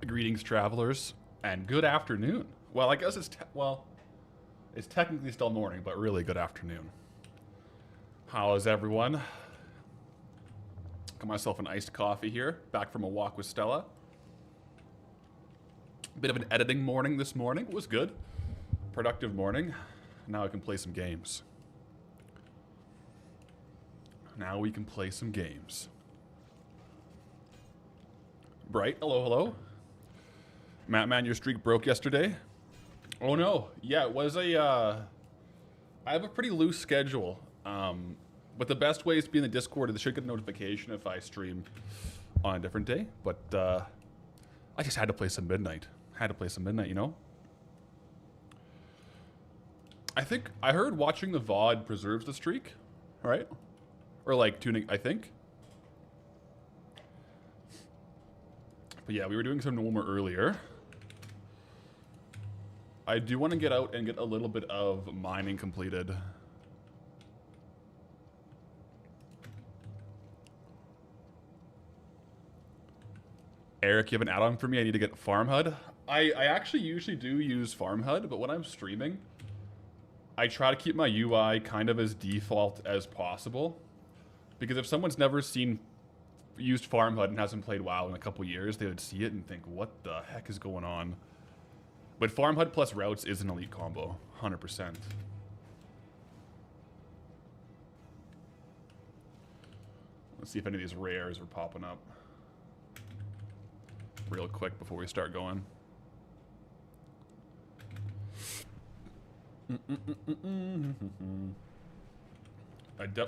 Greetings, travelers, and good afternoon. Well, I guess it's technically still morning, but really good afternoon. How is everyone? Got myself an iced coffee here, back from a walk with Stella. Bit of an editing morning this morning. It was good. Productive morning. Now I can play some games. Now we can play some games. Bright, hello, hello. Mattman, your streak broke yesterday. Oh no, yeah, it was I have a pretty loose schedule. But the best way is to be in the Discord. They should get a notification if I stream on a different day. But I just had to play some Midnight. You know? I heard watching the VOD preserves the streak, right? Or like tuning, I think. But yeah, we were doing some normal earlier. I do want to get out and get a little bit of mining completed. Eric, you have an add-on for me? I need to get Farm HUD. I actually usually do use Farm HUD, but when I'm streaming, I try to keep my UI kind of as default as possible. Because if someone's never used Farm HUD and hasn't played WoW in a couple years, they would see it and think, what the heck is going on? But Farm HUD plus routes is an elite combo, 100%. Let's see if any of these rares are popping up real quick before we start going.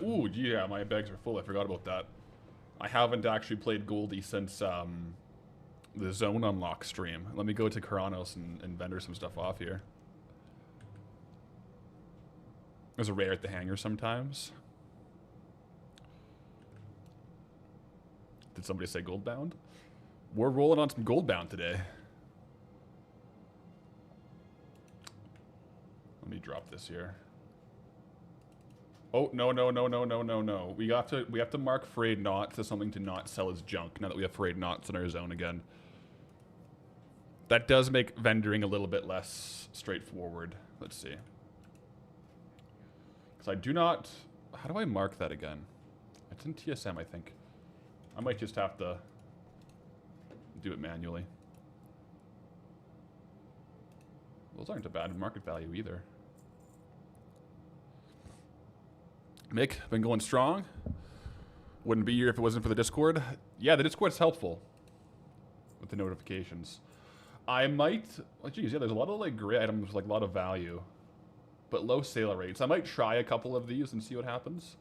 Ooh, yeah, my bags are full. I forgot about that. I haven't actually played Goldie since the Zone Unlock stream. Let me go to Karanos and vendor some stuff off here. There's a rare at the hangar sometimes. Did somebody say Goldbound? We're rolling on some Goldbound today. Let me drop this here. Oh, no. We have to mark Frayed knots as something to not sell as junk now that we have Frayed knots in our zone again. That does make vendoring a little bit less straightforward. Let's see. Because I do not... How do I mark that again? It's in TSM, I think. I might just have to do it manually. Those aren't a bad market value either. Mick, been going strong. Wouldn't be here if it wasn't for the Discord. Yeah, the Discord's helpful with the notifications. I might, oh geez, yeah, there's a lot of like gray items, like a lot of value, but low sale rates. I might try a couple of these and see what happens.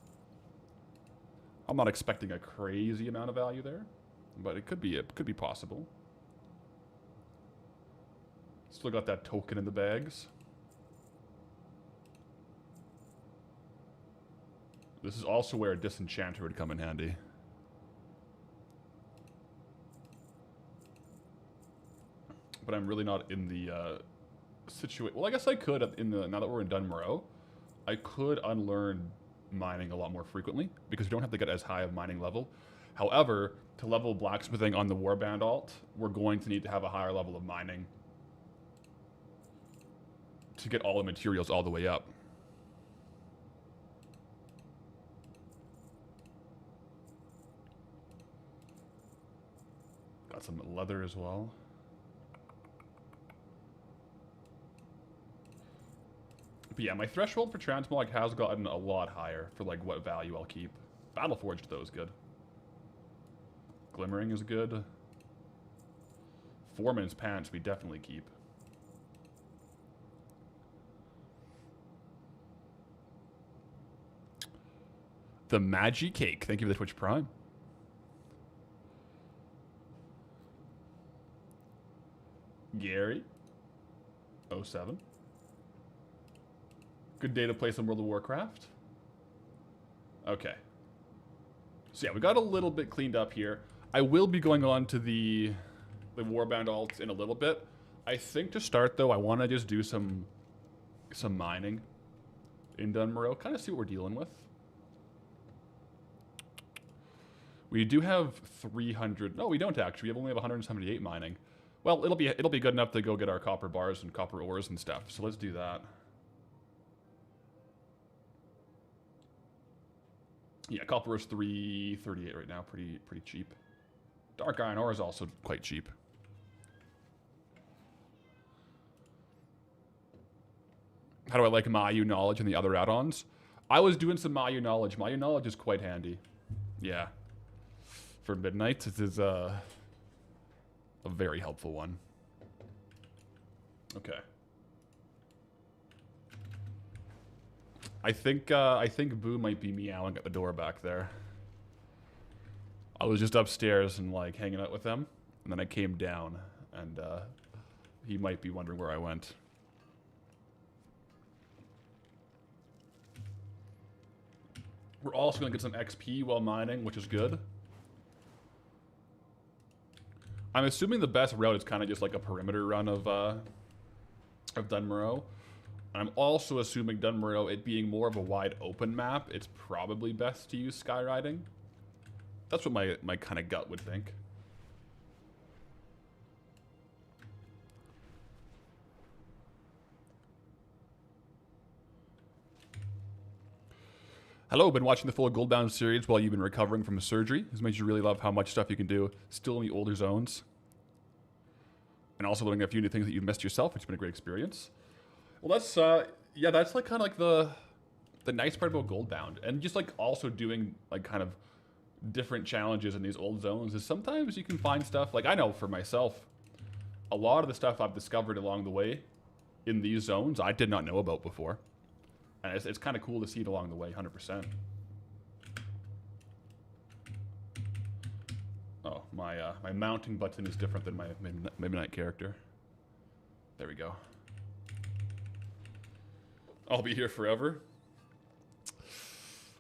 I'm not expecting a crazy amount of value there, but it could be possible. Still got that token in the bags. This is also where a disenchanter would come in handy. But I'm really not in the situation. Well, I guess I could now that we're in Dun Morogh, I could unlearn mining a lot more frequently because we don't have to get as high of mining level. However, to level blacksmithing on the warband alt, we're going to need to have a higher level of mining to get all the materials all the way up. Got some leather as well. But yeah, my threshold for Transmog has gotten a lot higher for like what value I'll keep. Battleforged though is good. Glimmering is good. Foreman's Pants we definitely keep. The Magi Cake, thank you for the Twitch Prime. Gary 07. Good day to play some World of Warcraft. Okay. So yeah, we got a little bit cleaned up here. I will be going on to the Warband alt in a little bit. I think to start though, I want to just do some mining in Dun Morogh, kind of see what we're dealing with. We do have 300. No, we don't actually. We only have 178 mining. Well, it'll be good enough to go get our copper bars and copper ores and stuff. So let's do that. Yeah, copper is 338 right now. Pretty cheap. Dark iron ore is also quite cheap. How do I like Mayu knowledge and the other add-ons? I was doing some Mayu knowledge. Mayu knowledge is quite handy. Yeah. For midnight, it is a very helpful one. Okay. I think Boo might be meowing at the door back there. I was just upstairs and like hanging out with them, and then I came down, and he might be wondering where I went. We're also gonna get some XP while mining, which is good. I'm assuming the best route is kind of just like a perimeter run of Dun Morogh. I'm also assuming Dun Morogh, it being more of a wide open map, it's probably best to use skyriding. That's what my kind of gut would think. Hello, been watching the full Goldbound series while you've been recovering from a surgery. This makes you really love how much stuff you can do still in the older zones. And also learning a few new things that you've missed yourself, which has been a great experience. Well, that's, yeah, that's like kind of like the nice part about Goldbound. And just like also doing like kind of different challenges in these old zones is sometimes you can find stuff, like I know for myself, a lot of the stuff I've discovered along the way in these zones I did not know about before. And it's kind of cool to see it along the way, 100%. Oh, my mounting button is different than my midnight character. There we go. I'll be here forever.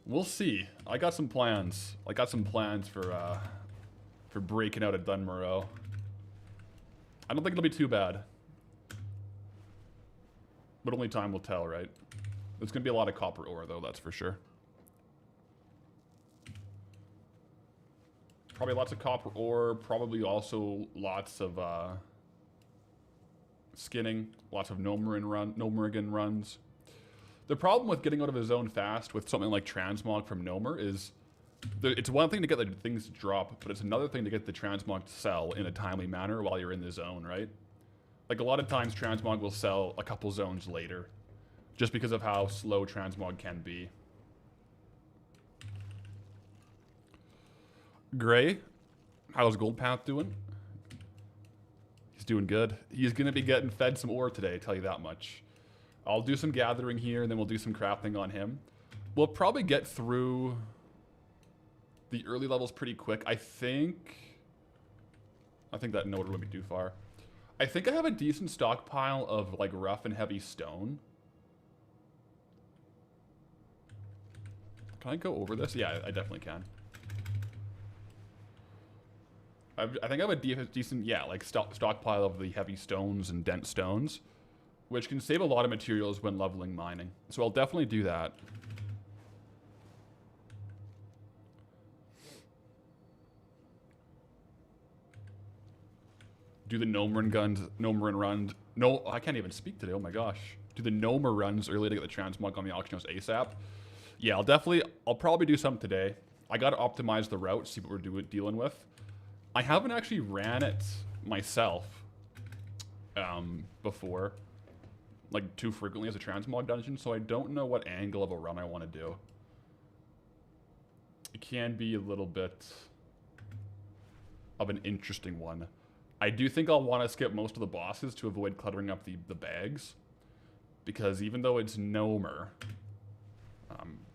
We'll see. I got some plans. I got some plans for breaking out at Dun Morogh. I don't think it'll be too bad. But only time will tell, right? There's going to be a lot of copper ore, though, that's for sure. Probably lots of copper ore, probably also lots of skinning, lots of Gnomerigan runs. The problem with getting out of a zone fast with something like Transmog from Gnomer is it's one thing to get the things to drop, but it's another thing to get the Transmog to sell in a timely manner while you're in the zone, right? Like a lot of times Transmog will sell a couple zones later just because of how slow Transmog can be. Gray, how's Goldpath doing? He's doing good. He's going to be getting fed some ore today, I tell you that much. I'll do some gathering here, and then we'll do some crafting on him. We'll probably get through the early levels pretty quick. I think that node wouldn't be too far. I think I have a decent stockpile of like rough and heavy stone. Can I go over this? Yeah, I definitely can. I think I have a decent, yeah, like stockpile of the heavy stones and dense stones, which can save a lot of materials when leveling mining. So I'll definitely do that. Do the Gnomerin runs. No, I can't even speak today, oh my gosh. Do the Gnomer runs early to get the Transmog on the auction house ASAP. Yeah, I'll probably do some today. I gotta optimize the route, see what we're dealing with. I haven't actually ran it myself before, like too frequently as a Transmog dungeon, so I don't know what angle of a run I want to do. It can be a little bit of an interesting one. I do think I'll want to skip most of the bosses to avoid cluttering up the bags, because even though it's Gnomer,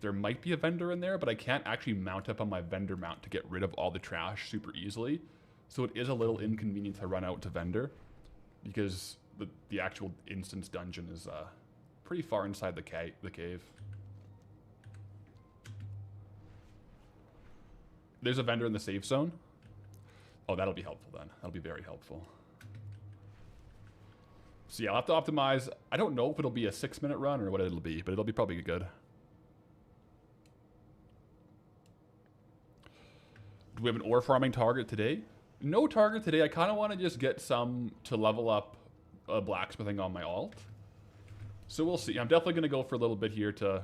there might be a vendor in there, but I can't actually mount up on my vendor mount to get rid of all the trash super easily. So it is a little inconvenient to run out to vendor, because the actual instance dungeon is pretty far inside the cave. There's a vendor in the safe zone. Oh, that'll be helpful then. That'll be very helpful. So yeah, I'll have to optimize. I don't know if it'll be a 6-minute run or what it'll be, but it'll be probably good. Do we have an ore farming target today? No target today. I kind of want to just get some to level up blacksmithing on my alt. So we'll see. I'm definitely going to go for a little bit here to...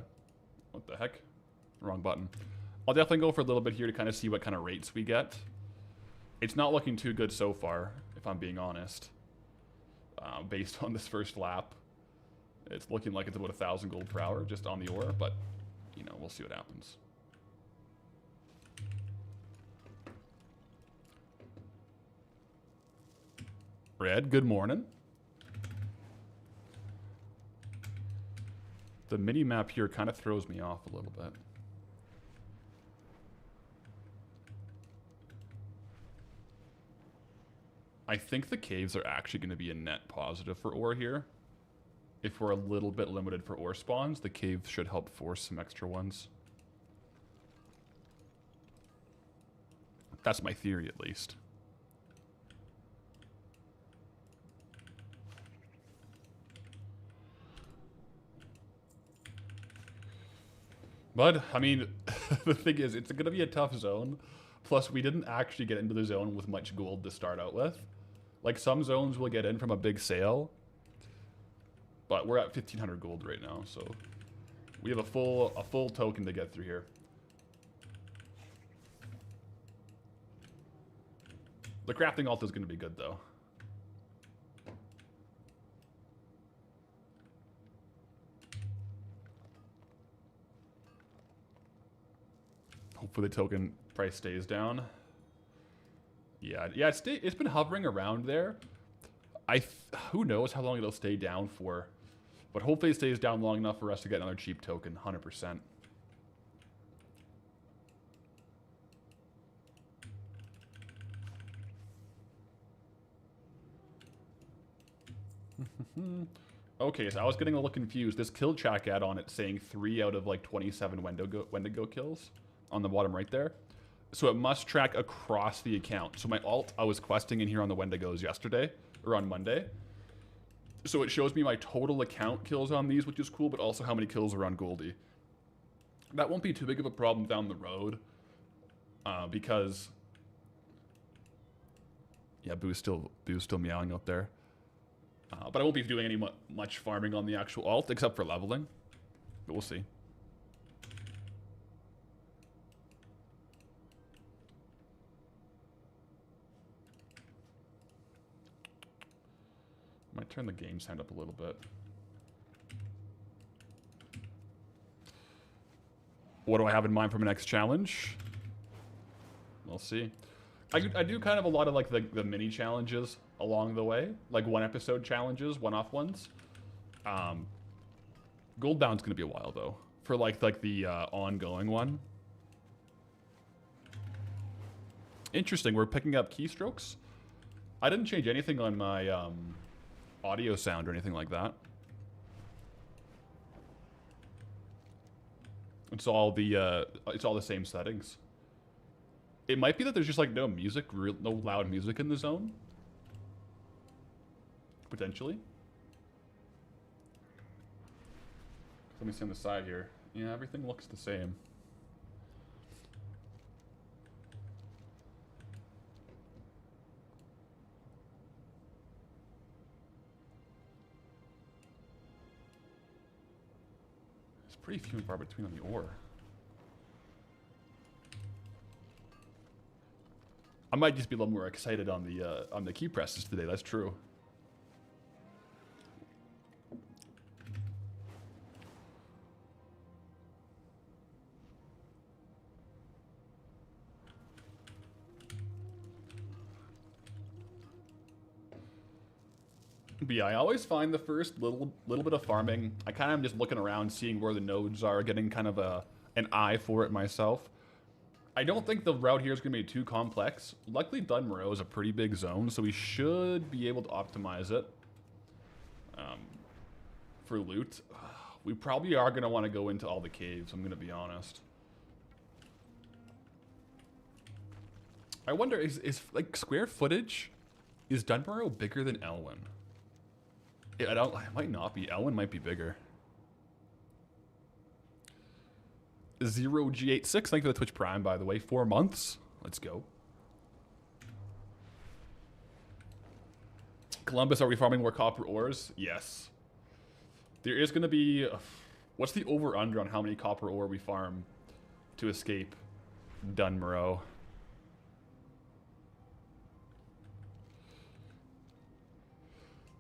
What the heck? Wrong button. I'll definitely go for a little bit here to kind of see what kind of rates we get. It's not looking too good so far, if I'm being honest. Based on this first lap. It's looking like it's about 1,000 gold per hour just on the ore, but, you know, we'll see what happens. Red, good morning. The mini-map here kind of throws me off a little bit. I think the caves are actually going to be a net positive for ore here. If we're a little bit limited for ore spawns, the caves should help force some extra ones. That's my theory, at least. But, I mean, the thing is, it's going to be a tough zone. Plus, we didn't actually get into the zone with much gold to start out with. Like, some zones will get in from a big sale. But we're at 1,500 gold right now, so we have a full token to get through here. The crafting alt is going to be good, though. Hopefully the token price stays down. Yeah, it's been hovering around there. Who knows how long it'll stay down for. But hopefully it stays down long enough for us to get another cheap token, 100%. Okay, so I was getting a little confused. This kill track add-on, it's saying 3 out of like 27 Wendigo kills on the bottom right there. So it must track across the account. So my alt, I was questing in here on the Wendigos yesterday, or on Monday. So it shows me my total account kills on these, which is cool, but also how many kills are on Goldie. That won't be too big of a problem down the road, because... Yeah, Boo's still meowing up there. But I won't be doing any much farming on the actual alt, except for leveling. But we'll see. Might turn the game sound up a little bit. What do I have in mind for my next challenge? We'll see. I do kind of a lot of like the mini challenges along the way, like one episode challenges, one-off ones. Goldbound's gonna be a while though, for like the ongoing one. Interesting. We're picking up keystrokes. I didn't change anything on my audio sound or anything like that. It's all the same settings. It might be that there's just like no music, no loud music in the zone. Potentially. Let me see on the side here. Yeah, everything looks the same. It's pretty few and far between on the ore. I might just be a little more excited on the key presses today. That's true. But yeah, I always find the first little bit of farming, I kind of am just looking around, seeing where the nodes are, getting kind of an eye for it myself. I don't think the route here is going to be too complex. Luckily, Dun Morogh is a pretty big zone, so we should be able to optimize it for loot. We probably are going to want to go into all the caves, I'm going to be honest. I wonder, is like square footage, is Dun Morogh bigger than Elwyn? It might not be. Elwyn might be bigger. 0G86, thank you for the Twitch Prime, by the way. 4 months. Let's go. Columbus, are we farming more copper ores? Yes. There is going to be... what's the over-under on how many copper ore we farm to escape Dun Morogh?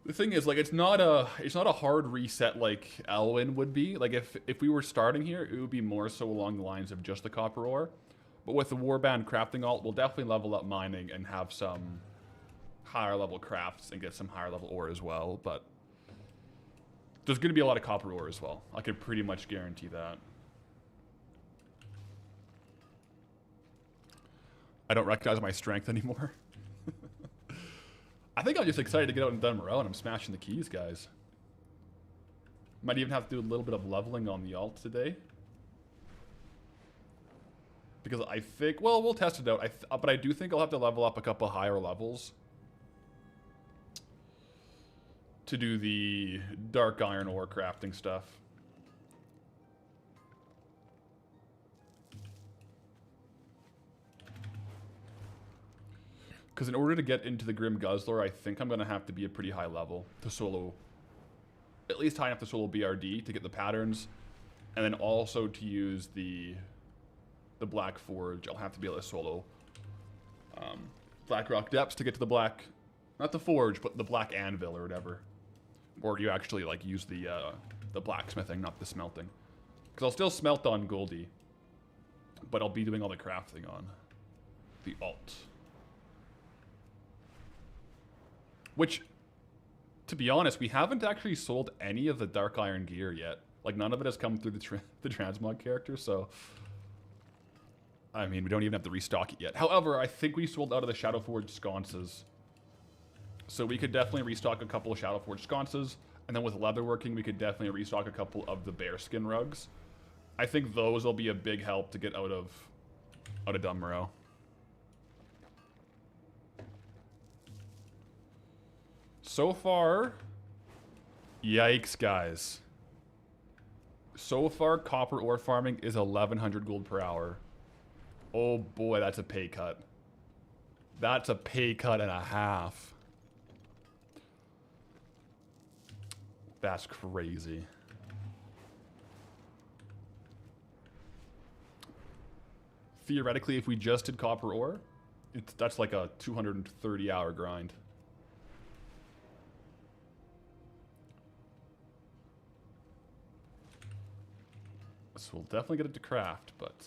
The thing is, like, it's not a hard reset like Elwyn would be. Like, if we were starting here, it would be more so along the lines of just the copper ore. But with the warband crafting alt, we'll definitely level up mining and have some higher level crafts and get some higher level ore as well. But there's going to be a lot of copper ore as well. I can pretty much guarantee that. I don't recognize my strength anymore. I think I'm just excited to get out in Dun Morogh and I'm smashing the keys, guys. Might even have to do a little bit of leveling on the alt today. Because I think, well, we'll test it out. But I do think I'll have to level up a couple higher levels to do the dark iron ore crafting stuff. Because in order to get into the Grim Guzzler, I think I'm going to have to be a pretty high level to solo, at least high enough to solo BRD to get the patterns, and then also to use the Black Forge. I'll have to be able to solo Black Rock Depths to get to the Black, not the Forge, but the Black Anvil or whatever. Or you actually like use the Blacksmithing, not the Smelting. Because I'll still smelt on Goldie, but I'll be doing all the crafting on the alt. Which, to be honest, we haven't actually sold any of the Dark Iron gear yet. Like, none of it has come through the Transmog character, so... I mean, we don't even have to restock it yet. However, I think we sold out of the Shadowforged sconces. So we could definitely restock a couple of Shadowforged sconces, and then with leatherworking, we could definitely restock a couple of the bearskin rugs. I think those will be a big help to get out of Dun Morogh. So far, yikes, guys. So far, copper ore farming is 1,100 gold per hour. Oh boy, that's a pay cut. That's a pay cut and a half. That's crazy. Theoretically, if we just did copper ore, that's like a 230-hour grind. So we'll definitely get it to craft, but...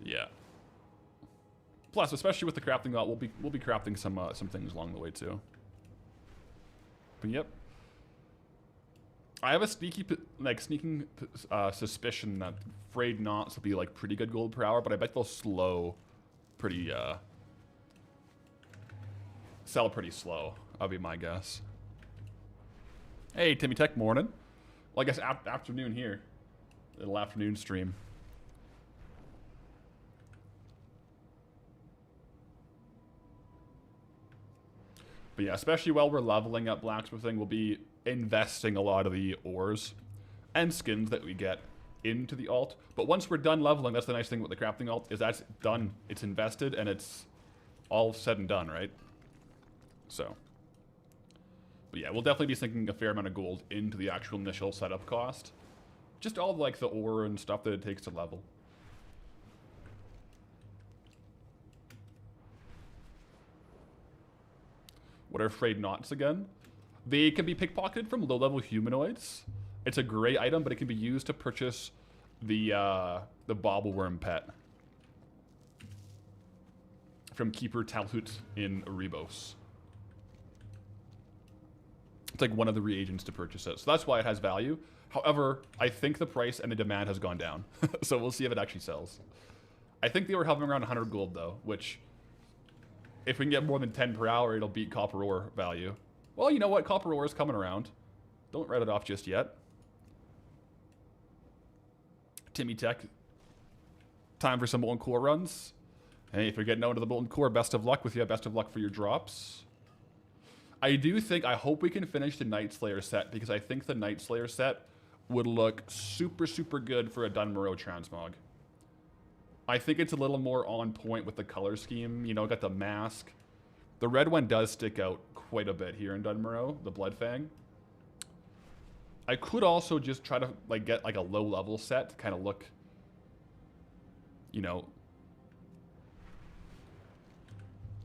yeah. Plus, especially with the crafting lot, we'll be crafting some things along the way too. But yep. I have a sneaking suspicion that Frayed knots will be like pretty good gold per hour, but I bet they'll sell pretty slow. That'll be my guess. Hey, Timmy Tech, morning. Well, I guess afternoon here. Little afternoon stream. But yeah, especially while we're leveling up Blacksmithing, we'll be investing a lot of the ores and skins that we get into the alt. But once we're done leveling, that's the nice thing with the crafting alt, is that's done. It's invested and it's all said and done, right? So... but yeah, we'll definitely be sinking a fair amount of gold into the actual initial setup cost. Just all like the ore and stuff that it takes to level. What are Frayed knots again? They can be pickpocketed from low-level humanoids. It's a great item, but it can be used to purchase the bobbleworm pet from Keeper Talhut in Erebos. It's like one of the reagents to purchase it. So that's why it has value. However, I think the price and the demand has gone down. So we'll see if it actually sells. I think they were hovering around 100 gold though, which if we can get more than 10 per hour, it'll beat copper ore value. Well, you know what? Copper ore is coming around. Don't write it off just yet. Timmy Tech. Time for some Molten Core runs. Hey, if you're getting out into the Molten Core, best of luck with you. Best of luck for your drops. I hope we can finish the Night Slayer set, because I think the Night Slayer set would look super, super good for a Dun Morogh Transmog. I think it's a little more on point with the color scheme. You know, got the mask. The red one does stick out quite a bit here in Dun Morogh, the Blood Fang. I could also just try to like get like a low level set to kind of look, you know,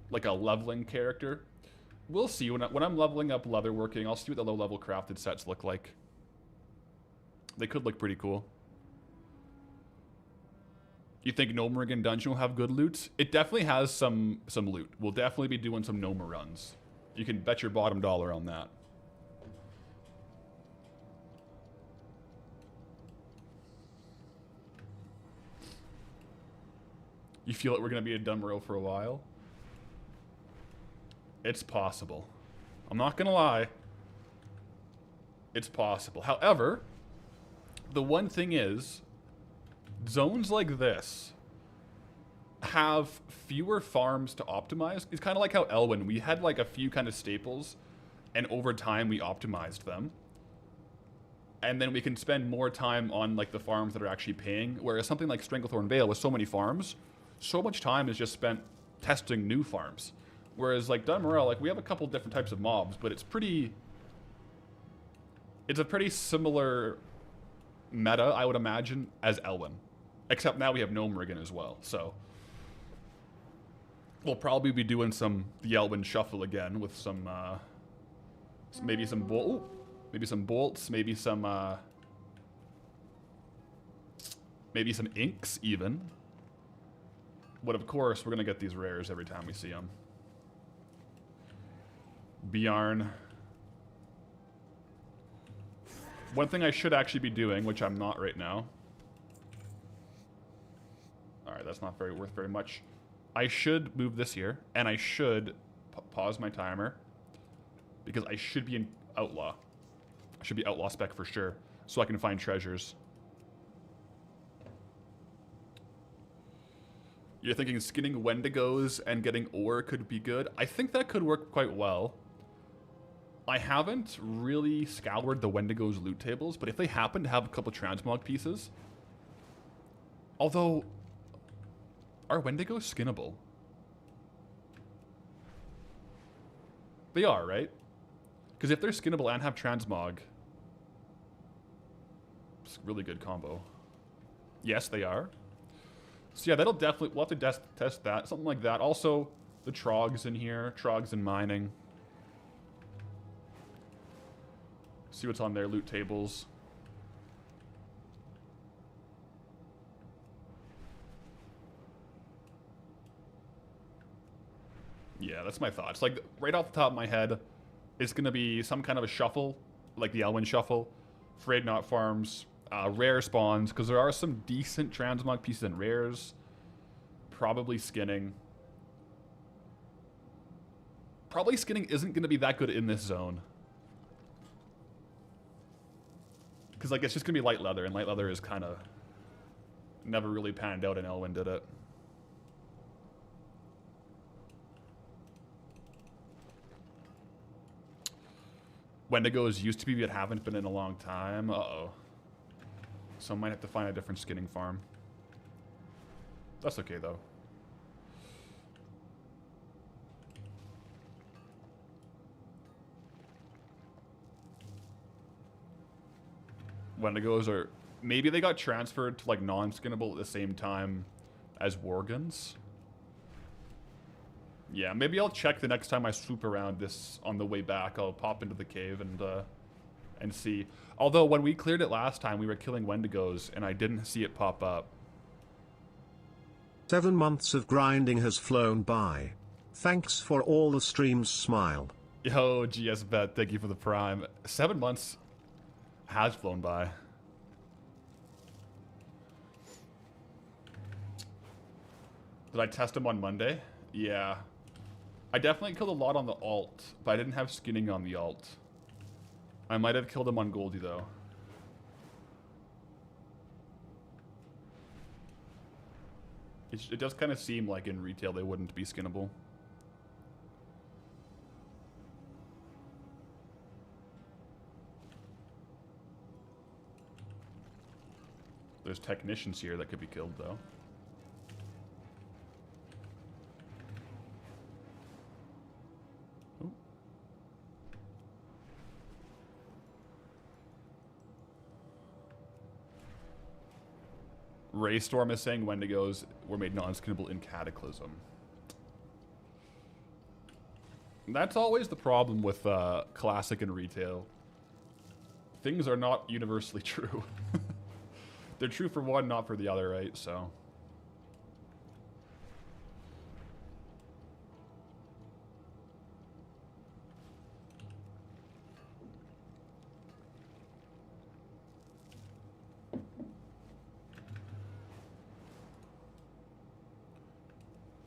like a leveling character. We'll see when I'm leveling up leatherworking. I'll see what the low level crafted sets look like. They could look pretty cool. You think No Morrigan Dungeon will have good loot? It definitely has some loot. We'll definitely be doing some Noma runs. You can bet your bottom dollar on that. You feel like we're going to be a Dun Morogh for a while? It's possible. I'm not going to lie. It's possible. However, the one thing is, zones like this have fewer farms to optimize. It's kind of like how Elwyn, we had like a few kind of staples, and over time we optimized them. And then we can spend more time on like the farms that are actually paying, whereas something like Stranglethorn Vale with so many farms, so much time is just spent testing new farms. Whereas like Dun Morogh, like we have a couple different types of mobs, but it's a pretty similar meta, I would imagine, as Elwyn. Except now we have No Morrigan as well, so we'll probably be doing the Elwyn shuffle again with some maybe some bolts, maybe some inks even. But of course, we're gonna get these rares every time we see them. Bjarn. One thing I should actually be doing, which I'm not right now. Alright, that's not worth very much. I should move this here, and I should pause my timer, because I should be in Outlaw. I should be Outlaw spec for sure, so I can find treasures. You're thinking skinning Wendigos and getting ore could be good? I think that could work quite well. I haven't really scoured the Wendigo's loot tables, but if they happen to have a couple Transmog pieces... Although... Are Wendigos skinnable? They are, right? Because if they're skinnable and have Transmog... It's a really good combo. Yes, they are. So yeah, that'll definitely... We'll have to test that. Something like that. Also, the Trogs in here. Trogs in mining. See what's on their loot tables. Yeah, that's my thoughts. Like, right off the top of my head, it's going to be some kind of a shuffle, like the Elwyn shuffle. Frayed Knot farms, rare spawns, because there are some decent Transmog pieces in rares. Probably skinning. Probably skinning isn't going to be that good in this zone. Because, like, it's just going to be light leather, and light leather is kind of never really panned out, and Elwyn did it. Wendigos used to be, but haven't been in a long time. Uh-oh. So I might have to find a different skinning farm. That's okay, though. Wendigos are... Maybe they got transferred to, like, non-skinnable at the same time as Worgans. Yeah, maybe I'll check the next time I swoop around this on the way back. I'll pop into the cave and see. Although, when we cleared it last time, we were killing Wendigos, and I didn't see it pop up. 7 months of grinding has flown by. Thanks for all the streams, smile. Yo, GS Bet, thank you for the prime. 7 months has flown by. Did I test him on Monday? Yeah. I definitely killed a lot on the alt, but I didn't have skinning on the alt. I might have killed him on Goldie, though. It does kind of seem like in retail they wouldn't be skinnable. There's technicians here that could be killed, though. Ooh. Raystorm is saying Wendigos were made non-skinnable in Cataclysm. That's always the problem with Classic and Retail. Things are not universally true. They're true for one, not for the other, right? So...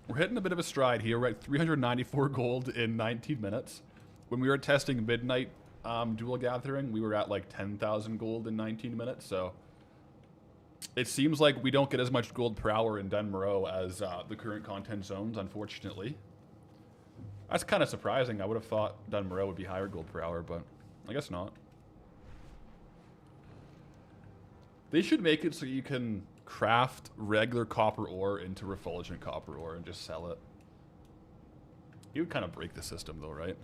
We're hitting a bit of a stride here. We're at 394 gold in 19 minutes. When we were testing Midnight Dual Gathering, we were at like 10,000 gold in 19 minutes, so... It seems like we don't get as much gold per hour in Dun Morogh as the current content zones, unfortunately. That's kind of surprising. I would have thought Dun Morogh would be higher gold per hour, but I guess not. They should make it so you can craft regular copper ore into refulgent copper ore and just sell it. It would kind of break the system though, right?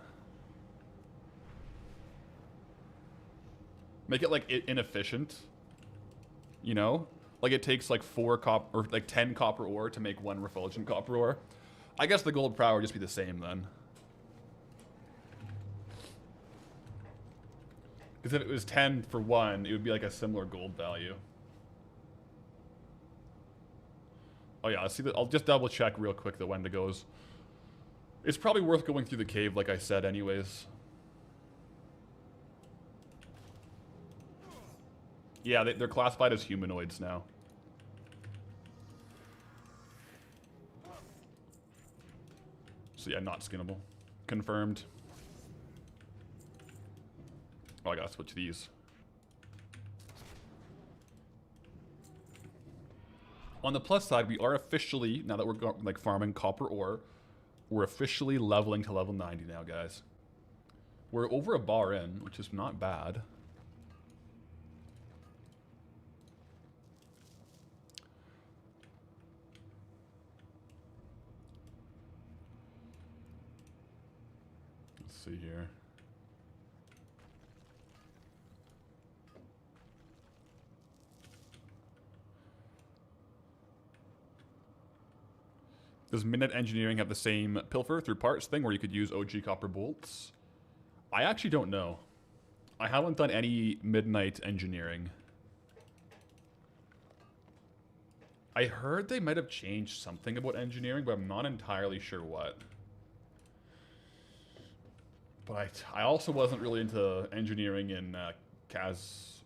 Make it like inefficient. You know? Like it takes like 10 copper ore to make 1 refulgent copper ore. I guess the gold per hour would just be the same then. Because if it was 10 for 1, it would be like a similar gold value. Oh yeah, let's see. I'll just double check real quick the Wendigos. It's probably worth going through the cave, like I said, anyways. Yeah, they're classified as humanoids now. So yeah, not skinnable. Confirmed. Oh, I gotta switch these. On the plus side, we are officially, now that we're like farming copper ore, we're officially leveling to level 90 now, guys. We're over a bar in, which is not bad. Let's see here. Does Midnight Engineering have the same pilfer through parts thing where you could use OG copper bolts? I actually don't know. I haven't done any Midnight Engineering. I heard they might have changed something about engineering, but I'm not entirely sure what. But I also wasn't really into engineering in Kaz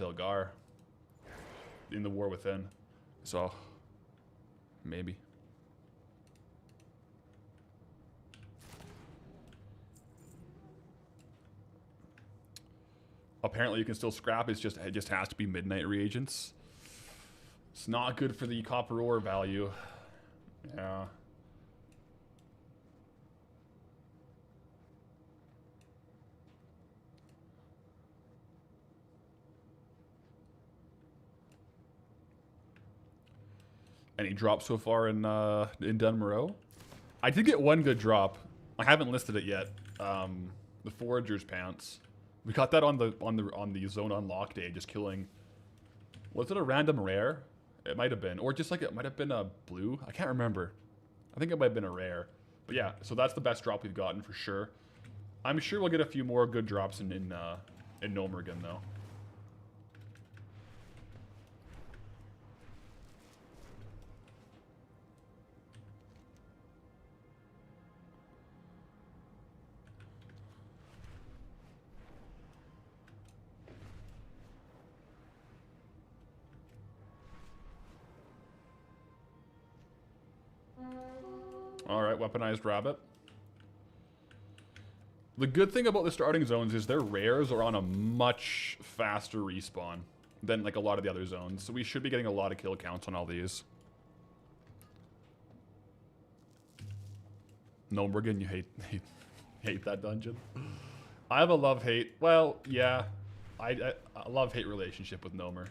Elgar, in the War Within. So maybe. Apparently you can still scrap, it just has to be midnight reagents. It's not good for the copper ore value. Yeah. Any drops so far in Dun Morogh? I did get one good drop. I haven't listed it yet. The Forager's Pants. We got that on the zone unlock day, just killing. Was it a random rare? It might have been, or just like it might have been a blue. I can't remember. I think it might have been a rare. But yeah, so that's the best drop we've gotten for sure. I'm sure we'll get a few more good drops in Gnomer again though. Alright, weaponized rabbit. The good thing about the starting zones is their rares are on a much faster respawn than like a lot of the other zones. So we should be getting a lot of kill counts on all these. No, Morgan, you hate that dungeon. I have a love-hate. Well, yeah. I love-hate relationship with Nomer.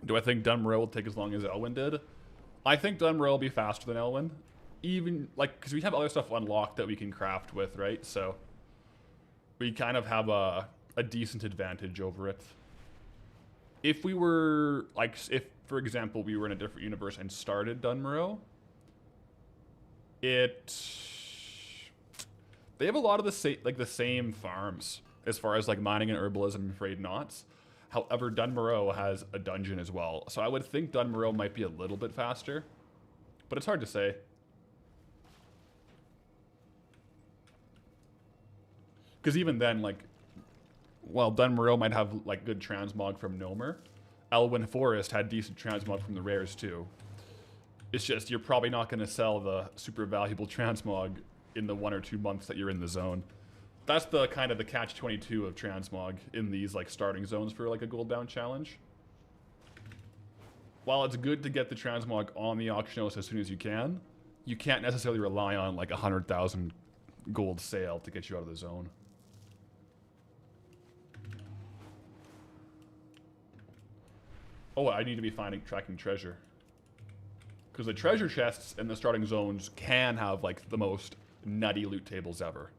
Do I think Dun Morogh will take as long as Elwyn did? I think Dun Morogh will be faster than Elwyn. Even, like, because we have other stuff unlocked that we can craft with, right? So we kind of have a decent advantage over it. If we were, like, if, for example, we were in a different universe and started Dun Morogh, they have a lot of the same farms as far as like mining and herbalism and Frayed knots. However, Dun Morogh has a dungeon as well, so I would think Dun Morogh might be a little bit faster, but it's hard to say. Because even then, like, while Dun Morogh might have like good transmog from Nomer, Elwyn Forest had decent transmog from the rares too. It's just you're probably not going to sell the super valuable transmog in the 1 or 2 months that you're in the zone. That's the kind of the catch-22 of transmog in these like starting zones for like a Goldbound challenge. While it's good to get the transmog on the auction house as soon as you can't necessarily rely on like 100,000 gold sale to get you out of the zone. Oh, I need to be tracking treasure. Because the treasure chests in the starting zones can have like the most nutty loot tables ever.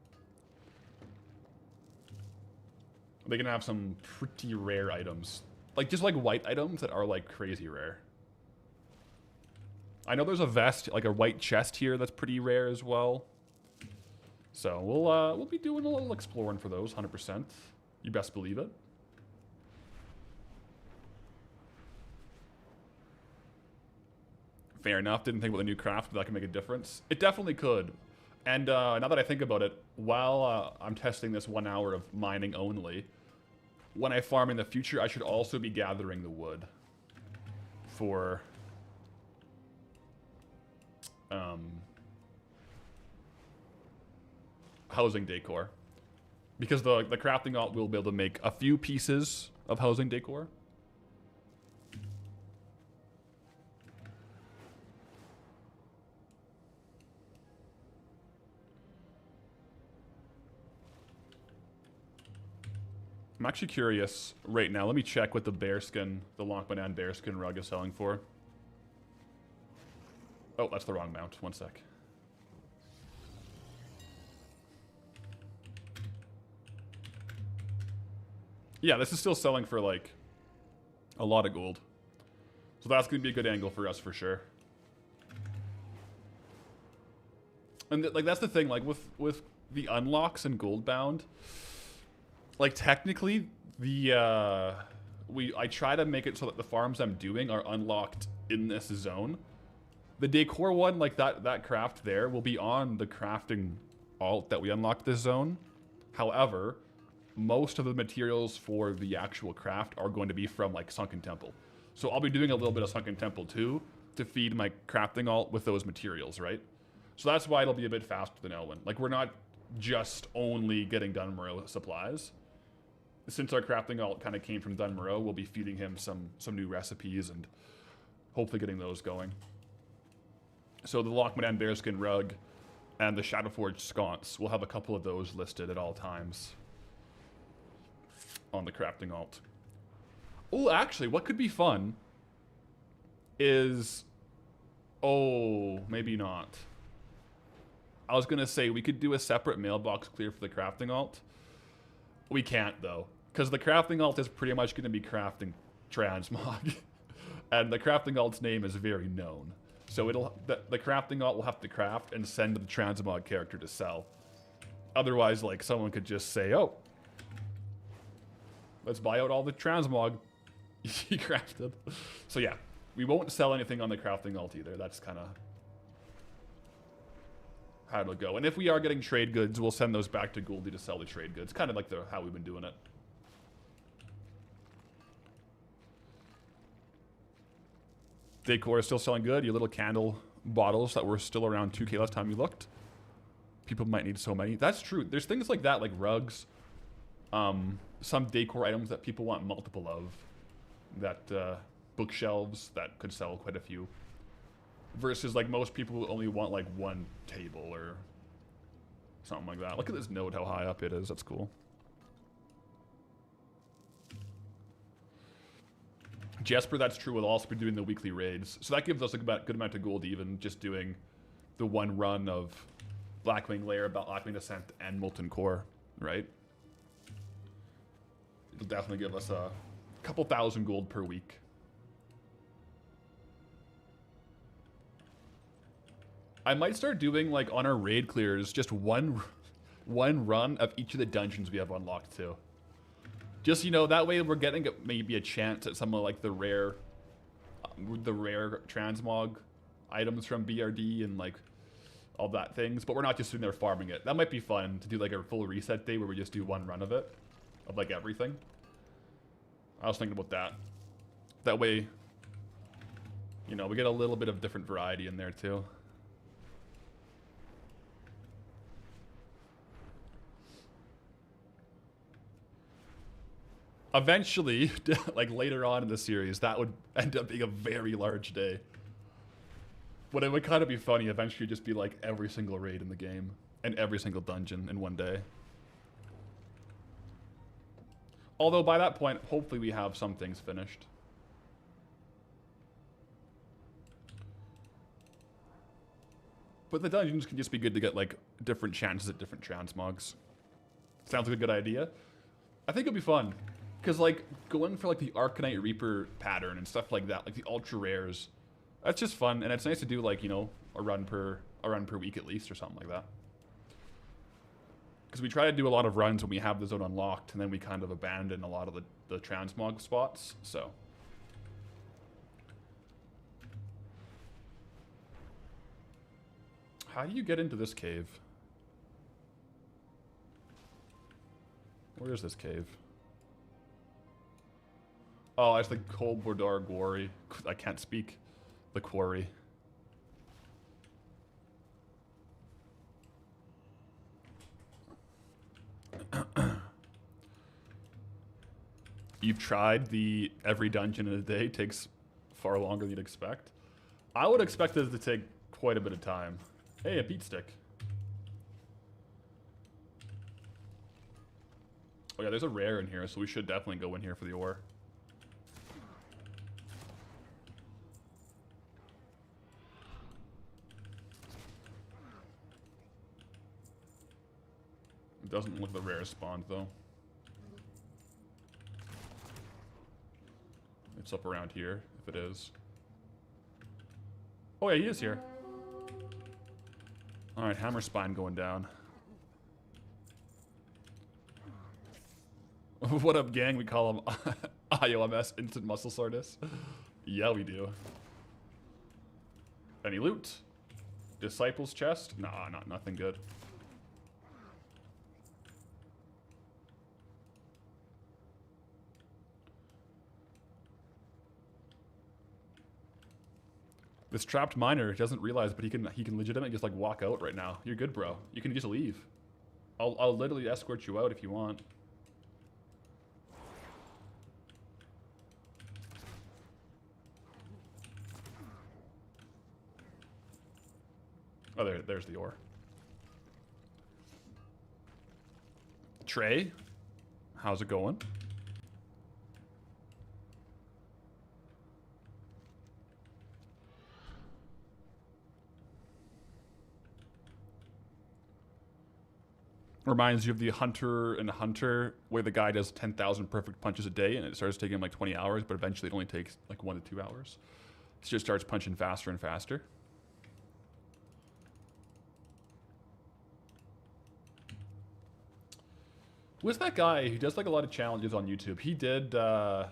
They can have some pretty rare items. Like just like white items that are like crazy rare. I know there's a vest, like a white chest here that's pretty rare as well. So we'll be doing a little exploring for those, 100%. You best believe it. Fair enough. Didn't think about the new craft, but that can make a difference. It definitely could. And now that I think about it, while I'm testing this 1 hour of mining only, when I farm in the future, I should also be gathering the wood for housing decor. Because the crafting alt will be able to make a few pieces of housing decor. I'm actually curious right now. Let me check what the bearskin, the Lochbanan bearskin rug is selling for. Oh, that's the wrong mount. 1 sec. Yeah, this is still selling for like a lot of gold. So that's going to be a good angle for us for sure. And like that's the thing, like with the unlocks and Goldbound, like technically the I try to make it so that the farms I'm doing are unlocked in this zone. The decor one, like that craft there, will be on the crafting alt that we unlocked this zone. However, most of the materials for the actual craft are going to be from like Sunken Temple. So I'll be doing a little bit of Sunken Temple too to feed my crafting alt with those materials, right? So that's why it'll be a bit faster than Elwyn. Like we're not just only getting Dun Morogh supplies. Since our crafting alt kind of came from Dun Morogh, we'll be feeding him some new recipes and hopefully getting those going. So the Lochbanan bearskin rug and the Shadowforged sconce, we'll have a couple of those listed at all times on the crafting alt. Oh, actually, what could be fun is... Oh, maybe not. I was going to say we could do a separate mailbox clear for the crafting alt. We can't, though, because the crafting alt is pretty much going to be crafting transmog. And the crafting alt's name is very known. So the crafting alt will have to craft and send the transmog character to sell. Otherwise, like, someone could just say, oh, let's buy out all the transmog he crafted. So yeah, we won't sell anything on the crafting alt either. That's kind of how it'll go. And if we are getting trade goods, we'll send those back to Goldie to sell the trade goods. Kind of like how we've been doing it. Decor is still selling good. Your little candle bottles that were still around 2K last time you looked. People might need so many. That's true. There's things like that, like rugs. Some decor items that people want multiple of. That bookshelves that could sell quite a few. Versus like most people who only want like one table or something like that. Look at this node, how high up it is. That's cool. Jesper, that's true, will also be doing the weekly raids. So that gives us a good amount of gold even just doing the one run of Blackwing Lair, Blackwing Descent, and Molten Core, right? It'll definitely give us a couple thousand gold per week. I might start doing, like, on our raid clears, just one run of each of the dungeons we have unlocked too. Just, you know, that way we're getting maybe a chance at some of, like, the rare transmog items from BRD and, like, all that things, but we're not just sitting there farming it. That might be fun to do, like, a full reset day where we just do one run of it, of, like, everything. I was thinking about that. That way, you know, we get a little bit of different variety in there too. Eventually, like later on in the series, that would end up being a very large day. But it would kind of be funny eventually just be like every single raid in the game and every single dungeon in one day. Although by that point, hopefully we have some things finished. But the dungeons can just be good to get like different chances at different transmogs. Sounds like a good idea. I think it'll be fun. Because, like, going for, like, the Arcanite Reaper pattern and stuff like that, like the ultra rares, that's just fun, and it's nice to do, like, you know, a run per week at least or something like that. Because we try to do a lot of runs when we have the zone unlocked, and then we kind of abandon a lot of the transmog spots, so. How do you get into this cave? Where is this cave? Oh, it's the Goldbound quarry. I can't speak. The quarry. You've tried the every dungeon in a day takes far longer than you'd expect. I would expect it to take quite a bit of time. Hey, a beat stick. Oh yeah, there's a rare in here, so we should definitely go in here for the ore. It doesn't look the rare spawned though. It's up around here, if it is. Oh yeah, he is here. Alright, hammer spine going down. What up, gang? We call him IOMS, Instant Muscle Soreness. Yeah, we do. Any loot? Disciples chest? Nah, nothing good. This trapped miner doesn't realize, but he can legitimately just like walk out right now. You're good, bro. You can just leave. I'll literally escort you out if you want. Oh, there's the ore. Trey, how's it going? Reminds you of the Hunter and Hunter, where the guy does 10,000 perfect punches a day, and it starts taking him like 20 hours, but eventually it only takes like 1 to 2 hours. It just starts punching faster and faster. Who's that guy who does like a lot of challenges on YouTube? He did, I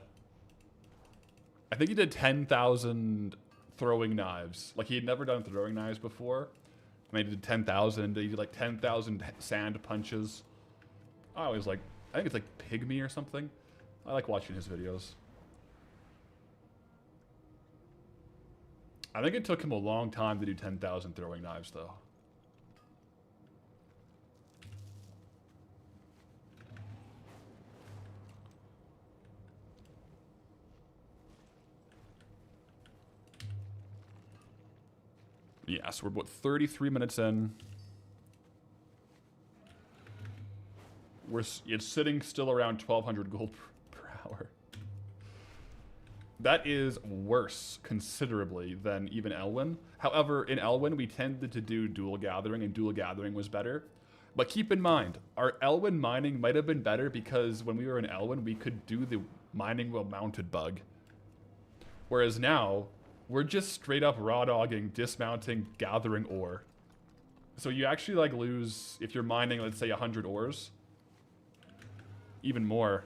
think he did 10,000 throwing knives. Like he had never done throwing knives before. And he did 10,000. He did like 10,000 sand punches. I always like, I think it's like Pygmy or something. I like watching his videos. I think it took him a long time to do 10,000 throwing knives though. Yeah, so we're about 33 minutes in. It's sitting still around 1,200 gold per hour. That is worse considerably than even Elwyn. However, in Elwyn, we tended to do dual gathering, and dual gathering was better. But keep in mind, our Elwyn mining might have been better because when we were in Elwyn, we could do the mining while mounted bug. Whereas now, we're just straight up raw dogging, dismounting, gathering ore. So you actually like lose, if you're mining, let's say 100 ores, even more.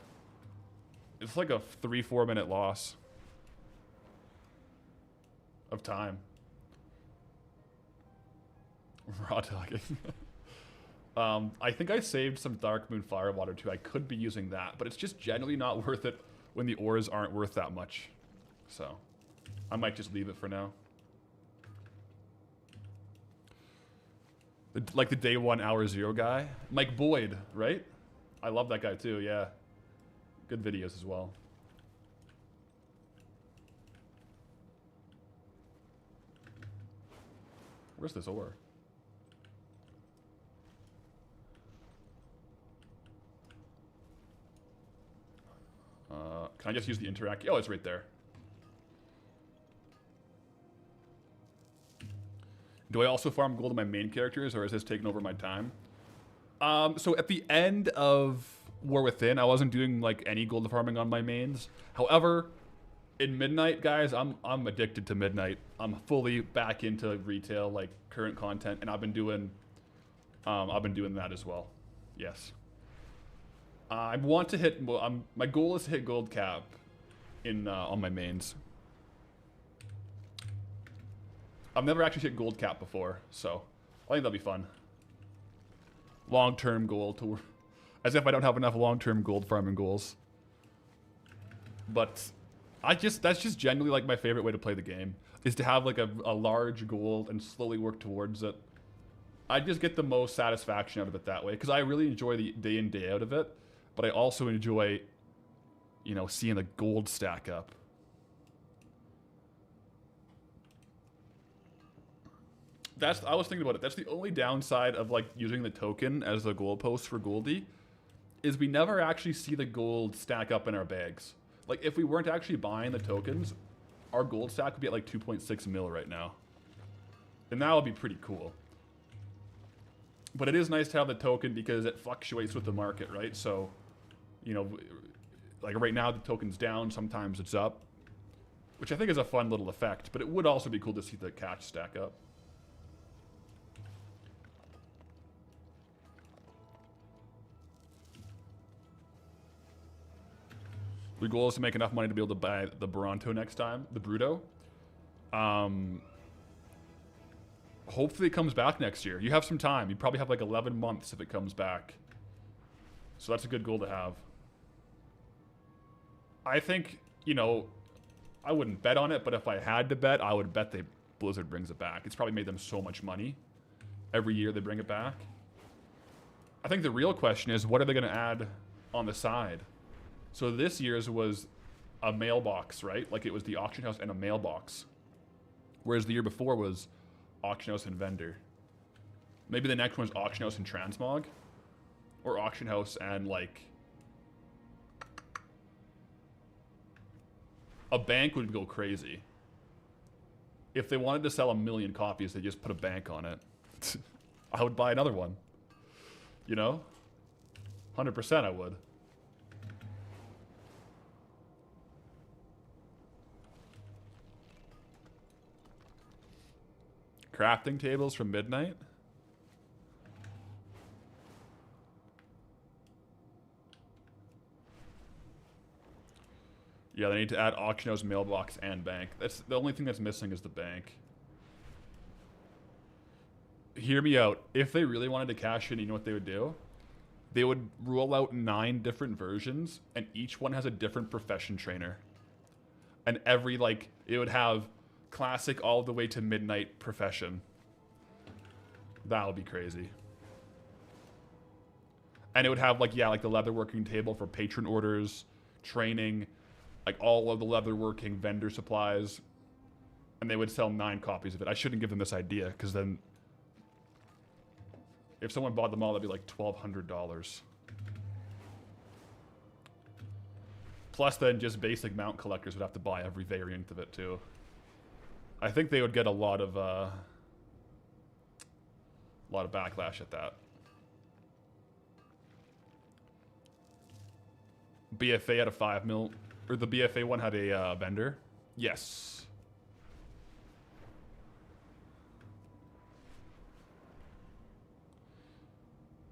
It's like a 3-4 minute loss of time. Raw dogging. I think I saved some Dark Moon Firewater too. I could be using that, but it's just generally not worth it when the ores aren't worth that much. So I might just leave it for now. Like the day 1 hour 0 guy. Mike Boyd, right? I love that guy too, yeah. Good videos as well. Where's this ore? Can I just use the interact? Oh, it's right there. Do I also farm gold on my main characters, or is this taking over my time? So at the end of War Within, I wasn't doing like any gold farming on my mains. However, in Midnight, guys, I'm addicted to Midnight. I'm fully back into retail, like current content, and I've been doing that as well. Yes. I want to hit. My goal is to hit gold cap in on my mains. I've never actually hit gold cap before, so I think that'll be fun. Long-term goal to, as if I don't have enough long-term gold farming goals. But that's just generally like my favorite way to play the game, is to have like a large goal and slowly work towards it. I just get the most satisfaction out of it that way, because I really enjoy the day in, day out of it, but I also enjoy, you know, seeing the gold stack up. I was thinking about it. That's the only downside of like using the token as the goalpost for Goldie, is we never actually see the gold stack up in our bags. Like if we weren't actually buying the tokens, our gold stack would be at like 2.6 mil right now. And that would be pretty cool. But it is nice to have the token because it fluctuates with the market, right? So, you know, like right now the token's down, sometimes it's up, which I think is a fun little effect, but it would also be cool to see the catch stack up. The goal is to make enough money to be able to buy the Bronto next time, the Bruto. Hopefully it comes back next year. You have some time. You probably have like 11 months if it comes back. So that's a good goal to have. I think, you know, I wouldn't bet on it, but if I had to bet, I would bet Blizzard brings it back. It's probably made them so much money. Every year they bring it back. I think the real question is, what are they going to add on the side? So this year's was a mailbox, right? Like it was the auction house and a mailbox. Whereas the year before was auction house and vendor. Maybe the next one's auction house and transmog. Or auction house and like... a bank would go crazy. If they wanted to sell 1 million copies, they just put a bank on it. I would buy another one. You know? 100% I would. Crafting tables from Midnight? Yeah, they need to add auction house, mailbox, and bank. That's the only thing that's missing is the bank. Hear me out. If they really wanted to cash in, you know what they would do? They would roll out 9 different versions, and each one has a different profession trainer. And every, like, it would have classic all the way to midnight profession. That would be crazy. And it would have, like, yeah, like the leatherworking table for patron orders, training, like all of the leatherworking vendor supplies. And they would sell 9 copies of it. I shouldn't give them this idea, because then if someone bought them all, that'd be like $1,200. Plus, then just basic mount collectors would have to buy every variant of it too. I think they would get a lot of backlash at that. BFA had a 5 mil, or the BFA one had a vendor. Yes.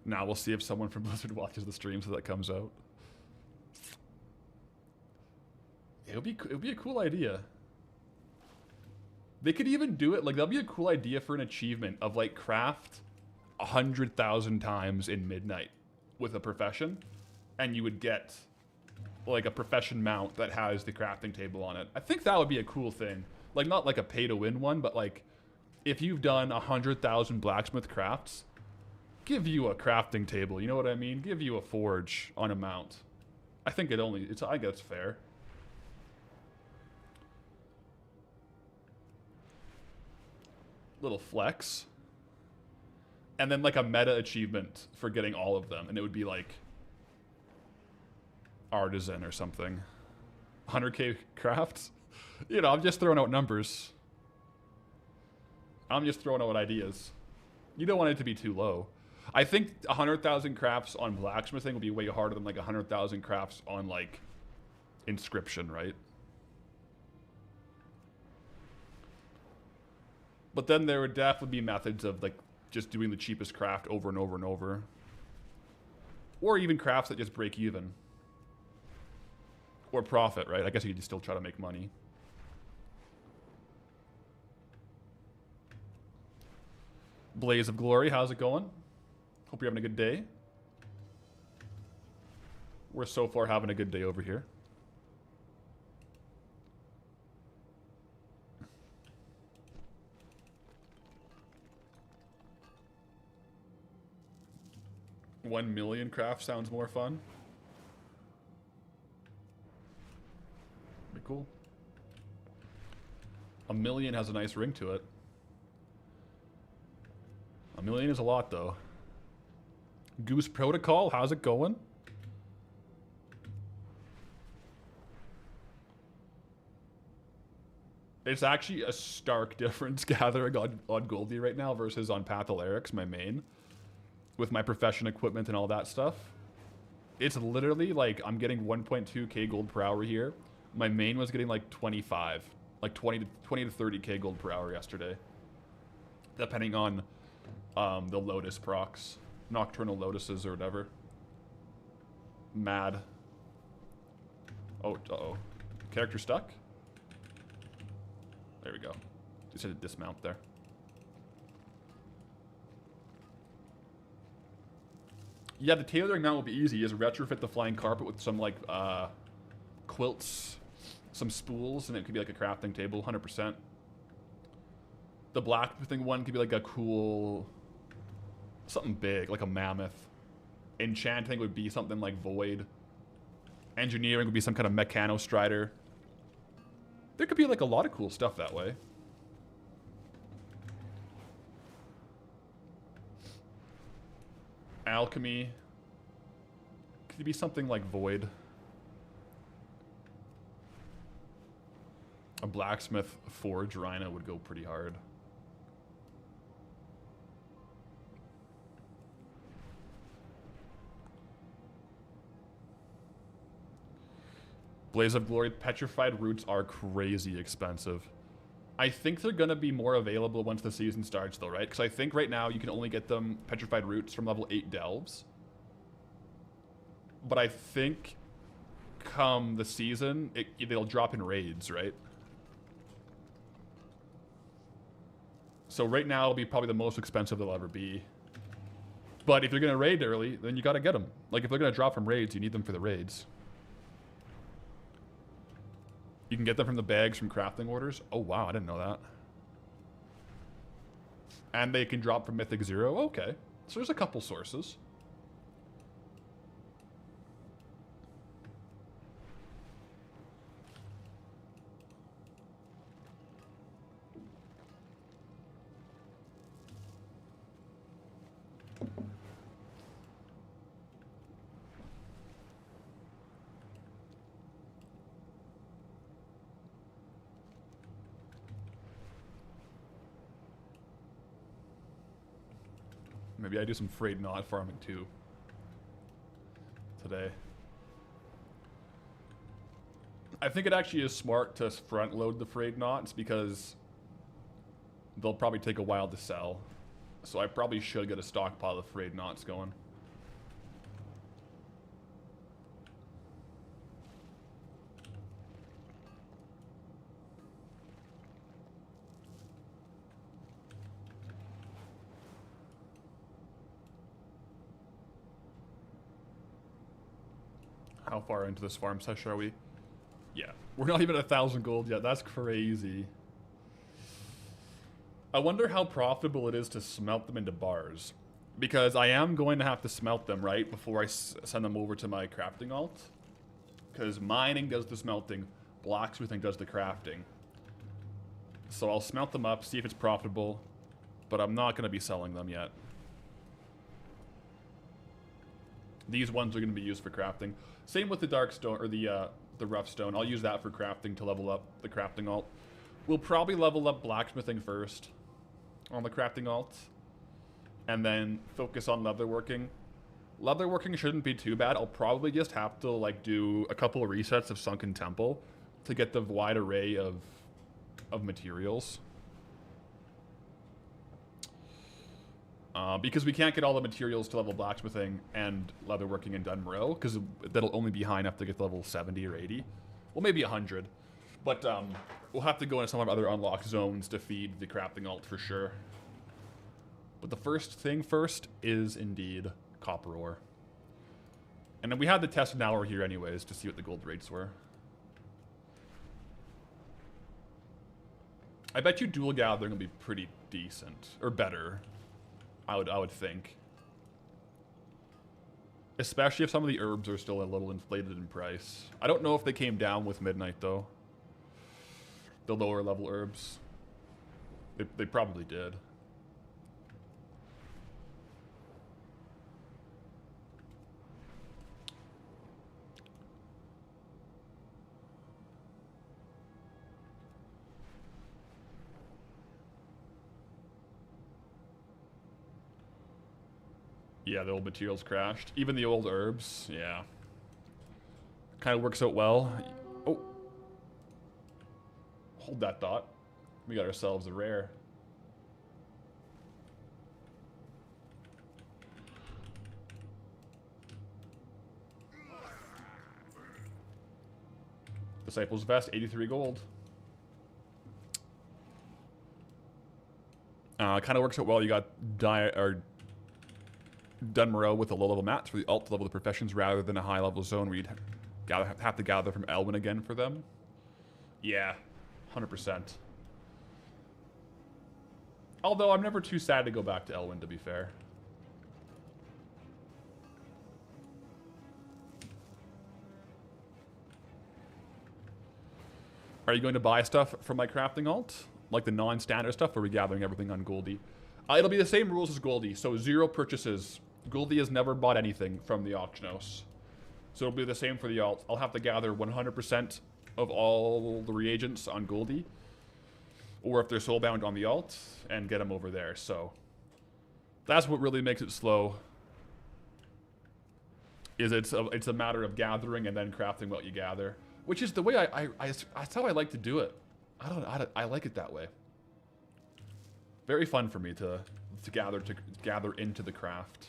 Now we'll see if someone from Blizzard watches the stream so that comes out. It would be a cool idea. They could even do it, like, that'd be a cool idea for an achievement of, like, craft 100,000 times in midnight with a profession, and you would get, like, a profession mount that has the crafting table on it. I think that would be a cool thing. Like, not like a pay-to-win one, but, like, if you've done 100,000 blacksmith crafts, give you a crafting table, you know what I mean? Give you a forge on a mount. I think I guess it's fair. Little flex. And then like a meta achievement for getting all of them. And it would be like artisan or something. 100k crafts. You know, I'm just throwing out numbers. I'm just throwing out ideas. You don't want it to be too low. I think 100,000 crafts on blacksmithing would be way harder than like 100,000 crafts on like inscription, right? But then there would definitely be methods of like just doing the cheapest craft over and over and over. Or even crafts that just break even. Or profit, right? I guess you could still try to make money. Blaze of Glory, how's it going? Hope you're having a good day. We're so far having a good day over here. $1 million craft sounds more fun. Be cool. $1 million has a nice ring to it. $1 million is a lot, though. Goose Protocol, how's it going? It's actually a stark difference gathering on Goldie right now versus on Patholerics, my main. With my profession equipment and all that stuff. It's literally like I'm getting 1.2k gold per hour here. My main was getting like 25. Like 20 to 30k gold per hour yesterday. Depending on the Lotus procs. Nocturnal Lotuses or whatever. Mad. Oh, uh-oh. Character stuck? There we go. Just had to dismount there. Yeah, the tailoring now will be easy. Is retrofit the flying carpet with some like quilts, some spools, and it could be like a crafting table, 100%. The blacksmithing one could be like a cool, something big, like a mammoth. Enchanting would be something like void. Engineering would be some kind of mechano strider. There could be like a lot of cool stuff that way. Alchemy. Could be something like void. A blacksmith forge rhino would go pretty hard. Blaze of Glory, petrified roots are crazy expensive. I think they're going to be more available once the season starts, though, right? Because I think right now you can only get them petrified roots from level 8 delves. But I think come the season, they'll drop in raids, right? So right now it'll be probably the most expensive they'll ever be. But if you're going to raid early, then you got to get them. Like if they're going to drop from raids, you need them for the raids. You can get them from the bags from crafting orders. Oh, wow. I didn't know that. And they can drop from Mythic 0. Okay. So there's a couple sources. Maybe I do some Frayed knot farming too today. I think it actually is smart to front load the Frayed knots because they'll probably take a while to sell. So I probably should get a stockpile of Frayed knots going. How far into this farm session are we? Yeah, we're not even at 1,000 gold yet. That's crazy. I wonder how profitable it is to smelt them into bars. Because I am going to have to smelt them, right, before I send them over to my crafting alt. Because mining does the smelting, blacksmithing does the crafting. So I'll smelt them up, see if it's profitable. But I'm not going to be selling them yet. These ones are going to be used for crafting. Same with the dark stone, or the rough stone. I'll use that for crafting to level up the crafting alt. We'll probably level up blacksmithing first on the crafting alt. And then focus on leatherworking. Leatherworking shouldn't be too bad. I'll probably just have to like do a couple of resets of Sunken Temple to get the wide array of materials. Because we can't get all the materials to level blacksmithing and leatherworking in Dun Morogh, because that'll only be high enough to get to level 70 or 80. Well, maybe 100. But we'll have to go into some of our other unlocked zones to feed the crafting alt for sure. But the first thing first is indeed copper ore. And then we had to test an hour here anyways to see what the gold rates were. I bet you dual gathering will be pretty decent, or better. I would think. Especially if some of the herbs are still a little inflated in price. I don't know if they came down with midnight though. The lower level herbs. They probably did. Yeah, the old materials crashed. Even the old herbs, yeah. Kind of works out well. Oh. Hold that thought. We got ourselves a rare. Disciples Vest, 83 gold. Kind of works out well. You got Dun Morogh with a low-level mats for the alt to level the professions rather than a high-level zone where you'd have to gather from Elwyn again for them. Yeah, 100%. Although I'm never too sad to go back to Elwyn, to be fair. Are you going to buy stuff from my crafting alt? Like the non-standard stuff, or are we gathering everything on Goldie? It'll be the same rules as Goldie, so 0 purchases. Goldie has never bought anything from the auction house. So it'll be the same for the alt. I'll have to gather 100% of all the reagents on Goldie. Or if they're soulbound on the alt, and get them over there. So that's what really makes it slow. Is it's a matter of gathering and then crafting what you gather. Which is the way that's how I like to do it. I like it that way. Very fun for me to gather into the craft.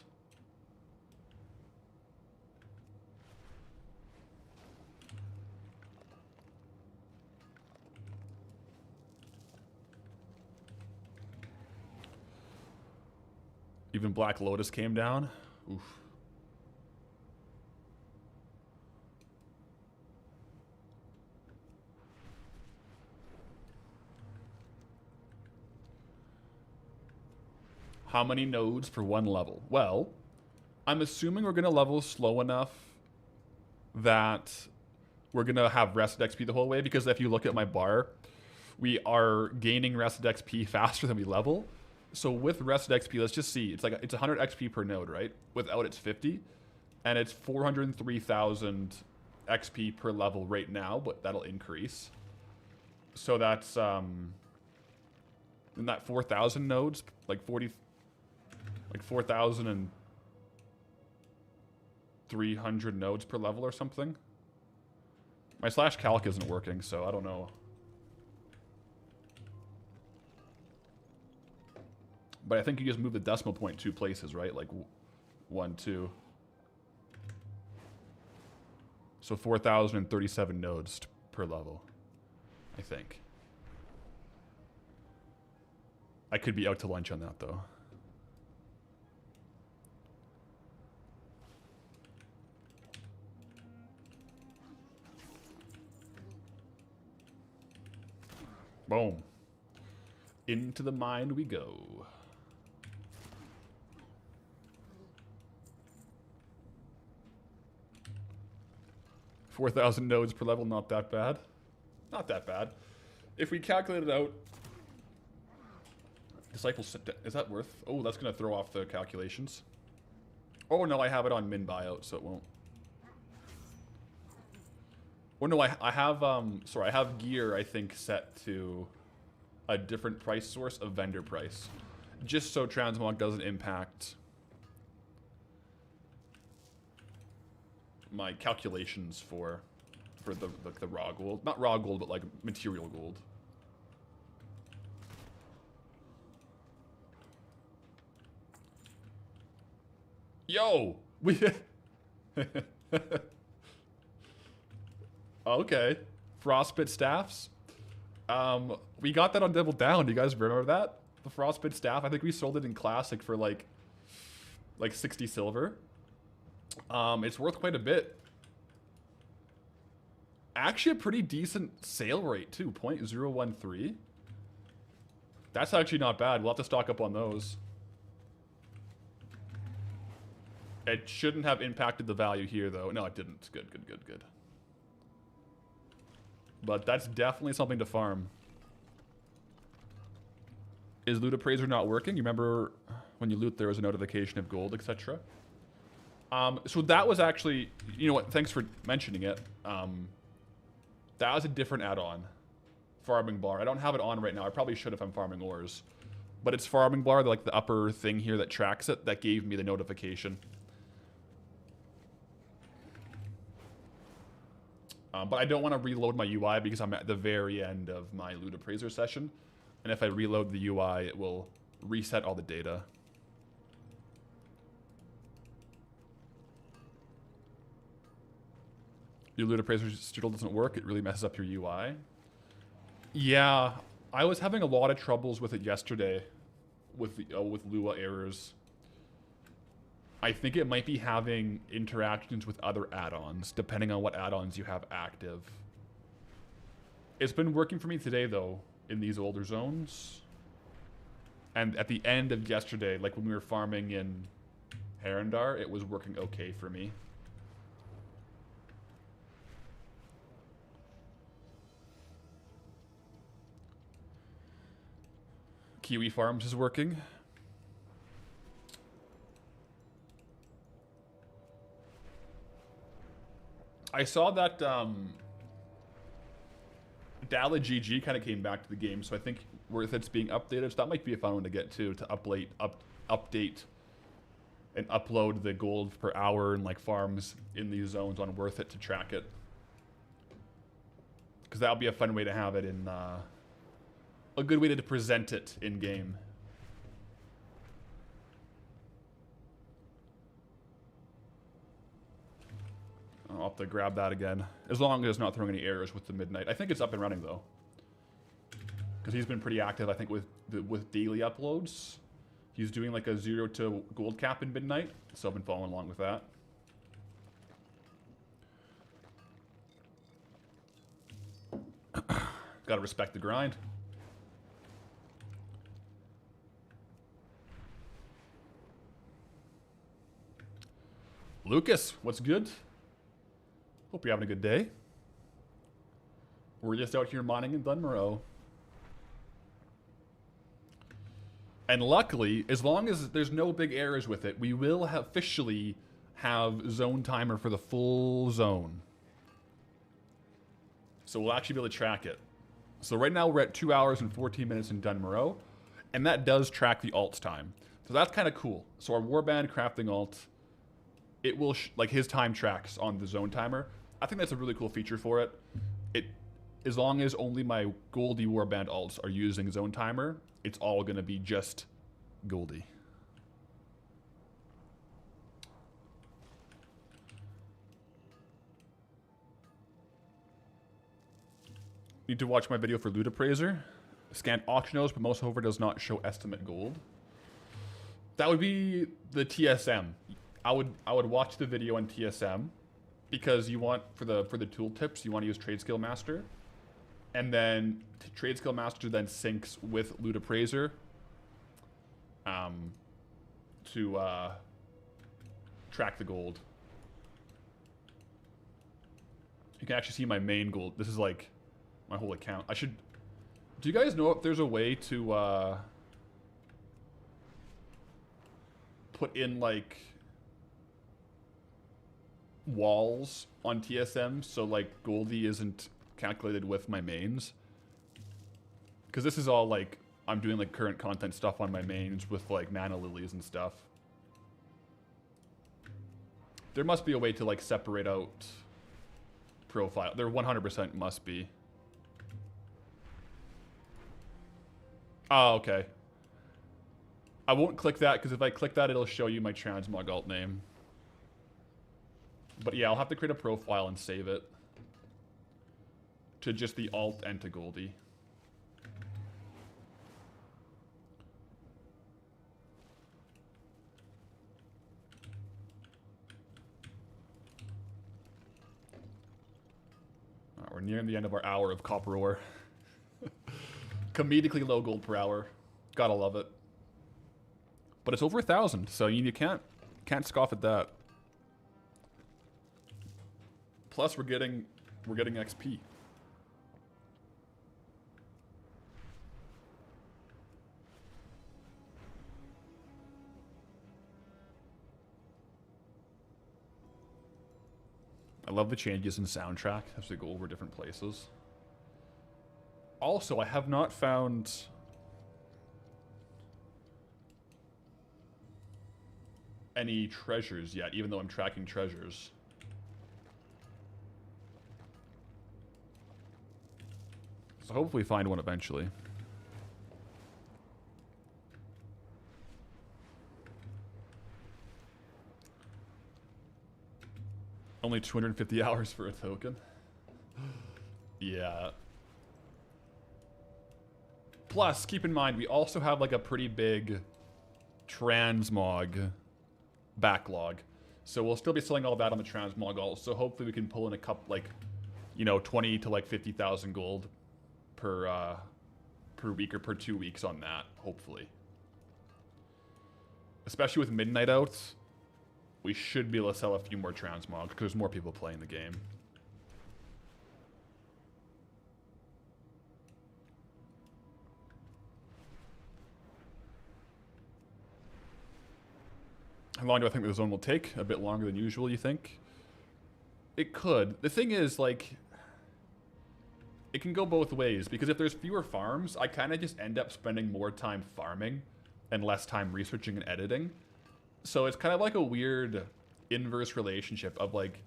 Even Black Lotus came down. Oof. How many nodes for one level? Well, I'm assuming we're going to level slow enough that we're going to have rested XP the whole way, because if you look at my bar, we are gaining rested XP faster than we level. So with rested XP, let's just see. It's 100 XP per node, right? Without it's 50. And it's 403,000 XP per level right now, but that'll increase. So that's in that 4,000 nodes, like 40. Like 4,300 nodes per level or something. My slash calc isn't working, so I don't know. But I think you just move the decimal point 2 places, right? Like 1, 2. So 4,037 nodes per level, I think. I could be out to lunch on that, though. Boom. Into the mine we go. $4,000 nodes per level, not that bad. Not that bad. If we calculate it out, Disciples, is that worth? Oh, that's going to throw off the calculations. Oh, no, I have it on min buyout, so it won't. Oh, no, I have, sorry, I have gear, I think, set to a different price source, a vendor price. Just so Transmog doesn't impact my calculations for the raw gold. Not raw gold, but like material gold. Yo! We... Okay. Frostbit staffs. We got that on Double Down. Do you guys remember that? The Frostbit staff. I think we sold it in Classic for like 60 silver. It's worth quite a bit. Actually a pretty decent sale rate too, 0.013. That's actually not bad. We'll have to stock up on those. It shouldn't have impacted the value here though. No, it didn't. Good, good, good, good. But that's definitely something to farm. Is Loot Appraiser not working? You remember when you loot there was a notification of gold, etc.? So that was actually, you know what, thanks for mentioning it. That was a different add-on. Farming bar. I don't have it on right now. I probably should if I'm farming ores. But it's farming bar, like the upper thing here that tracks it, that gave me the notification. But I don't want to reload my UI because I'm at the very end of my Loot Appraiser session. And if I reload the UI, it will reset all the data. Your Loot Appraiser still doesn't work. It really messes up your UI. Yeah, I was having a lot of troubles with it yesterday with Lua errors. I think it might be having interactions with other add-ons, depending on what add-ons you have active. It's been working for me today, though, in these older zones. And at the end of yesterday, like when we were farming in Herondar, it was working okay for me. Kiwi Farms is working. I saw that Dala GG kind of came back to the game, so I think worth it's being updated. So that might be a fun one to get to update and upload the gold per hour and like farms in these zones on Worth It to track it. Because that'll be a fun way to have it in a good way to present it in game. I'll have to grab that again. As long as it's not throwing any errors with the midnight. I think it's up and running though. Because he's been pretty active, I think, with daily uploads. He's doing like a 0 to gold cap in midnight. So I've been following along with that. Gotta respect the grind. Lucas, what's good? Hope you're having a good day. We're just out here mining in Dun Morogh. And luckily, as long as there's no big errors with it, we will officially have zone timer for the full zone. So we'll actually be able to track it. So right now we're at 2 hours and 14 minutes in Dun Morogh, and that does track the alts time. So that's kind of cool. So our warband crafting alt, it will like his time tracks on the zone timer. I think that's a really cool feature for it. As long as only my Goldie warband alts are using zone timer, it's all gonna be just Goldie. Need to watch my video for loot appraiser. Scan auctionos, but most hover does not show estimate gold. That would be the TSM. I would watch the video on TSM because you want for the tooltips you want to use Trade Skill Master, and then Trade Skill Master then syncs with loot appraiser to track the gold. You can actually see my main gold. This is like my whole account. I should. Do you guys know if there's a way to put in like walls on TSM so like Goldie isn't calculated with my mains? Because this is all like I'm doing like current content stuff on my mains with like mana lilies and stuff. There must be a way to like separate out profile. There 100% must be. Oh, okay. I won't click that because if I click that, it'll show you my Transmog alt name. But yeah, I'll have to create a profile and save it to just the alt and to Goldie. We're nearing the end of our hour of copper ore. Comedically low gold per hour. Gotta love it. But it's over 1,000, so you can't scoff at that. Plus we're getting XP. I love the changes in soundtrack as we go over different places. Also, I have not found any treasures yet, even though I'm tracking treasures. So hopefully find one eventually. Only 250 hours for a token. Yeah. Plus, keep in mind, we also have like a pretty big Transmog backlog. So we'll still be selling all that on the Transmog also. So hopefully we can pull in a couple, like, you know, 20 to like 50,000 gold per week or per 2 weeks on that, hopefully. Especially with midnight out, we should be able to sell a few more Transmog because there's more people playing the game. How long do I think the zone will take? A bit longer than usual, you think? It could. The thing is, like, it can go both ways, because if there's fewer farms, I kind of just end up spending more time farming and less time researching and editing. So it's kind of like a weird inverse relationship of, like,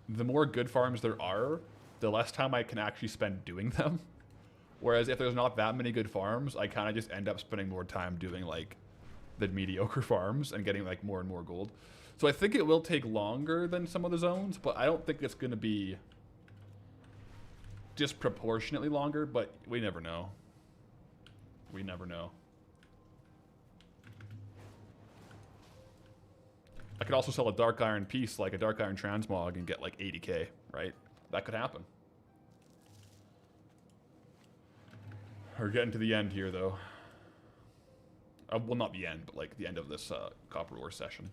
the more good farms there are, the less time I can actually spend doing them. Whereas if there's not that many good farms, I kind of just end up spending more time doing, like, the mediocre farms and getting like more and more gold. So I think it will take longer than some of the zones, but I don't think it's going to be disproportionately longer, but we never know. We never know. I could also sell a Dark Iron piece, like a Dark Iron Transmog, and get like 80k, right? That could happen. We're getting to the end here, though. Well, not the end, but like the end of this Copper Ore session.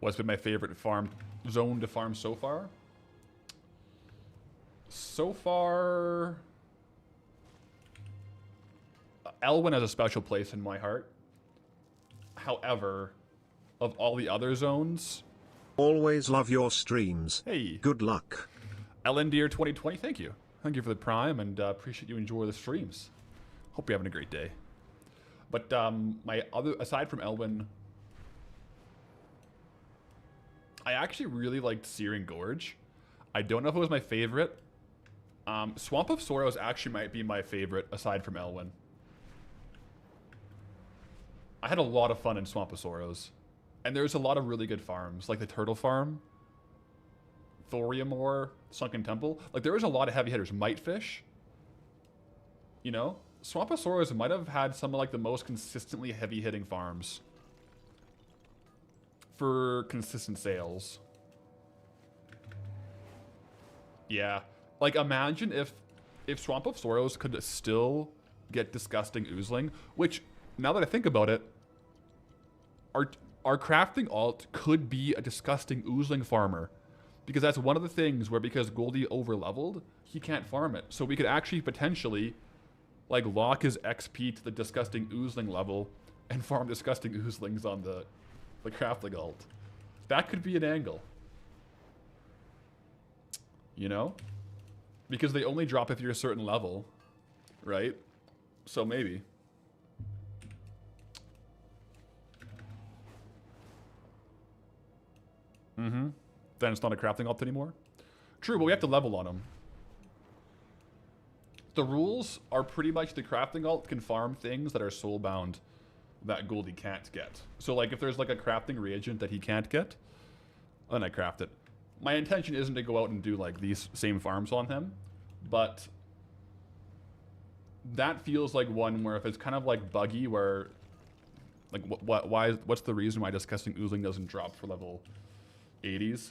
What's been my favorite farm zone to farm so far? So far, Elwyn has a special place in my heart. However, of all the other zones... Always love your streams. Hey. Good luck. Elendeer 2020, thank you. Thank you for the prime, and appreciate you enjoy the streams. Hope you're having a great day. But aside from Elwyn, I actually really liked Searing Gorge. I don't know if it was my favorite. Swamp of Sorrows actually might be my favorite aside from Elwyn. I had a lot of fun in Swamp of Sorrows. And there's a lot of really good farms, like the Turtle Farm, Thoriumore, Sunken Temple. Like, there was a lot of heavy hitters. Mightfish. You know? Swamp of Sorrows might have had some of, like, the most consistently heavy-hitting farms for consistent sales. Yeah. Like, imagine if Swamp of Sorrows could still get Disgusting Oozling, which, now that I think about it, our crafting alt could be a Disgusting Oozling farmer. Because that's one of the things where, because Goldie over-leveled, he can't farm it. So we could actually potentially, like, lock his XP to the Disgusting Oozling level and farm Disgusting Oozlings on the crafting alt. That could be an angle. You know? Because they only drop if you're a certain level, right? So maybe. Mm-hmm. Then it's not a crafting alt anymore. True, but we have to level on them. The rules are pretty much the crafting alt can farm things that are soulbound that Goldie can't get. So, like, if there's, like, a crafting reagent that he can't get, then I craft it. My intention isn't to go out and do, like, these same farms on him, but that feels like one where if it's kind of, like, buggy where, like, what's the reason why Disgusting Oozling doesn't drop for level 80s?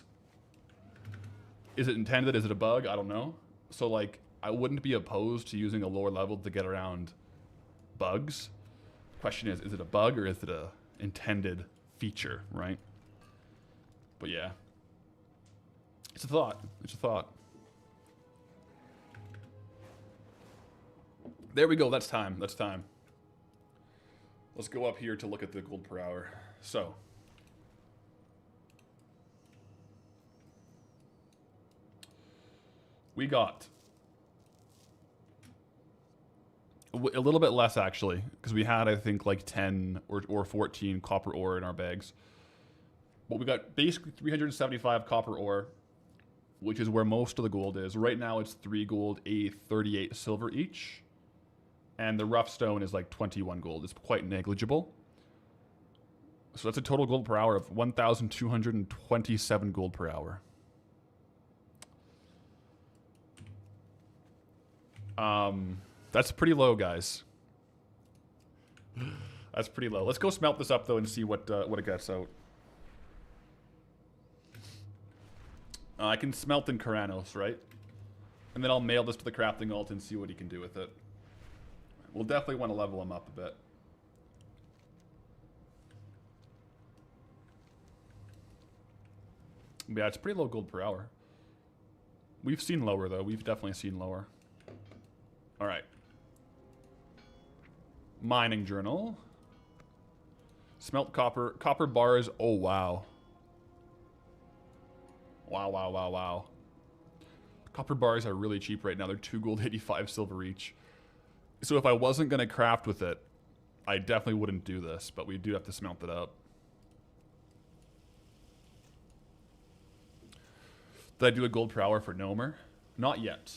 Is it intended? Is it a bug? I don't know. So, like, I wouldn't be opposed to using a lower level to get around bugs. Question is it a bug or is it a intended feature, right? But yeah. It's a thought. It's a thought. There we go. That's time. That's time. Let's go up here to look at the gold per hour. So. We got a little bit less, actually, because we had, I think, like 10 or 14 copper ore in our bags. But we got basically 375 copper ore, which is where most of the gold is. Right now, it's 3 gold, 38 silver each. And the rough stone is like 21 gold. It's quite negligible. So that's a total gold per hour of 1,227 gold per hour. That's pretty low, guys. That's pretty low. Let's go smelt this up, though, and see what it gets out. I can smelt in Karanos, right? And then I'll mail this to the crafting alt and see what he can do with it. We'll definitely want to level him up a bit. Yeah, it's pretty low gold per hour. We've seen lower, though. We've definitely seen lower. All right. Mining journal. Smelt copper. Copper bars. Oh, wow. Wow, wow, wow, wow. Copper bars are really cheap right now. They're 2 gold, 85 silver each. So if I wasn't going to craft with it, I definitely wouldn't do this. But we do have to smelt it up. Did I do a gold per hour for Nomer? Not yet.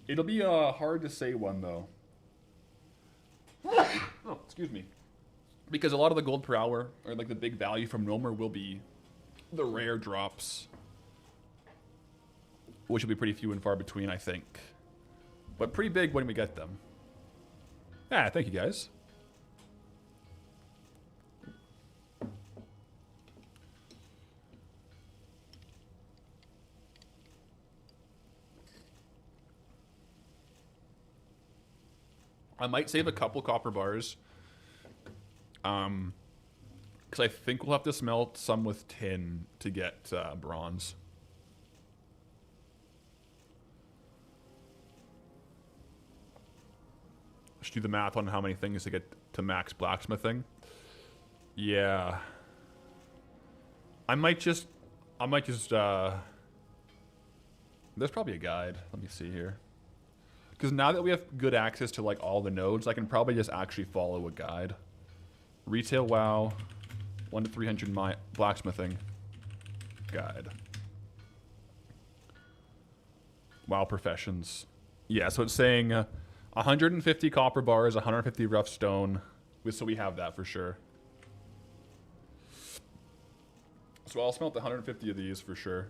It'll be a hard to say one, though. Oh, excuse me. Because a lot of the gold per hour, or like the big value from Nomer, will be the rare drops. Which will be pretty few and far between, I think. But pretty big when we get them. Ah, thank you guys. I might save a couple copper bars. Because I think we'll have to smelt some with tin to get bronze. Let's do the math on how many things to get to max blacksmithing. Yeah. I might just There's probably a guide. Let me see here. Because now that we have good access to like all the nodes, I can probably just actually follow a guide. Retail WoW, 1 to 300 blacksmithing guide. WoW professions. Yeah, so it's saying 150 copper bars, 150 rough stone. So we have that for sure. So I'll smelt 150 of these for sure.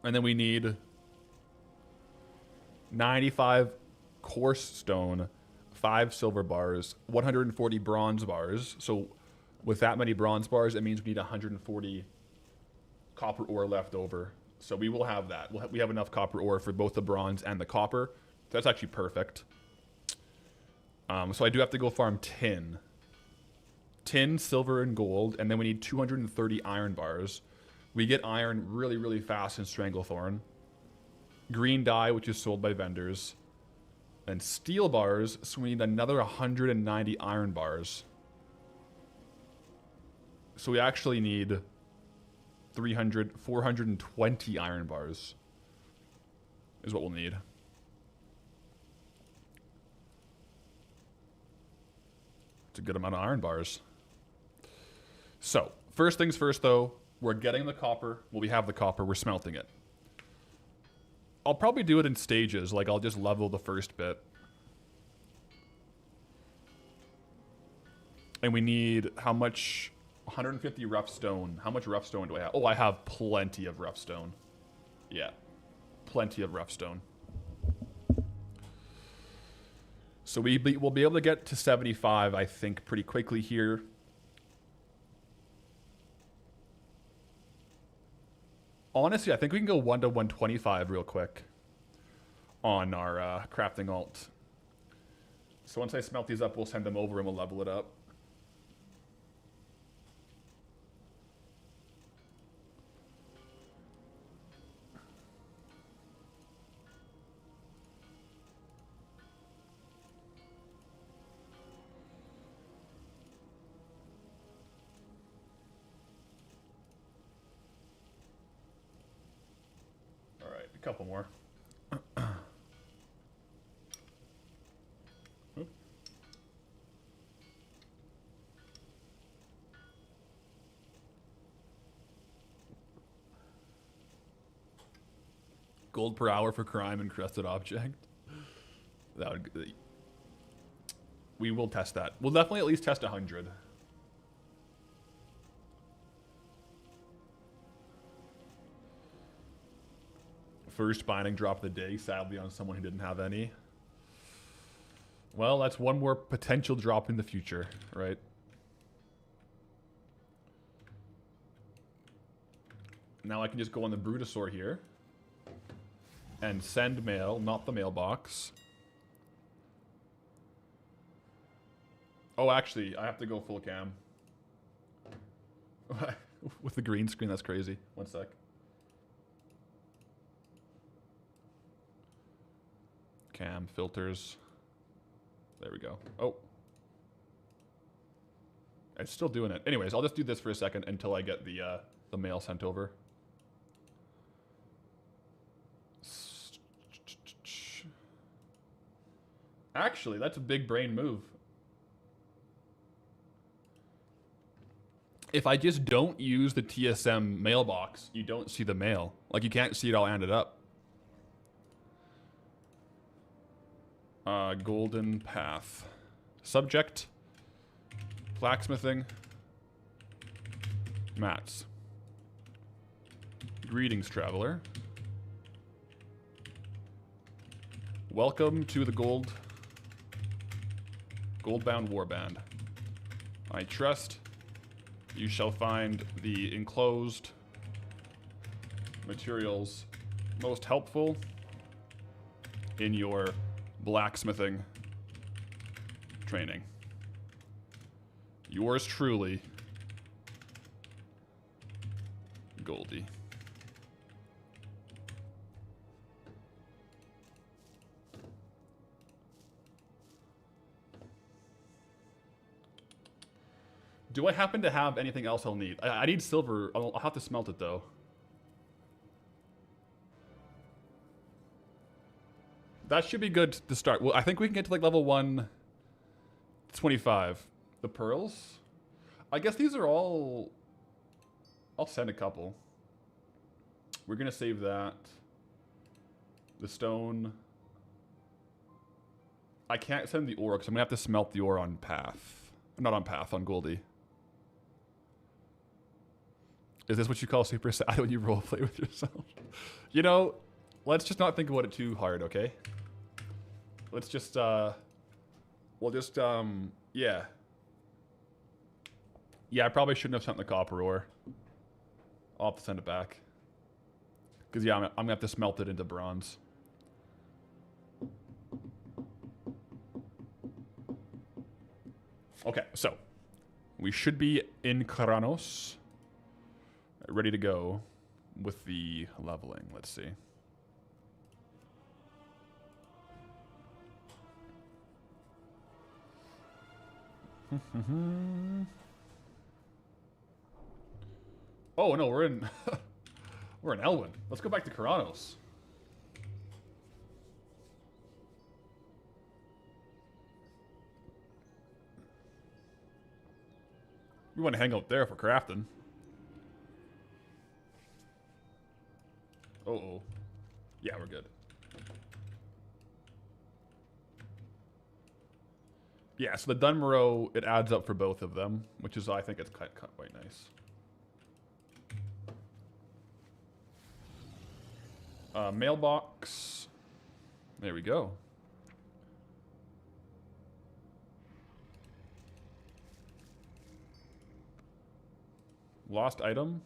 And then we need 95 coarse stone, 5 silver bars, 140 bronze bars. So with that many bronze bars, it means we need 140 copper ore left over. So we will have that. We have enough copper ore for both the bronze and the copper. That's actually perfect. So I do have to go farm tin. Tin, silver, and gold, and then we need 230 iron bars. We get iron really, really fast in Stranglethorn. Green dye, which is sold by vendors. And steel bars, so we need another 190 iron bars. So we actually need 420 iron bars is what we'll need. It's a good amount of iron bars. So, first things first though, we're getting the copper. Well, we have the copper, we're smelting it. I'll probably do it in stages, like I'll just level the first bit. And we need how much? 150 rough stone. How much rough stone do I have? Oh, I have plenty of rough stone. Yeah, plenty of rough stone. So we'll be able to get to 75, I think, pretty quickly here. Honestly, I think we can go 1 to 125 real quick on our crafting alt. So once I smelt these up, we'll send them over and we'll level it up. Couple more. Gold per hour for crime encrusted object. That would. We will test that. We'll definitely at least test 100. First binding drop of the day, sadly on someone who didn't have any. Well, that's one more potential drop in the future, right? Now I can just go on the Brutosaur here and send mail, not the mailbox. Oh, actually, I have to go full cam. With the green screen, that's crazy. One sec. Cam, filters. There we go. Oh. It's still doing it. Anyways, I'll just do this for a second until I get the mail sent over. Actually, that's a big brain move. If I just don't use the TSM mailbox, you don't see the mail. Like, you can't see it all added up. Golden path. Subject. Blacksmithing. Mats. Greetings, traveler. Welcome to the Goldbound warband. I trust you shall find the enclosed materials most helpful in your blacksmithing training. Yours truly, Goldie. Do I happen to have anything else I'll need? I need silver. I'll have to smelt it though. That should be good to start. Well, I think we can get to like level 125. The pearls? I guess these are all... I'll send a couple. We're going to save that. The stone. I can't send the ore because I'm going to have to smelt the ore on path. Not on path, on Goldie. Is this what you call super sad when you roleplay with yourself? You know, let's just not think about it too hard, okay? Let's just, we'll just, yeah. Yeah, I probably shouldn't have sent the copper ore. I'll have to send it back. Because, yeah, I'm going to have to smelt it into bronze. Okay, so. We should be in Kranos. Ready to go with the leveling. Let's see. Oh no, we're in we're in Elwyn. Let's go back to Kranos. We want to hang out there for crafting. Uh-oh. Yeah, we're good. Yeah, so the Dun Morogh, it adds up for both of them, which is, I think it's cut quite nice. Mailbox. There we go. Lost item.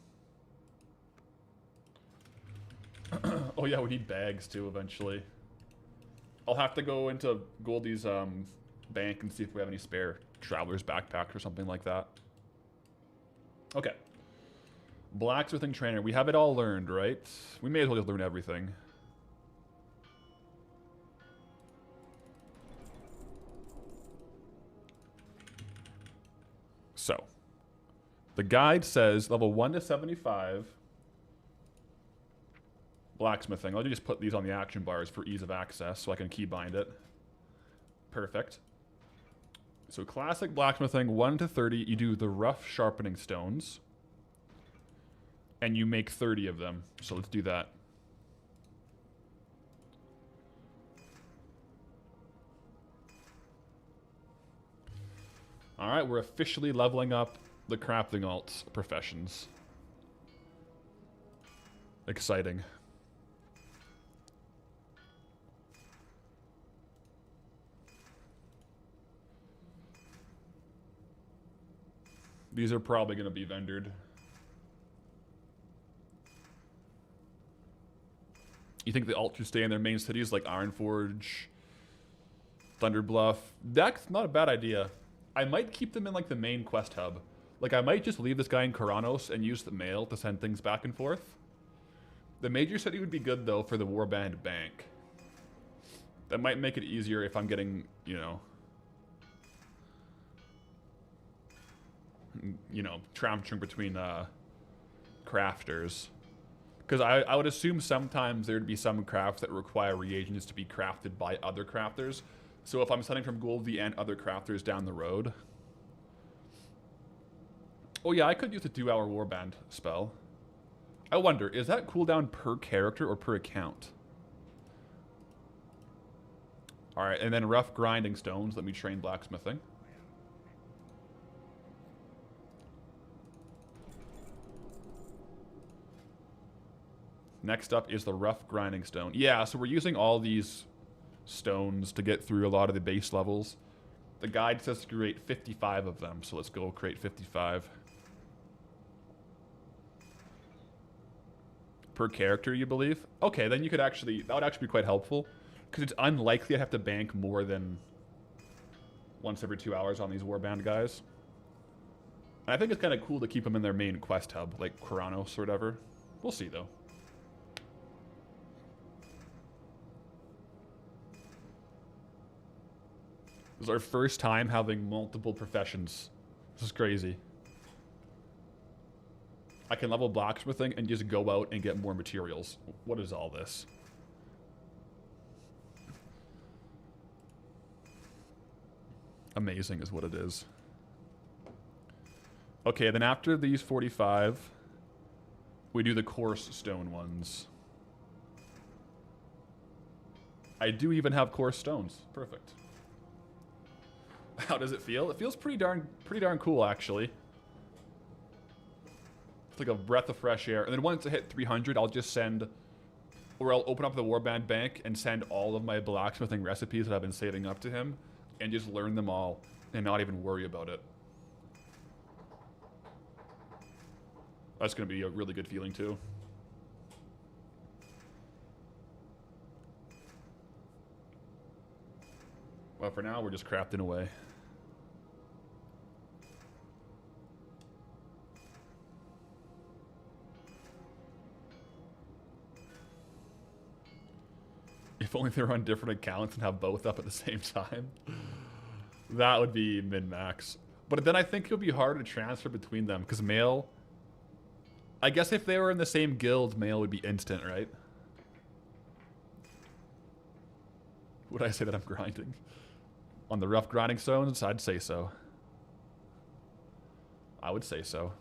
Oh yeah, we need bags too eventually. I'll have to go into Goldie's bank and see if we have any spare traveler's backpacks or something like that. Okay. Blacksmithing trainer. We have it all learned, right? We may as well just learn everything. So. The guide says level 1 to 75. Blacksmithing. I'll just put these on the action bars for ease of access so I can keybind it. Perfect. So classic blacksmithing, 1 to 30, you do the rough sharpening stones. And you make 30 of them. So let's do that. Alright, we're officially leveling up the crafting alt professions. Exciting. These are probably going to be vendored. You think the alt should stay in their main cities like Ironforge, Thunderbluff? That's not a bad idea. I might keep them in like the main quest hub. Like I might just leave this guy in Kranos and use the mail to send things back and forth. The major city would be good though for the warband bank. That might make it easier if I'm getting, you know, tramping between crafters. Because I would assume sometimes there'd be some crafts that require reagents to be crafted by other crafters. So if I'm sending from Goldie and other crafters down the road. Oh yeah, I could use a 2-hour warband spell. I wonder, is that cooldown per character or per account? Alright, and then rough grinding stones. Let me train blacksmithing. Next up is the rough grinding stone. Yeah, so we're using all these stones to get through a lot of the base levels. The guide says to create 55 of them, so let's go create 55. Per character, you believe? Okay, then you could actually, that would actually be quite helpful. Because it's unlikely I'd have to bank more than once every 2 hours on these warband guys. And I think it's kind of cool to keep them in their main quest hub, like Kranos or whatever. We'll see, though. This is our first time having multiple professions. This is crazy. I can level blacksmithing and just go out and get more materials. What is all this? amazing is what it is. Okay, then after these 45, we do the coarse stone ones. I do even have coarse stones. Perfect. How does it feel? It feels pretty darn cool, actually. It's like a breath of fresh air. And then once I hit 300, I'll just send, or I'll open up the warband bank and send all of my blacksmithing recipes that I've been saving up to him, and just learn them all and not even worry about it. That's going to be a really good feeling, too. Well, for now, we're just crafting away. If only they were on different accounts and have both up at the same time. That would be min-max. But then I think it would be hard to transfer between them, because mail... I guess if they were in the same guild, mail would be instant, right? Would I say that I'm grinding? On the rough grinding stones, I'd say so. I would say so.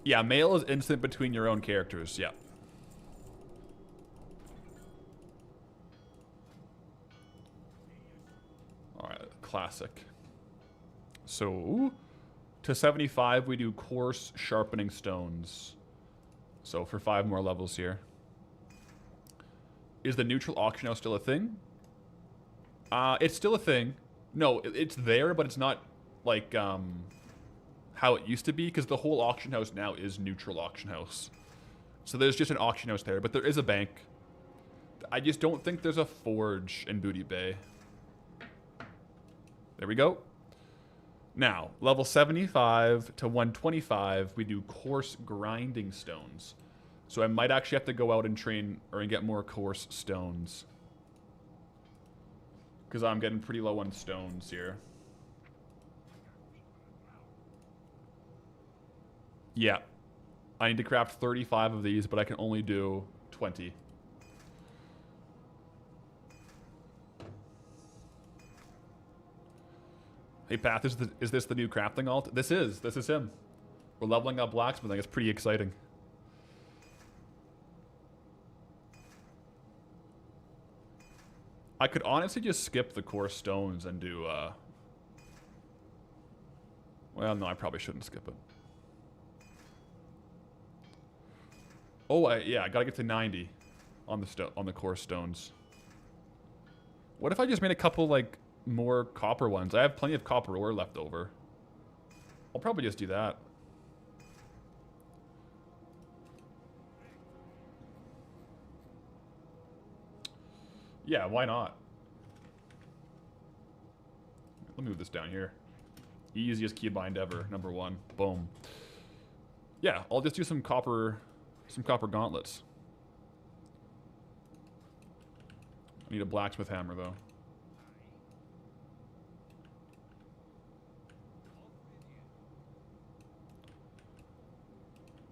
Yeah, mail is instant between your own characters, yeah. Alright, classic. So... to 75, we do coarse sharpening stones. So for 5 more levels here. Is the neutral auction house still a thing? It's still a thing. No, it's there, but it's not like how it used to be, because the whole auction house now is neutral auction house. So there's just an auction house there, but there is a bank. I just don't think there's a forge in Booty Bay. There we go. Now, level 75 to 125, we do coarse grinding stones. So I might actually have to go out and train or get more coarse stones. Because I'm getting pretty low on stones here. Yeah. I need to craft 35 of these, but I can only do 20. Hey, Path, is this the new crafting alt? This is him. We're leveling up blacksmithing. It's pretty exciting. I could honestly just skip the coarse stones and do, well, no, I probably shouldn't skip it. Oh, yeah, I gotta get to 90 on the coarse stones. What if I just made a couple, like, more copper ones? I have plenty of copper ore left over. I'll probably just do that. Yeah, why not? Let me move this down here. Easiest keybind ever, number 1. Boom. Yeah, I'll just do some copper gauntlets. I need a blacksmith hammer, though.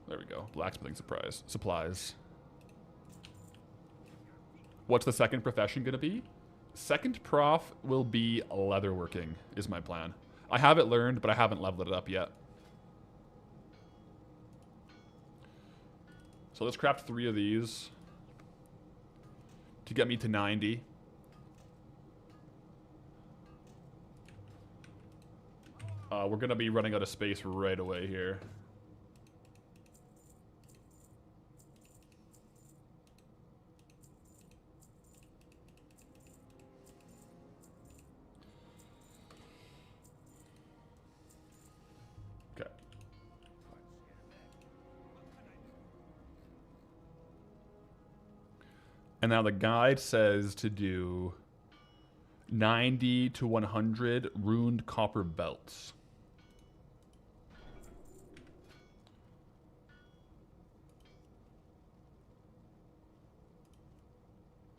There we go. Blacksmithing supplies. What's the second profession going to be? Second prof will be leatherworking, is my plan. I have it learned, but I haven't leveled it up yet. So let's craft 3 of these to get me to 90. We're going to be running out of space right away here. And now the guide says to do 90 to 100 runed copper belts.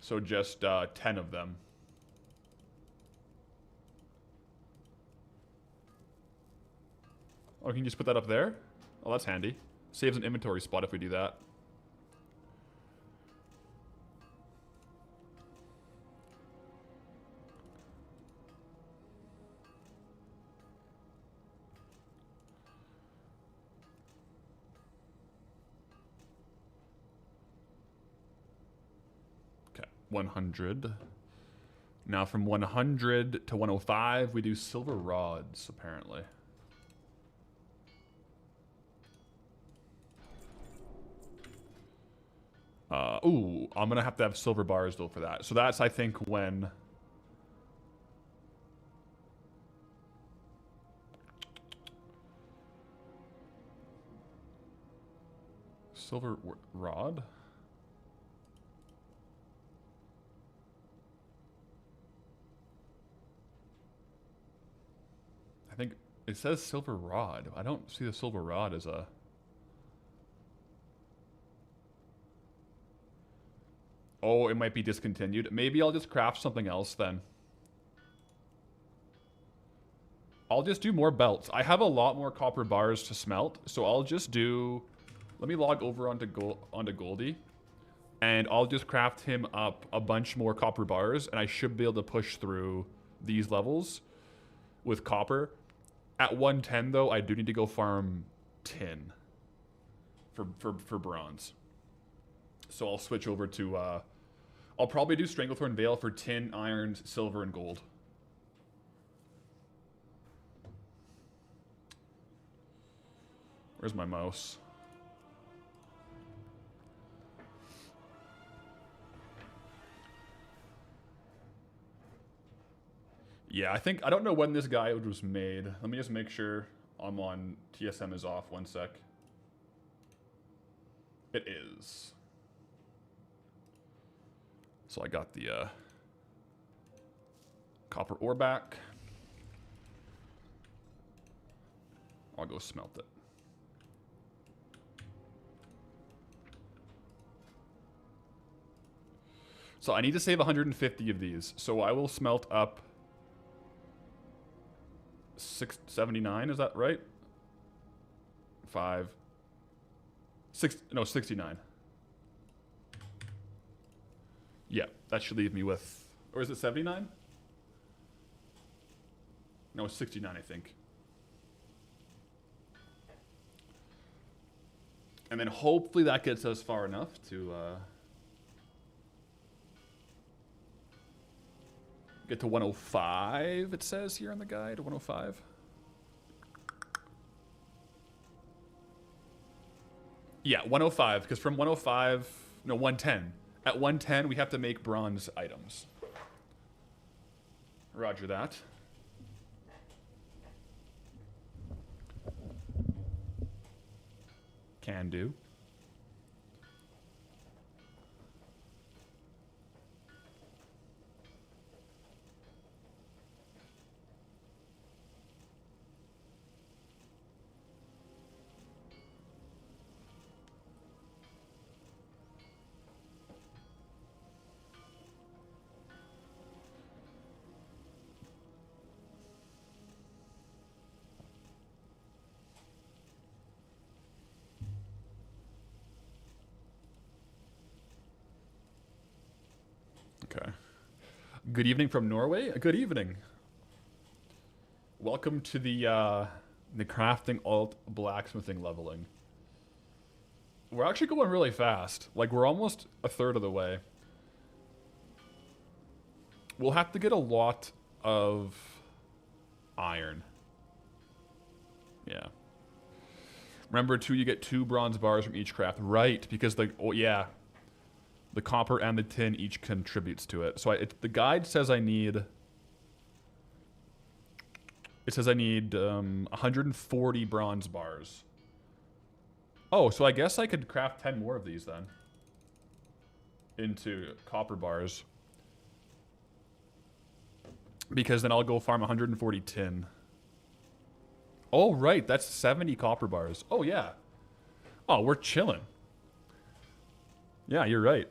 So just 10 of them. Oh, can you just put that up there? Oh, that's handy. Saves an inventory spot if we do that. Okay, 100. Now from 100 to 105, we do silver rods, apparently. Ooh, I'm gonna have to have silver bars though for that. So that's, I think, when... Silver rod? I think it says silver rod. I don't see the silver rod as a... Oh, it might be discontinued. Maybe I'll just craft something else then. I'll just do more belts. I have a lot more copper bars to smelt, so I'll just do... Let me log over onto Goldie, and I'll just craft him up a bunch more copper bars, and I should be able to push through these levels with copper. At 110, though, I do need to go farm tin for bronze. So I'll switch over to... I'll probably do Stranglethorn Veil for tin, iron, silver, and gold. Where's my mouse? Yeah, I don't know when this guide was made. Let me just make sure I'm on TSM is off. 1 sec. It is. So I got the copper ore back. I'll go smelt it. So I need to save 150 of these. So I will smelt up 679, is that right? 69. Yeah, that should leave me with, or is it 79? No, it's 69, I think. And then hopefully that gets us far enough to get to 105, it says here on the guide, 105. Yeah, 105, because from 105, no, 110. At 110, we have to make bronze items. Roger that. Can do. Okay. Good evening from Norway. Good evening. Welcome to the crafting alt blacksmithing leveling. We're actually going really fast. Like, we're almost a third of the way. We'll have to get a lot of iron. Yeah. Remember, too, you get 2 bronze bars from each craft. Right, because the... Oh, yeah. The copper and the tin each contributes to it. So the guide says I need... It says I need 140 bronze bars. Oh, so I guess I could craft 10 more of these then. Into copper bars. Because then I'll go farm 140 tin. Oh, right. That's 70 copper bars. Oh, yeah. Oh, we're chilling. Yeah, you're right.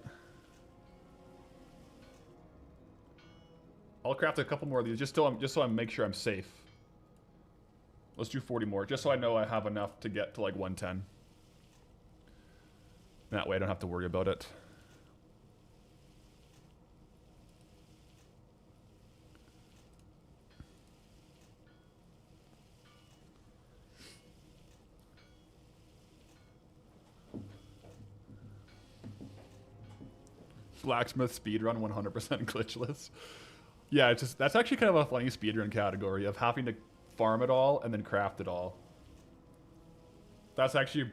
I'll craft a couple more of these just so I make sure I'm safe. Let's do 40 more, just so I know I have enough to get to like 110. That way I don't have to worry about it. Blacksmith speedrun 100% glitchless. Yeah, it's just, that's actually kind of a funny speedrun category of having to farm it all and then craft it all. That's actually,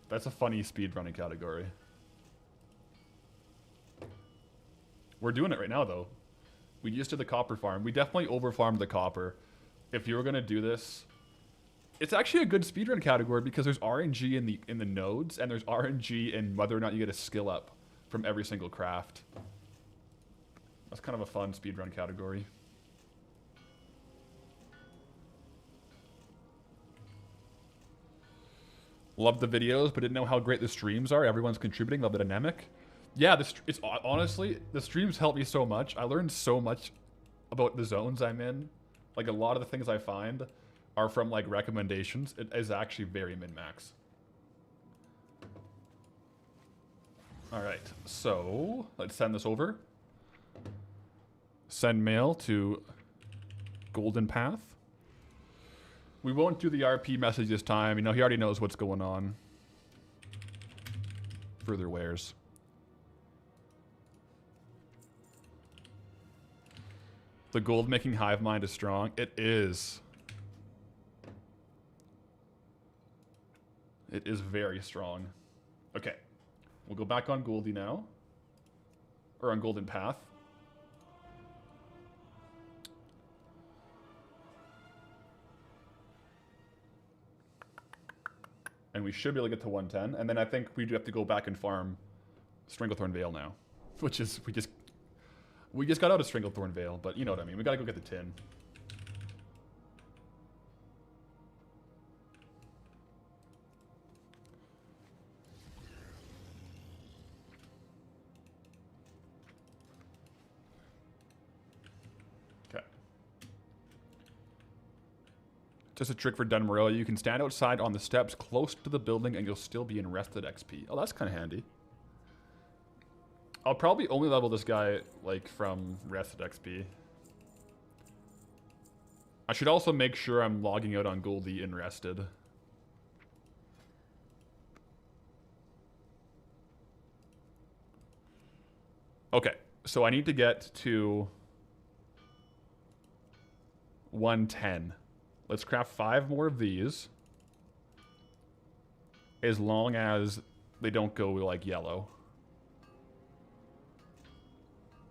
that's a funny speedrunning category. We're doing it right now though. We just did the copper farm. We definitely overfarmed the copper. If you were gonna do this, it's actually a good speedrun category because there's RNG in the nodes and there's RNG in whether or not you get a skill up from every single craft. That's kind of a fun speedrun category. Love the videos, but didn't know how great the streams are. Everyone's contributing. Love the dynamic. Yeah, it's honestly, the streams help me so much. I learned so much about the zones I'm in. Like, a lot of the things I find are from, like, recommendations. It is actually very min-max. Alright, so let's send this over. Send mail to Golden Path. We won't do the RP message this time. You know, he already knows what's going on. Further wares. The gold making hive mind is strong. It is. It is very strong. Okay. We'll go back on Goldie now. Or on Golden Path. And we should be able to get to 110. And then I think we do have to go back and farm Stranglethorn Vale now. Which is, we just got out of Stranglethorn Vale, but you know what I mean. We gotta go get the tin. Okay. Just a trick for Dun Morogh. You can stand outside on the steps close to the building and you'll still be in rested XP. Oh, that's kind of handy. I'll probably only level this guy, like, from rested XP. I should also make sure I'm logging out on Goldie in rested. Okay, so I need to get to 110. Let's craft 5 more of these. As long as they don't go, like, yellow.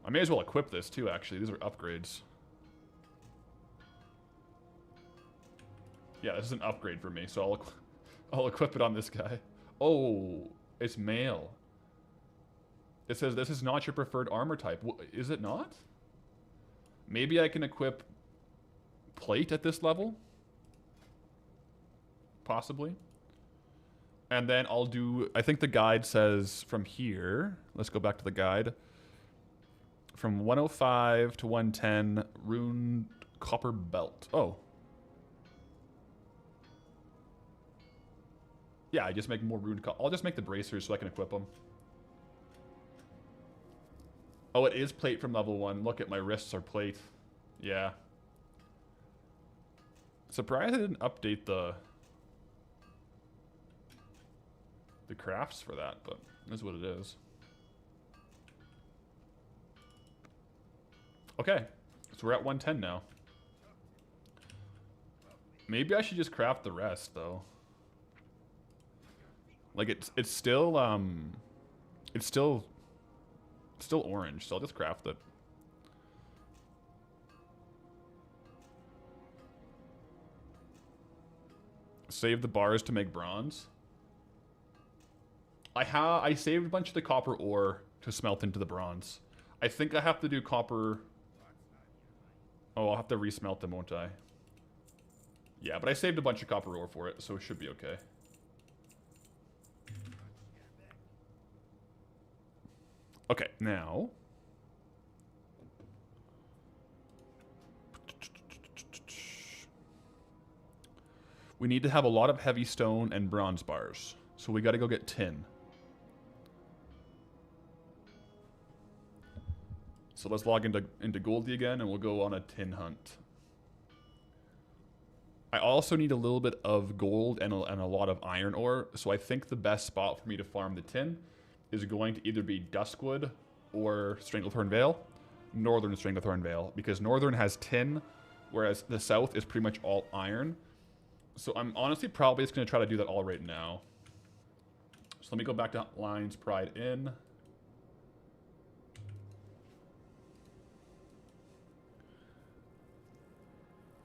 I may as well equip this too, actually. These are upgrades. Yeah, this is an upgrade for me, so I'll equip it on this guy. Oh, it's mail. It says this is not your preferred armor type. Is it not? Maybe I can equip plate at this level? Possibly. And then I'll do... I think the guide says from here... Let's go back to the guide. From 105 to 110, runed copper belt. Oh. Yeah, I just make more runed copper. I'll just make the bracers so I can equip them. Oh, it is plate from level 1. Look at my wrists are plate. Yeah. Surprised I didn't update the crafts for that, but that's what it is. Okay, so we're at 110 now. Maybe I should just craft the rest, though. Like, it's still orange, so I'll just craft it. Save the bars to make bronze. I saved a bunch of the copper ore to smelt into the bronze. I think I have to do copper... Oh, I'll have to resmelt them, won't I? Yeah, but I saved a bunch of copper ore for it, so it should be okay. Okay, now... We need to have a lot of heavy stone and bronze bars. So we gotta go get tin. So let's log into Goldie again, and we'll go on a tin hunt. I also need a little bit of gold and a lot of iron ore, so I think the best spot for me to farm the tin is going to either be Duskwood or Stranglethorn Vale, Northern Stranglethorn Vale, because Northern has tin, whereas the South is pretty much all iron. So I'm honestly probably just going to try to do that all right now. So let me go back to Lion's Pride Inn.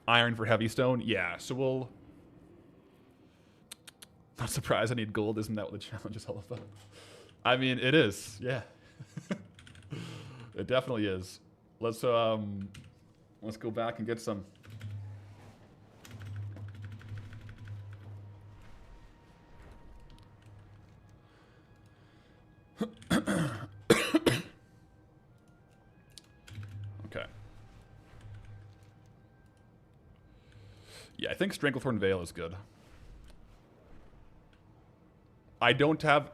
Iron for heavy stone? Yeah, so we'll... Not surprised I need gold, isn't that what the challenge is all about? I mean, it is, yeah. It definitely is. Let's go back and get some. Okay. Yeah, I think Stranglethorn Vale is good. I don't have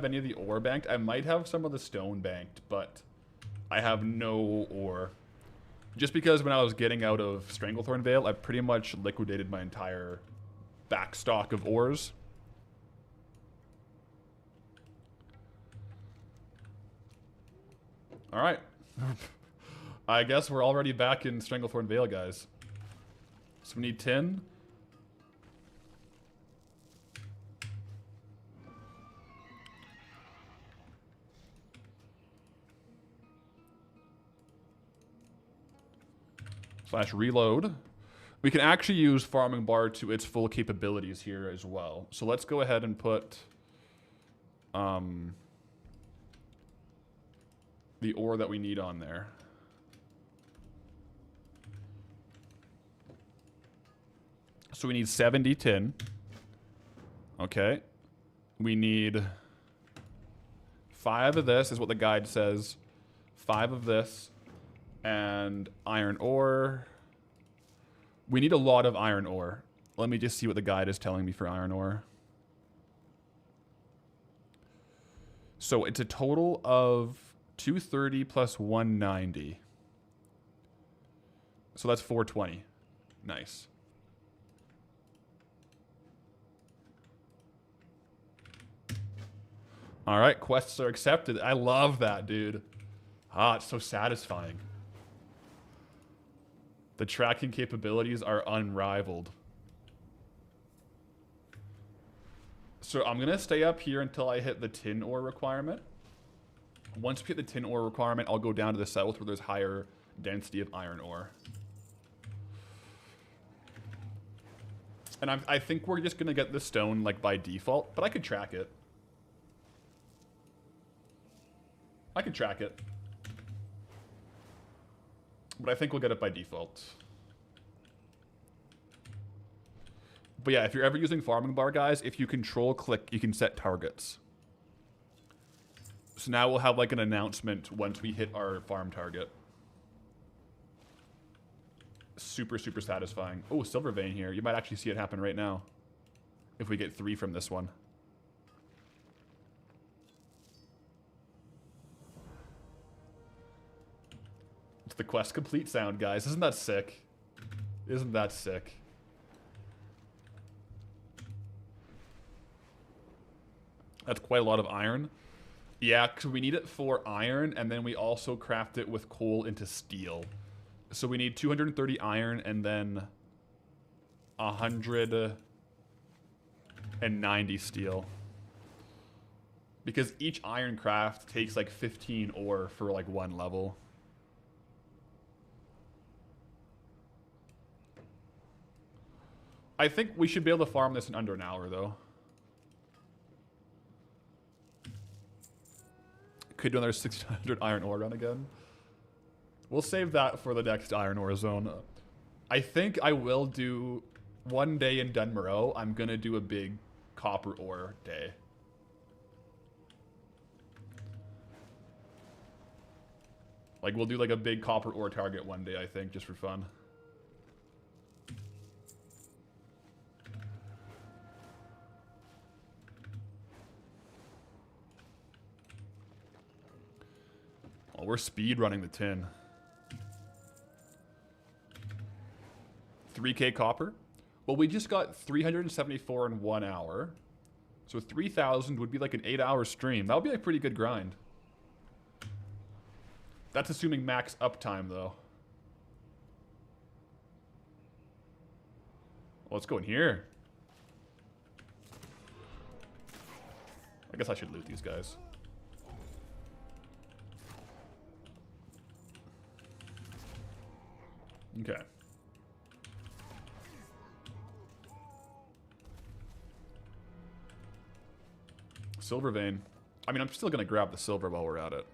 any of the ore banked. I might have some of the stone banked, but I have no ore. Just because when I was getting out of Stranglethorn Vale, I pretty much liquidated my entire back stock of ores. Alright. I guess we're already back in Stranglethorn Vale, guys. So we need tin. / reload. We can actually use farming bar to its full capabilities here as well. So let's go ahead and put the ore that we need on there. So we need 70 tin. Okay. We need 5 of this, is what the guide says. 5 of this. And iron ore. We need a lot of iron ore. Let me just see what the guide is telling me for iron ore. So it's a total of 230 plus 190. So that's 420. Nice. All right, quests are accepted. I love that, dude. Ah, it's so satisfying. The tracking capabilities are unrivaled. So I'm going to stay up here until I hit the tin ore requirement. Once we hit the tin ore requirement, I'll go down to the south where there's higher density of iron ore. And I think we're just going to get the stone like by default, but I could track it. I could track it. But I think we'll get it by default. But yeah, if you're ever using farming bar, guys, if you control click, you can set targets. So now we'll have like an announcement once we hit our farm target. Super, super satisfying. Oh, silver vein here. You might actually see it happen right now. If we get 3 from this one. It's the quest complete sound, guys. Isn't that sick? Isn't that sick? That's quite a lot of iron. Yeah, because we need it for iron, and then we also craft it with coal into steel. So we need 230 iron, and then 190 steel. Because each iron craft takes like 15 ore for like 1 level. I think we should be able to farm this in under an hour, though. Could do another 600 iron ore run again. We'll save that for the next iron ore zone. I think I will do one day in Dun Morogh. I'm going to do a big copper ore day. Like, we'll do like a big copper ore target one day, I think, just for fun. we're speed running the tin. 3K copper. Well, we just got 374 in 1 hour. So 3,000 would be like an 8-hour stream. That would be a pretty good grind. That's assuming max uptime, though. Well, let's go in here. I guess I should loot these guys. Okay. Silver vein. I mean, I'm still going to grab the silver while we're at it.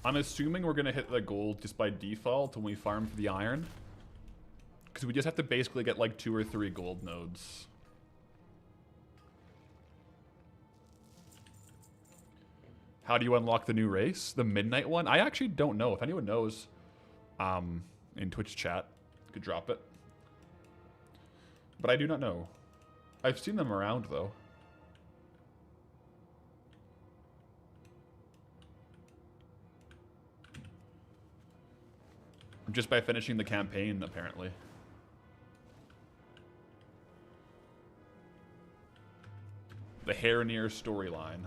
I'm assuming we're going to hit the gold just by default when we farm for the iron. Because we just have to basically get like 2 or 3 gold nodes. How do you unlock the new race? The midnight one? I actually don't know. If anyone knows, in Twitch chat, could drop it. But I do not know. I've seen them around, though. Just by finishing the campaign, apparently. The Hairneer storyline.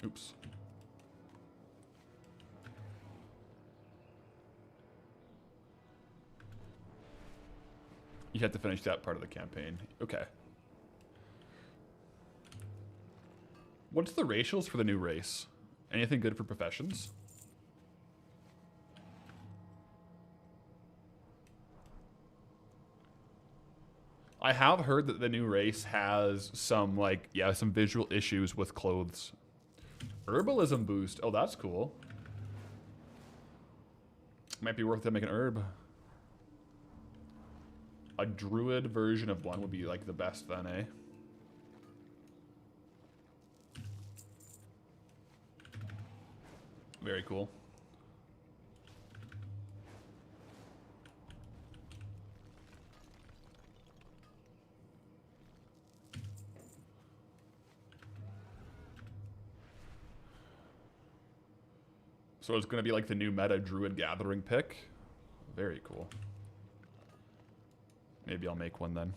Oops. You had to finish that part of the campaign. Okay. What's the racials for the new race? Anything good for professions? I have heard that the new race has some, like, yeah, some visual issues with clothes. Herbalism boost. Oh, that's cool. Might be worth to make an herb. A druid version of one would be, like, the best then, eh? Very cool. So it's going to be like the new meta druid gathering pick. Very cool. Maybe I'll make one then.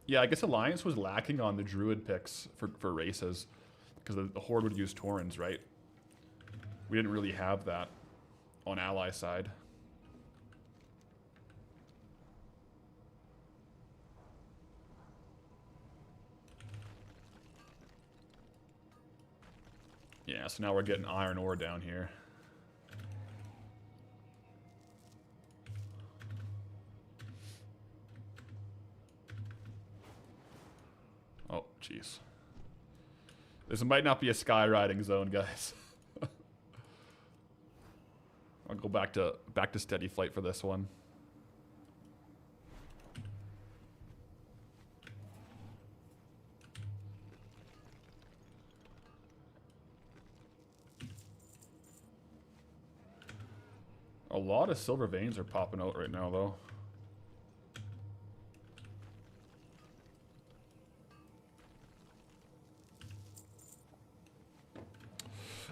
Yeah, I guess Alliance was lacking on the druid picks for races. Because the Horde would use Taurens, right? We didn't really have that on ally side. Yeah, so now we're getting iron ore down here. Oh, jeez. This might not be a skywriting zone, guys. I'll go back to steady flight for this one. A lot of silver veins are popping out right now, though.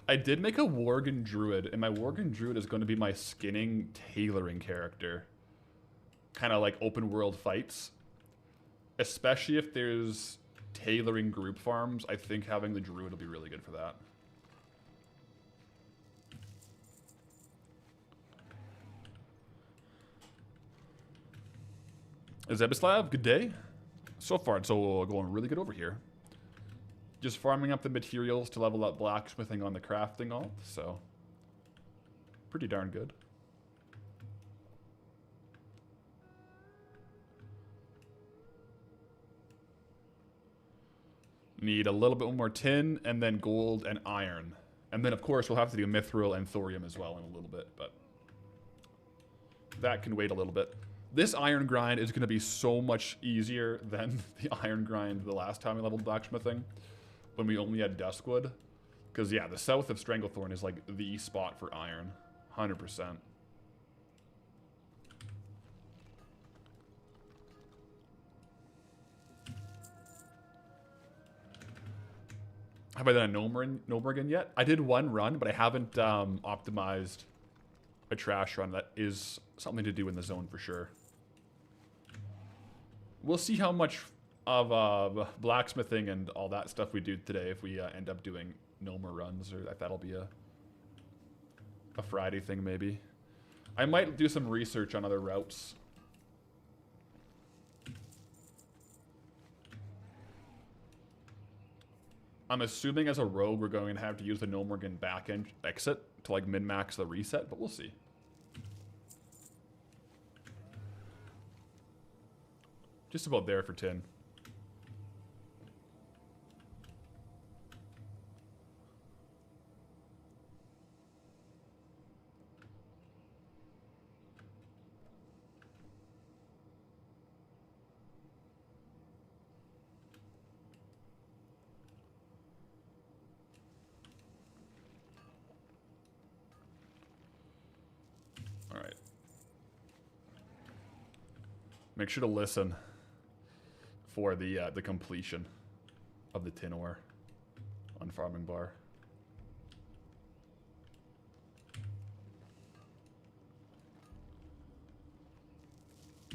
I did make a Worgen Druid, and my Worgen Druid is going to be my skinning, tailoring character. Kind of like open world fights. Especially if there's tailoring group farms, I think having the Druid will be really good for that. Zebislav, good day. So far, it's all going really good over here. Just farming up the materials to level up blacksmithing on the crafting alt, so pretty darn good. Need a little bit more tin and then gold and iron And then, of course, we'll have to do mithril and thorium as well in a little bit, but that can wait a little bit. This iron grind is going to be so much easier than the iron grind the last time we leveled blacksmithing, when we only had duskwood. Because, yeah, the south of Stranglethorn is, like, the spot for iron. 100%. Have I done a Gnomergan yet? I did one run, but I haven't optimized a trash run. That is something to do in the zone for sure. We'll see how much of blacksmithing and all that stuff we do today if we end up doing no more runs, or if that'll be a Friday thing maybe. I might do some research on other routes. I'm assuming as a rogue we're going to have to use the No Morgan back end exit to like min-max the reset, but we'll see. Just about there for tin. Alright. Make sure to listen for the completion of the tin ore on farming bar.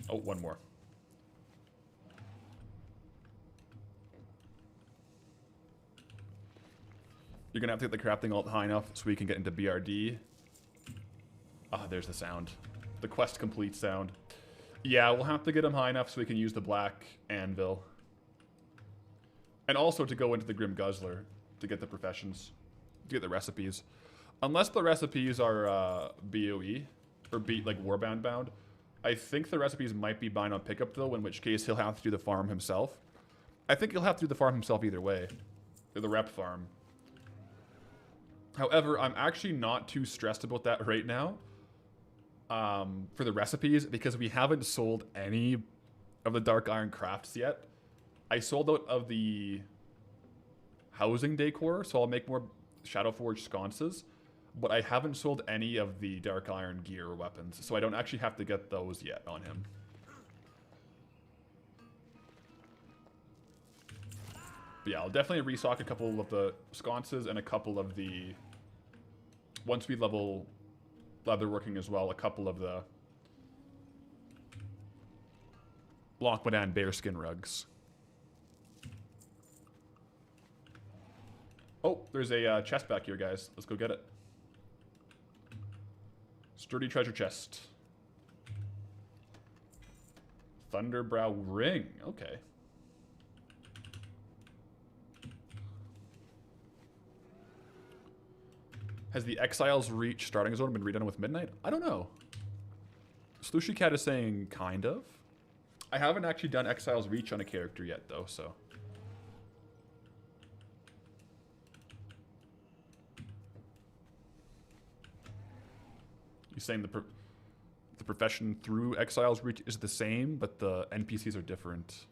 Oh, one more. You're gonna have to get the crafting alt high enough so we can get into BRD. Ah, there's the sound. The quest complete sound. Yeah, we'll have to get him high enough so we can use the black anvil. And also to go into the Grim Guzzler to get the professions, to get the recipes. Unless the recipes are BOE, or like warband bound. I think the recipes might be bind on pickup though, in which case he'll have to do the farm himself. I think he'll have to do the farm himself either way. Or the rep farm. However, I'm actually not too stressed about that right now. For the recipes, because we haven't sold any of the dark iron crafts yet. I sold out of the housing decor, so I'll make more Shadowforged sconces, but I haven't sold any of the dark iron gear or weapons, so I don't actually have to get those yet on him. But yeah, I'll definitely restock a couple of the sconces and a couple of the, once we level leatherworking as well, a couple of the Lochmadan bearskin rugs. Oh, there's a chest back here, guys. Let's go get it. Sturdy treasure chest. Thunderbrow ring. Okay. Has the Exiles Reach starting zone been redone with Midnight? I don't know. Slushy Cat is saying kind of. I haven't actually done Exiles Reach on a character yet, though, so. You're saying the profession through Exiles Reach is the same, but the NPCs are different.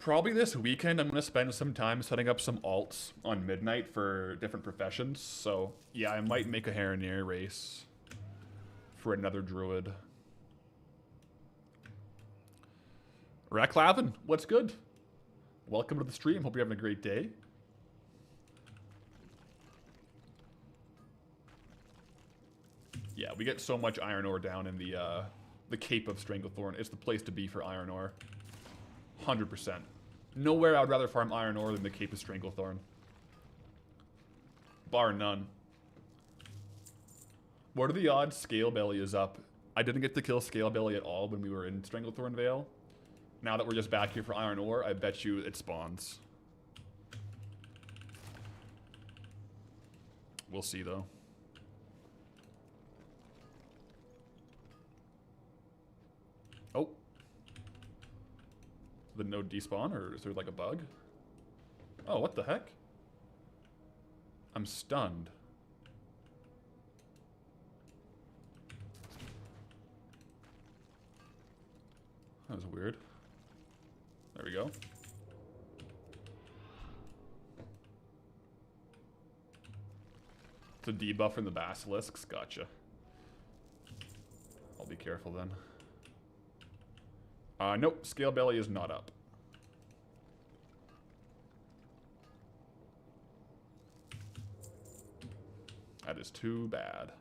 Probably this weekend, I'm going to spend some time setting up some alts on Midnight for different professions. So, yeah, I might make a Harroneer race for another druid. Racklavin, what's good? Welcome to the stream. Hope you're having a great day. Yeah, we get so much iron ore down in the Cape of Stranglethorn. It's the place to be for iron ore. 100%. Nowhere I'd rather farm iron ore than the Cape of Stranglethorn. Bar none. What are the odds Scalebelly is up? I didn't get to kill Scalebelly at all when we were in Stranglethorn Vale. Now that we're just back here for iron ore, I bet you it spawns. We'll see though. Oh. Did the node despawn, or is there like a bug? Oh, what the heck? I'm stunned. That was weird. There we go. It's a debuff from the basilisks. Gotcha. I'll be careful then. Nope. Scale belly is not up. That is too bad.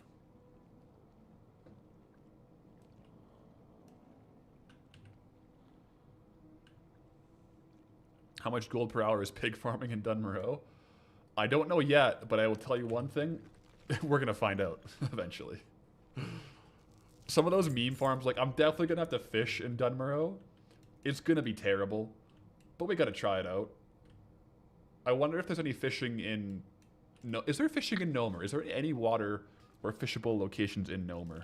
How much gold per hour is pig farming in Dun Morogh? I don't know yet, but I will tell you one thing. We're going to find out eventually. Some of those meme farms, like, I'm definitely going to have to fish in Dun Morogh. It's going to be terrible, but we got to try it out. I wonder if there's any fishing in... No, is there fishing in Nomer? Is there any water or fishable locations in Nomer?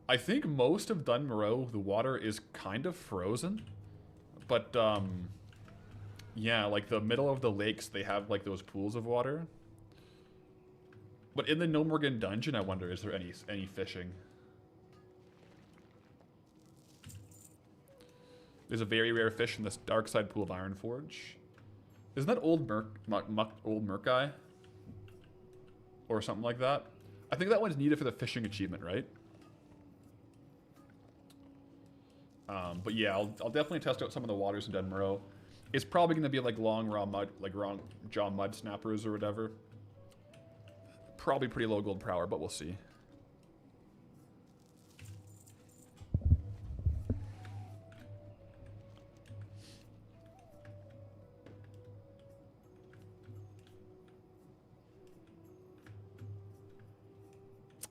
I think most of Dun Morogh, the water is kind of frozen. But, yeah, like the middle of the lakes, they have like those pools of water. But in the Gnomorgan dungeon, I wonder, is there any fishing? There's a very rare fish in this dark side pool of Ironforge. Isn't that old Merc guy? Or something like that? I think that one's needed for the fishing achievement, right? But yeah, I'll definitely test out some of the waters in Dun Morogh. It's probably going to be like long raw mud, like raw jaw mud snappers or whatever. Probably pretty low gold per hour, but we'll see.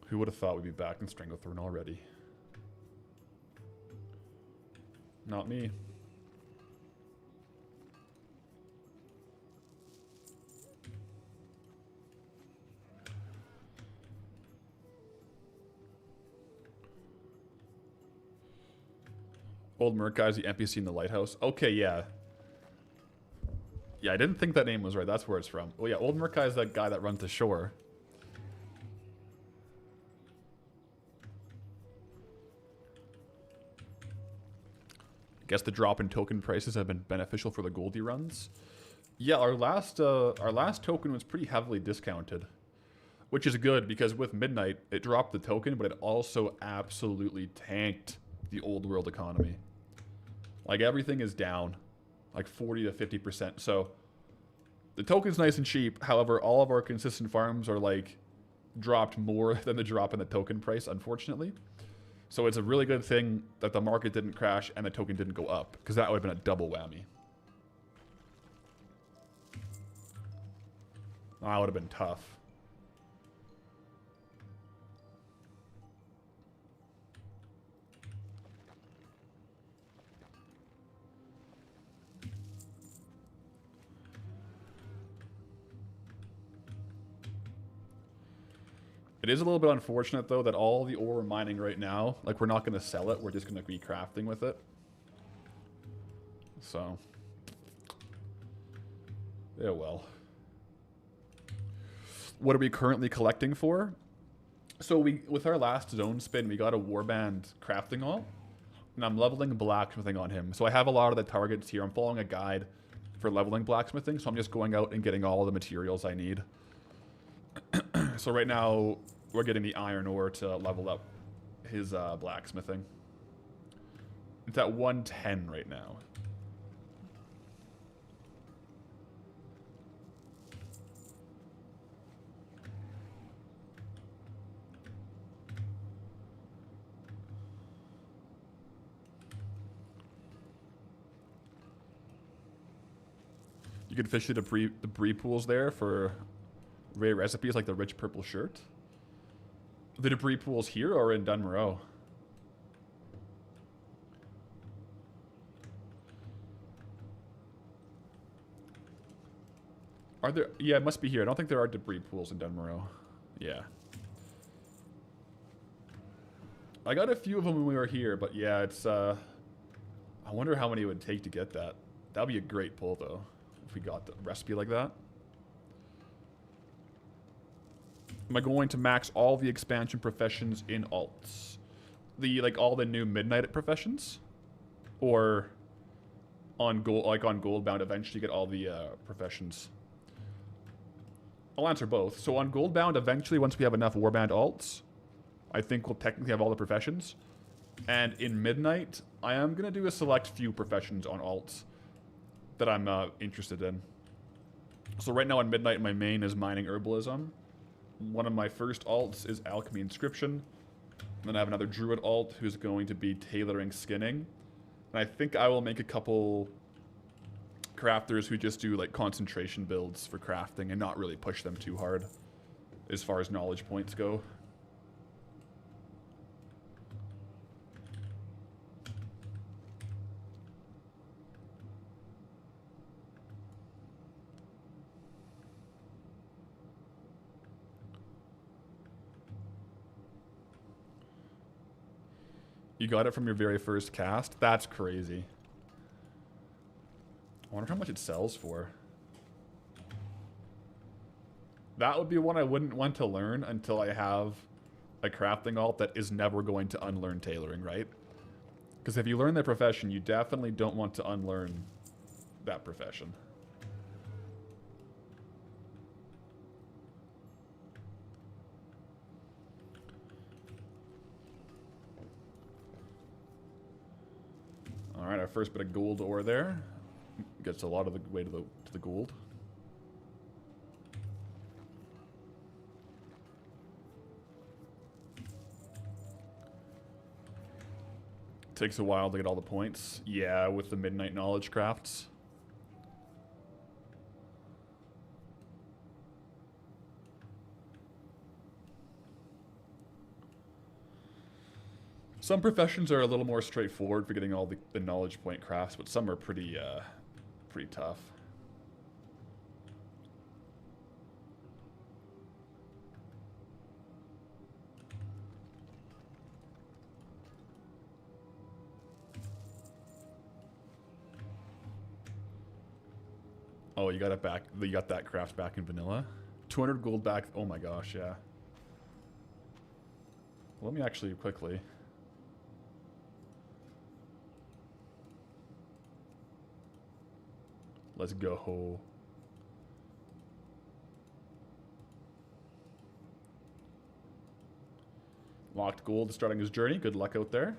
Who would have thought we'd be back in Stranglethorn already? Not me. Old Merc guy's the NPC in the lighthouse. Okay, yeah. Yeah, I didn't think that name was right. That's where it's from. Well, yeah, Old Merc guy is that guy that runs the shore. Guess the drop in token prices have been beneficial for the Goldie runs. Yeah, our last token was pretty heavily discounted, which is good because with Midnight it dropped the token, but it also absolutely tanked the old world economy. Like everything is down, like 40 to 50%. So the token's nice and cheap. However, all of our consistent farms are like dropped more than the drop in the token price, unfortunately. So it's a really good thing that the market didn't crash and the token didn't go up, because that would have been a double whammy. That would have been tough. It is a little bit unfortunate, though, that all the ore we're mining right now, like, we're not going to sell it. We're just going to be crafting with it. So. Yeah, well. What are we currently collecting for? So, with our last zone spin, we got a warband crafting all. And I'm leveling blacksmithing on him. So, I have a lot of the targets here. I'm following a guide for leveling blacksmithing. So, I'm just going out and getting all the materials I need. So right now, we're getting the iron ore to level up his blacksmithing. It's at 110 right now. You can fish the debris pools there for rare recipes like the rich purple shirt. The debris pools here or in Dun Morogh? Are there? Yeah, it must be here. I don't think there are debris pools in Dun Morogh. Yeah. I got a few of them when we were here, but yeah, it's, I wonder how many it would take to get that. That'd be a great pull, though, if we got the recipe like that. Am I going to max all the expansion professions in alts? Like, all the new Midnight professions? Or on Goldbound, eventually get all the professions? I'll answer both. So on Goldbound, eventually, once we have enough warband alts, I think we'll technically have all the professions. And in Midnight, I am going to do a select few professions on alts that I'm interested in. So right now on Midnight, my main is mining herbalism. One of my first alts is alchemy inscription. And then I have another druid alt who's going to be tailoring skinning. And I think I will make a couple crafters who just do like concentration builds for crafting and not really push them too hard as far as knowledge points go. You got it from your very first cast? That's crazy. I wonder how much it sells for. That would be one I wouldn't want to learn until I have a crafting alt that is never going to unlearn tailoring, right? Because if you learn that profession, you definitely don't want to unlearn that profession. Alright, our first bit of gold ore there. Gets a lot of the way to the gold. Takes a while to get all the points. Yeah, with the Midnight Knowledge crafts. Some professions are a little more straightforward for getting all the knowledge point crafts, but some are pretty tough. Oh, you got it back. You got that craft back in vanilla. 200 gold back. Oh my gosh, yeah. Let me actually quickly. Let's go. Locked gold starting his journey. Good luck out there.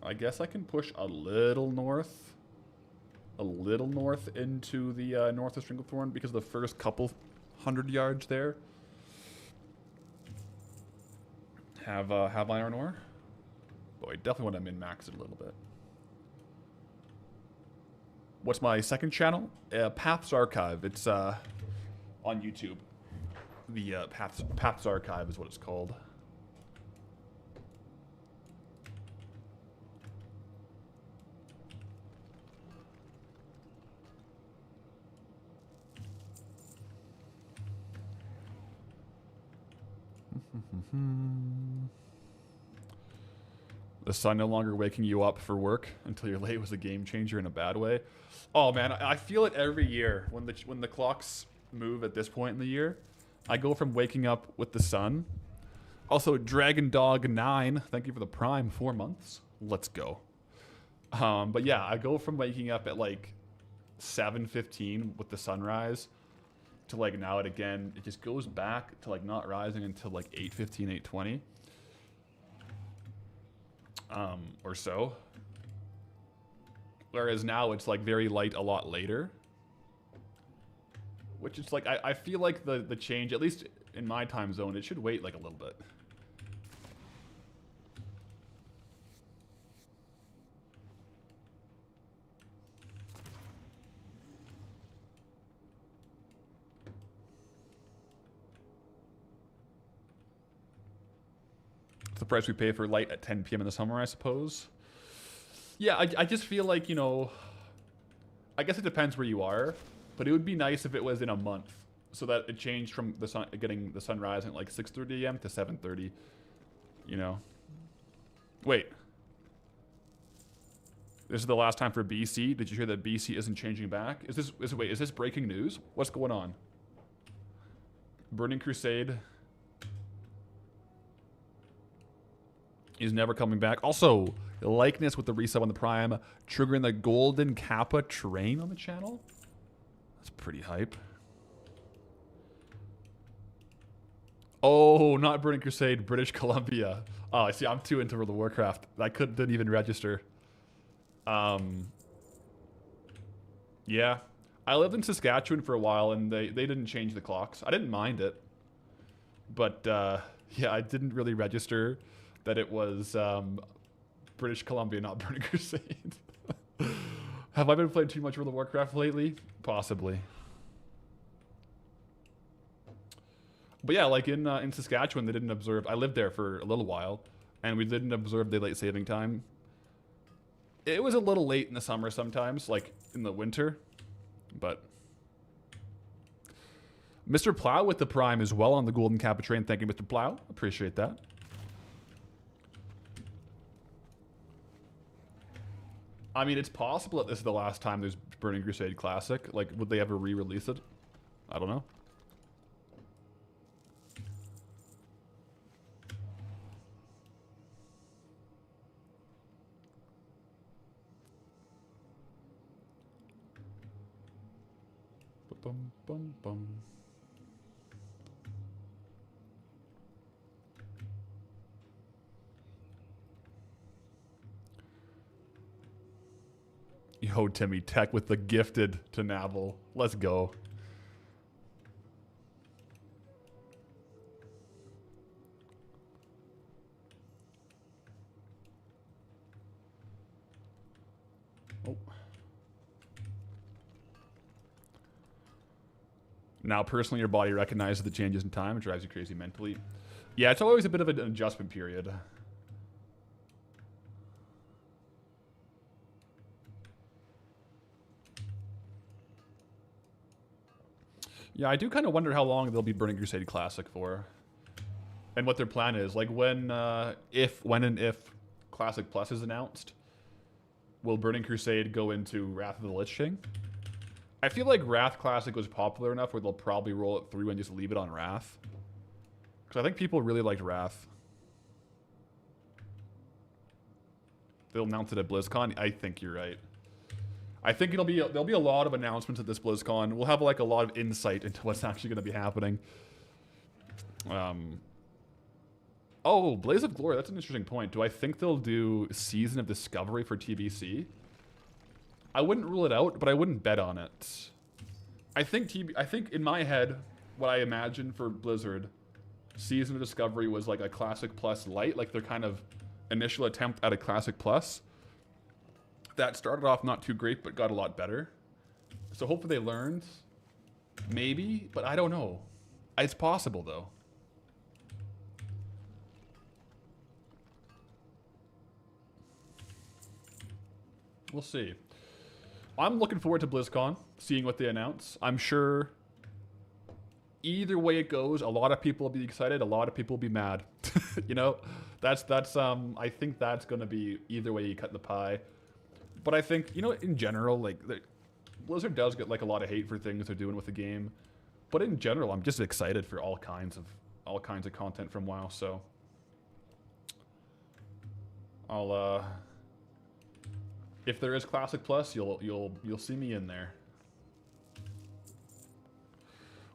I guess I can push a little north into the north of Stranglethorn because the first couple 100 yards there have iron ore. Boy, definitely want to min-max it a little bit. What's my second channel? Paths Archive. It's on YouTube. The Paths Archive is what it's called. The sun no longer waking you up for work until you're late was a game changer in a bad way. Oh man, I feel it every year when the clocks move at this point in the year. I go from waking up with the sun. Also, Dragon Dog 9, thank you for the Prime 4 months. Let's go. But yeah, I go from waking up at like 7:15 with the sunrise to like now it again. It just goes back to like not rising until like 8:15, 8:20. Or so. Whereas now it's like very light a lot later. Which is like, I feel like the change, at least in my time zone, it should wait like a little bit. It's the price we pay for light at 10 p.m. in the summer, I suppose. Yeah, I just feel like, you know, I guess it depends where you are, but it would be nice if it was in a month, so that it changed from the sun, getting the sun rising at like 6:30 a.m. to 7:30. You know. Wait. This is the last time for BC. Did you hear that BC isn't changing back? Is this breaking news? What's going on? Burning Crusade is never coming back. Also, likeness with the resub on the Prime, triggering the Golden Kappa train on the channel. That's pretty hype. Oh, not Burning Crusade, British Columbia. Oh, I see. I'm too into World of Warcraft. I didn't even register. Yeah. I lived in Saskatchewan for a while, and they didn't change the clocks. I didn't mind it. But, yeah, I didn't really register that it was British Columbia, not Burning Crusade. Have I been playing too much World of Warcraft lately? Possibly. But yeah, like in Saskatchewan, they didn't observe. I lived there for a little while, and we didn't observe daylight saving time. It was a little late in the summer sometimes, like in the winter, but Mr. Plow with the Prime is well on the Golden Kappa train. Thank you, Mr. Plow. Appreciate that. I mean, it's possible that this is the last time there's Burning Crusade Classic. Like, would they ever re-release it? I don't know. Bum, bum, bum. Yo, Timmy, tech with the gifted to Navel. Let's go. Oh. Now, personally, your body recognizes the changes in time. It drives you crazy mentally. Yeah, it's always a bit of an adjustment period. Yeah, I do kind of wonder how long they'll be Burning Crusade Classic for. And what their plan is. Like, when and if Classic Plus is announced, will Burning Crusade go into Wrath of the Lich King? I feel like Wrath Classic was popular enough where they'll probably roll it through and just leave it on Wrath. Because I think people really liked Wrath. They'll announce it at BlizzCon. I think you're right. I think there'll be a lot of announcements at this BlizzCon. We'll have like a lot of insight into what's actually going to be happening. Oh, Blaze of Glory. That's an interesting point. Do I think they'll do Season of Discovery for TBC? I wouldn't rule it out, but I wouldn't bet on it. I think in my head, what I imagined for Blizzard, Season of Discovery was like a Classic Plus light, like their kind of initial attempt at a Classic Plus. That started off not too great, but got a lot better. So hopefully they learned. Maybe, but I don't know. It's possible, though. We'll see. I'm looking forward to BlizzCon, seeing what they announce. I'm sure either way it goes, a lot of people will be excited, a lot of people will be mad. You know, that's I think that's going to be either way you cut the pie. But I think, you know, in general, like, Blizzard does get like a lot of hate for things they're doing with the game. But in general, I'm just excited for all kinds of content from WoW. So I'll if there is Classic Plus, you'll see me in there.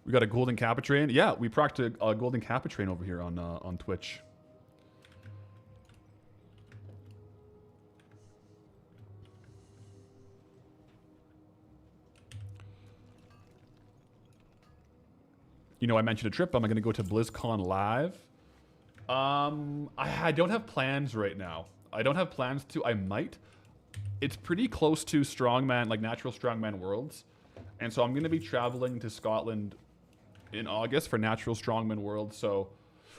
We got a Golden Kappa train. Yeah, we procced a Golden Kappa train over here on Twitch. You know, I mentioned a trip. I'm going to go to BlizzCon Live. I don't have plans right now. I don't have plans to. I might. It's pretty close to Strongman, like Natural Strongman Worlds. And so I'm going to be traveling to Scotland in August for Natural Strongman Worlds. So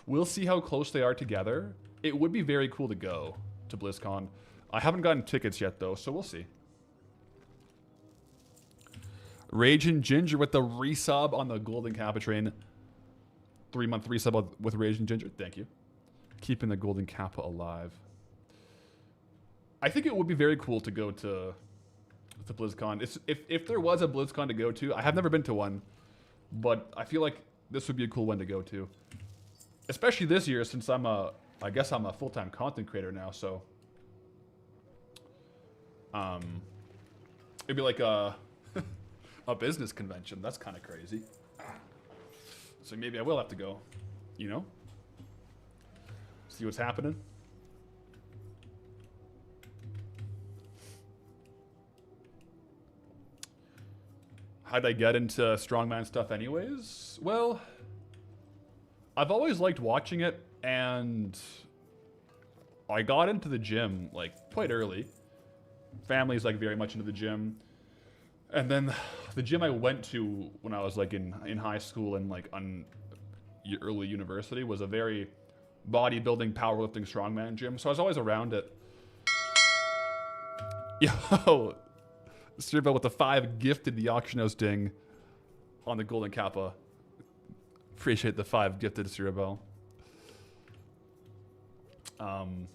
we'll see how close they are together. It would be very cool to go to BlizzCon. I haven't gotten tickets yet, though, so we'll see. Raging Ginger with the resub on the Golden Kappa train. 3-month resub with Raging Ginger. Thank you. Keeping the Golden Kappa alive. I think it would be very cool to go to BlizzCon. If there was a BlizzCon to go to, I have never been to one, but I feel like this would be a cool one to go to. Especially this year, since I guess I'm a full-time content creator now, so it'd be like a business convention. That's kind of crazy. So maybe I will have to go, you know? See what's happening. How'd I get into strongman stuff anyways? Well, I've always liked watching it, and I got into the gym, like, quite early. Family's, like, very much into the gym. And then the gym I went to when I was, like, in high school and, like, early university was a very bodybuilding, powerlifting, strongman gym. So I was always around it. Yo! Cerebel with the 5 gifted the auction house ding on the Golden Kappa. Appreciate the 5 gifted, Cerebel. And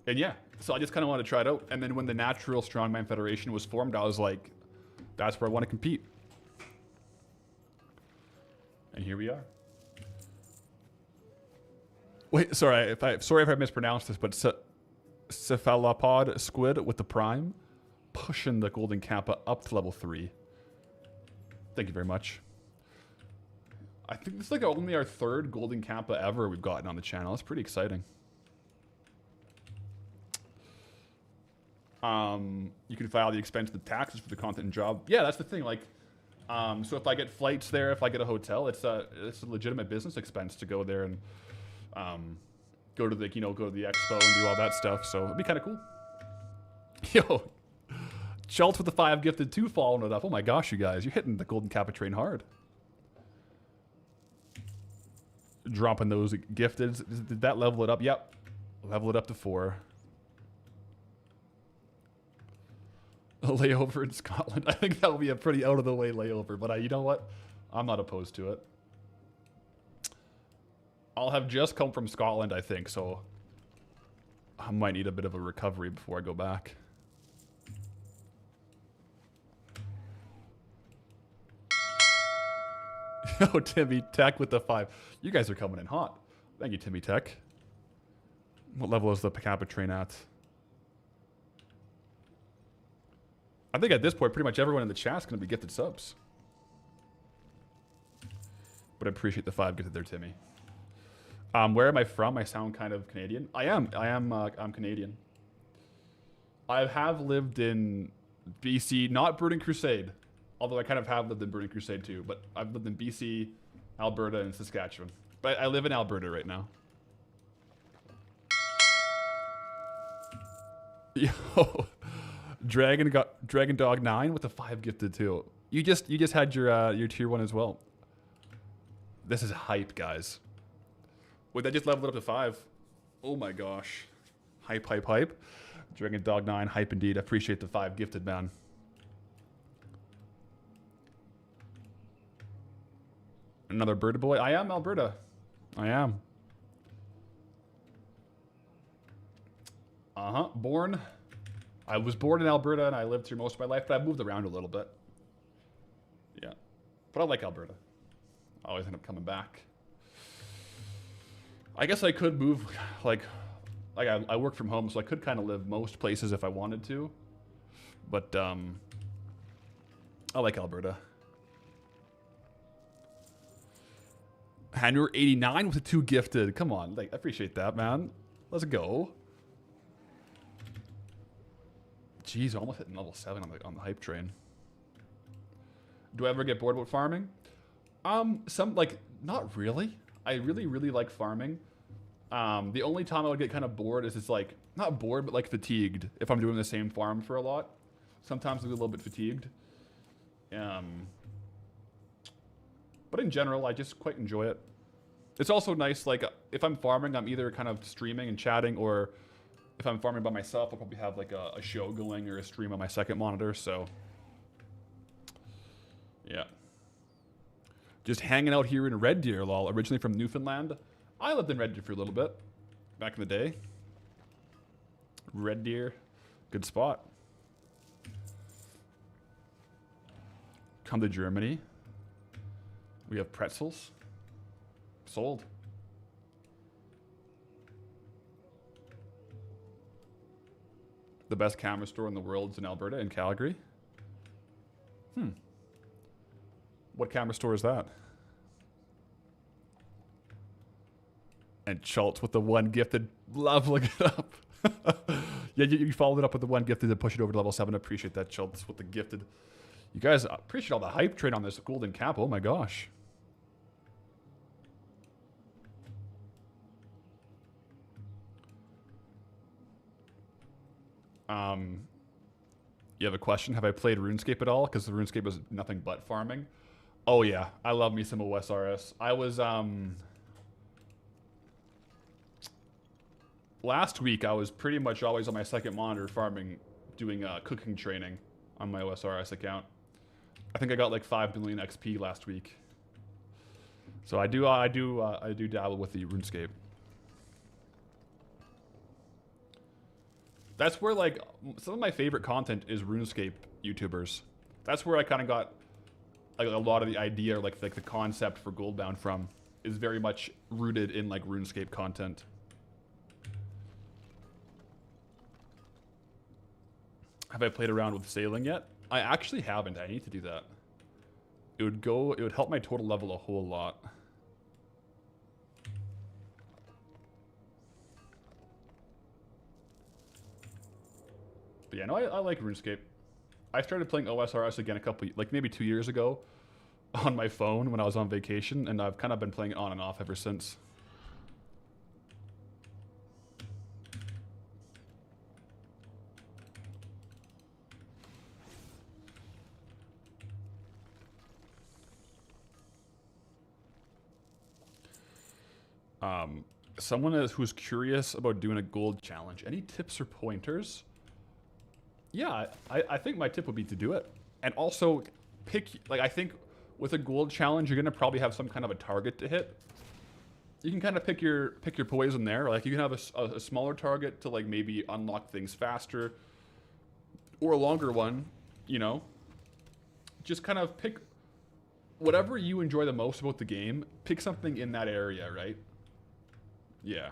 yeah, so I just kind of wanted to try it out. And then when the Natural Strongman Federation was formed, I was like, that's where I want to compete. And here we are. Wait, sorry if I mispronounced this, but Cephalopod Squid with the Prime. Pushing the Golden Kappa up to level 3. Thank you very much. I think this is like only our 3rd Golden Kappa ever we've gotten on the channel. It's pretty exciting. You can file the expense of the taxes for the content and job. Yeah, that's the thing. Like, so if I get flights there, if I get a hotel, it's a legitimate business expense to go there and go to the expo and do all that stuff. So it'd be kind of cool. Yo. Schultz with the 5 gifted 2 following it up. Oh my gosh, you guys. You're hitting the Golden Kappa train hard. Dropping those gifted. Did that level it up? Yep. Level it up to 4. A layover in Scotland. I think that will be a pretty out-of-the-way layover. But you know what? I'm not opposed to it. I'll have just come from Scotland, I think. So I might need a bit of a recovery before I go back. Yo, Timmy Tech with the 5. You guys are coming in hot. Thank you, Timmy Tech. What level is the Kappa train at? I think at this point, pretty much everyone in the chat's going to be gifted subs. But I appreciate the 5 gifted there, Timmy. Where am I from? I sound kind of Canadian. I'm Canadian. I have lived in BC, not Burning Crusade. Although I kind of have lived in Burning Crusade too, but I've lived in BC, Alberta, and Saskatchewan. But I live in Alberta right now. Yo, Dragon Dog 9 with the 5 gifted too. You just had your tier 1 as well. This is hype, guys. Wait, that just leveled it up to 5. Oh my gosh, hype, hype, hype. Dragon Dog 9, hype indeed. I appreciate the 5 gifted, man. Another Bird boy. I am Alberta. I am. Born. I was born in Alberta and I lived here most of my life, but I've moved around a little bit. Yeah. But I like Alberta. I always end up coming back. I guess I could move, like I work from home, so I could kind of live most places if I wanted to. But, I like Alberta. Hanur 89 with the 2 gifted. Come on, like, I appreciate that, man. Let's go. Jeez, almost hitting level 7 on the hype train. Do I ever get bored with farming? Not really. I really, really like farming. The only time I would get kind of bored is it's like, not bored, but like fatigued if I'm doing the same farm for a lot. Sometimes I'll be a little bit fatigued. But in general, I just quite enjoy it. It's also nice, like, if I'm farming, I'm either kind of streaming and chatting, or if I'm farming by myself, I'll probably have, like, a show going or a stream on my second monitor, so... Yeah. Just hanging out here in Red Deer, lol. Originally from Newfoundland. I lived in Red Deer for a little bit. Back in the day. Red Deer. Good spot. Come to Germany. We have pretzels. Sold. The best camera store in the world is in Alberta, in Calgary. What camera store is that? And Schultz with the one gifted. Love looking it up. Yeah, you followed it up with the one gifted to push it over to level 7. I appreciate that, Schultz, with the gifted. You guys appreciate all the hype train on this golden cap. Oh my gosh. You have a question? Have I played RuneScape at all? Because the RuneScape is nothing but farming. Oh yeah, I love me some OSRS. I was last week I was pretty much always on my second monitor farming, doing cooking training on my OSRS account. I think I got like 5 million XP last week. So I do dabble with the RuneScape. That's where, like, some of my favorite content is RuneScape YouTubers. That's where I kind of got, like, a lot of the idea, like the concept for Goldbound from, is very much rooted in, like, RuneScape content. Have I played around with sailing yet? I actually haven't. I need to do that. It would help my total level a whole lot. But yeah, no, I like RuneScape. I started playing OSRS again like maybe 2 years ago on my phone when I was on vacation, and I've kind of been playing it on and off ever since. Someone who's curious about doing a gold challenge. Any tips or pointers? Yeah, I think my tip would be to do it. And also pick, like, I think with a gold challenge, you're going to probably have some kind of a target to hit. You can kind of pick your poison there. Like, you can have a smaller target to, like, maybe unlock things faster. Or a longer one, you know. Just kind of pick whatever you enjoy the most about the game. Pick something in that area, right? Yeah.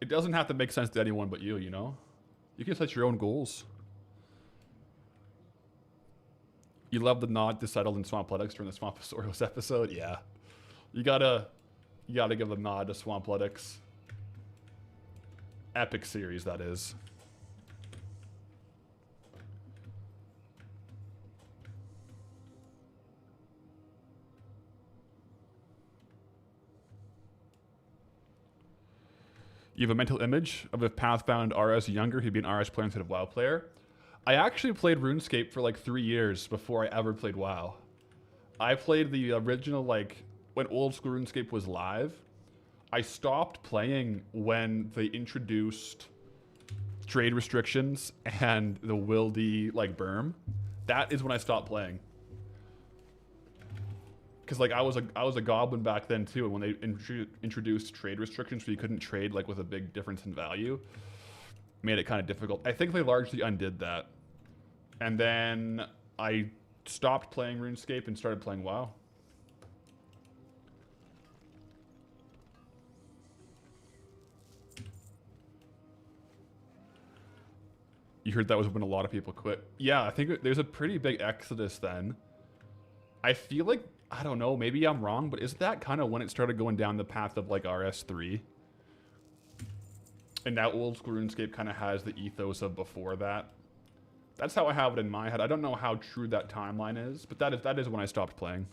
It doesn't have to make sense to anyone but you know? You can set your own goals. You love the nod to Settled in Swampletics during the Swamposaurus episode? Yeah. You gotta give the nod to Swampletics. Epic series, that is. You have a mental image of if Path found RS younger, he'd be an RS player instead of WoW player. I actually played RuneScape for like 3 years before I ever played WoW. I played the original, like, when old school RuneScape was live. I stopped playing when they introduced trade restrictions and the wildy, like, berm. That is when I stopped playing. Because, like, I was a goblin back then too, and when they introduced trade restrictions so you couldn't trade, like, with a big difference in value, made it kind of difficult. I think they largely undid that. And then I stopped playing RuneScape and started playing WoW. You heard that was when a lot of people quit. Yeah, I think there's a pretty big exodus then. I feel like, I don't know, maybe I'm wrong, but is that kind of when it started going down the path of, like, RS3? And now old school RuneScape kind of has the ethos of before that. That's how I have it in my head. I don't know how true that timeline is, but that is when I stopped playing.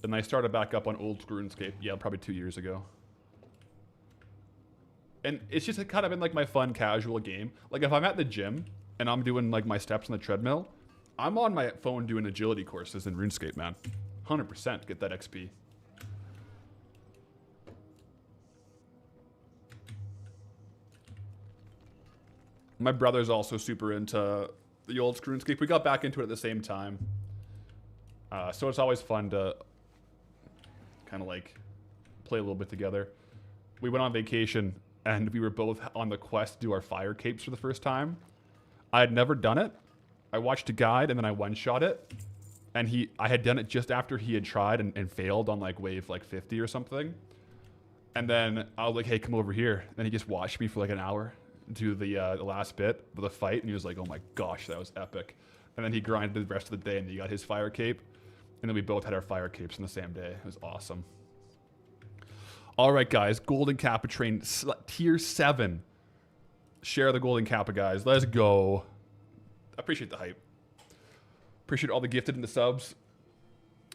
And I started back up on old school RuneScape, yeah, probably 2 years ago. And it's just kind of been, like, my fun casual game. Like, if I'm at the gym and I'm doing, like, my steps on the treadmill, I'm on my phone doing agility courses in RuneScape, man. 100% get that XP. My brother's also super into the old RuneScape. We got back into it at the same time. So it's always fun to kind of like play a little bit together. We went on vacation and we were both on the quest to do our fire capes for the first time. I had never done it. I watched a guide and then I one-shot it. And I had done it just after he had tried and failed on like wave like 50 or something. And then I was like, hey, come over here. And he just watched me for like an hour do the last bit of the fight. And he was like, oh my gosh, that was epic. And then he grinded the rest of the day and he got his fire cape. And then we both had our fire capes on the same day. It was awesome. All right, guys. Golden Kappa train, tier 7. Share the Golden Kappa, guys. Let's go. I appreciate the hype. Appreciate all the gifted and the subs.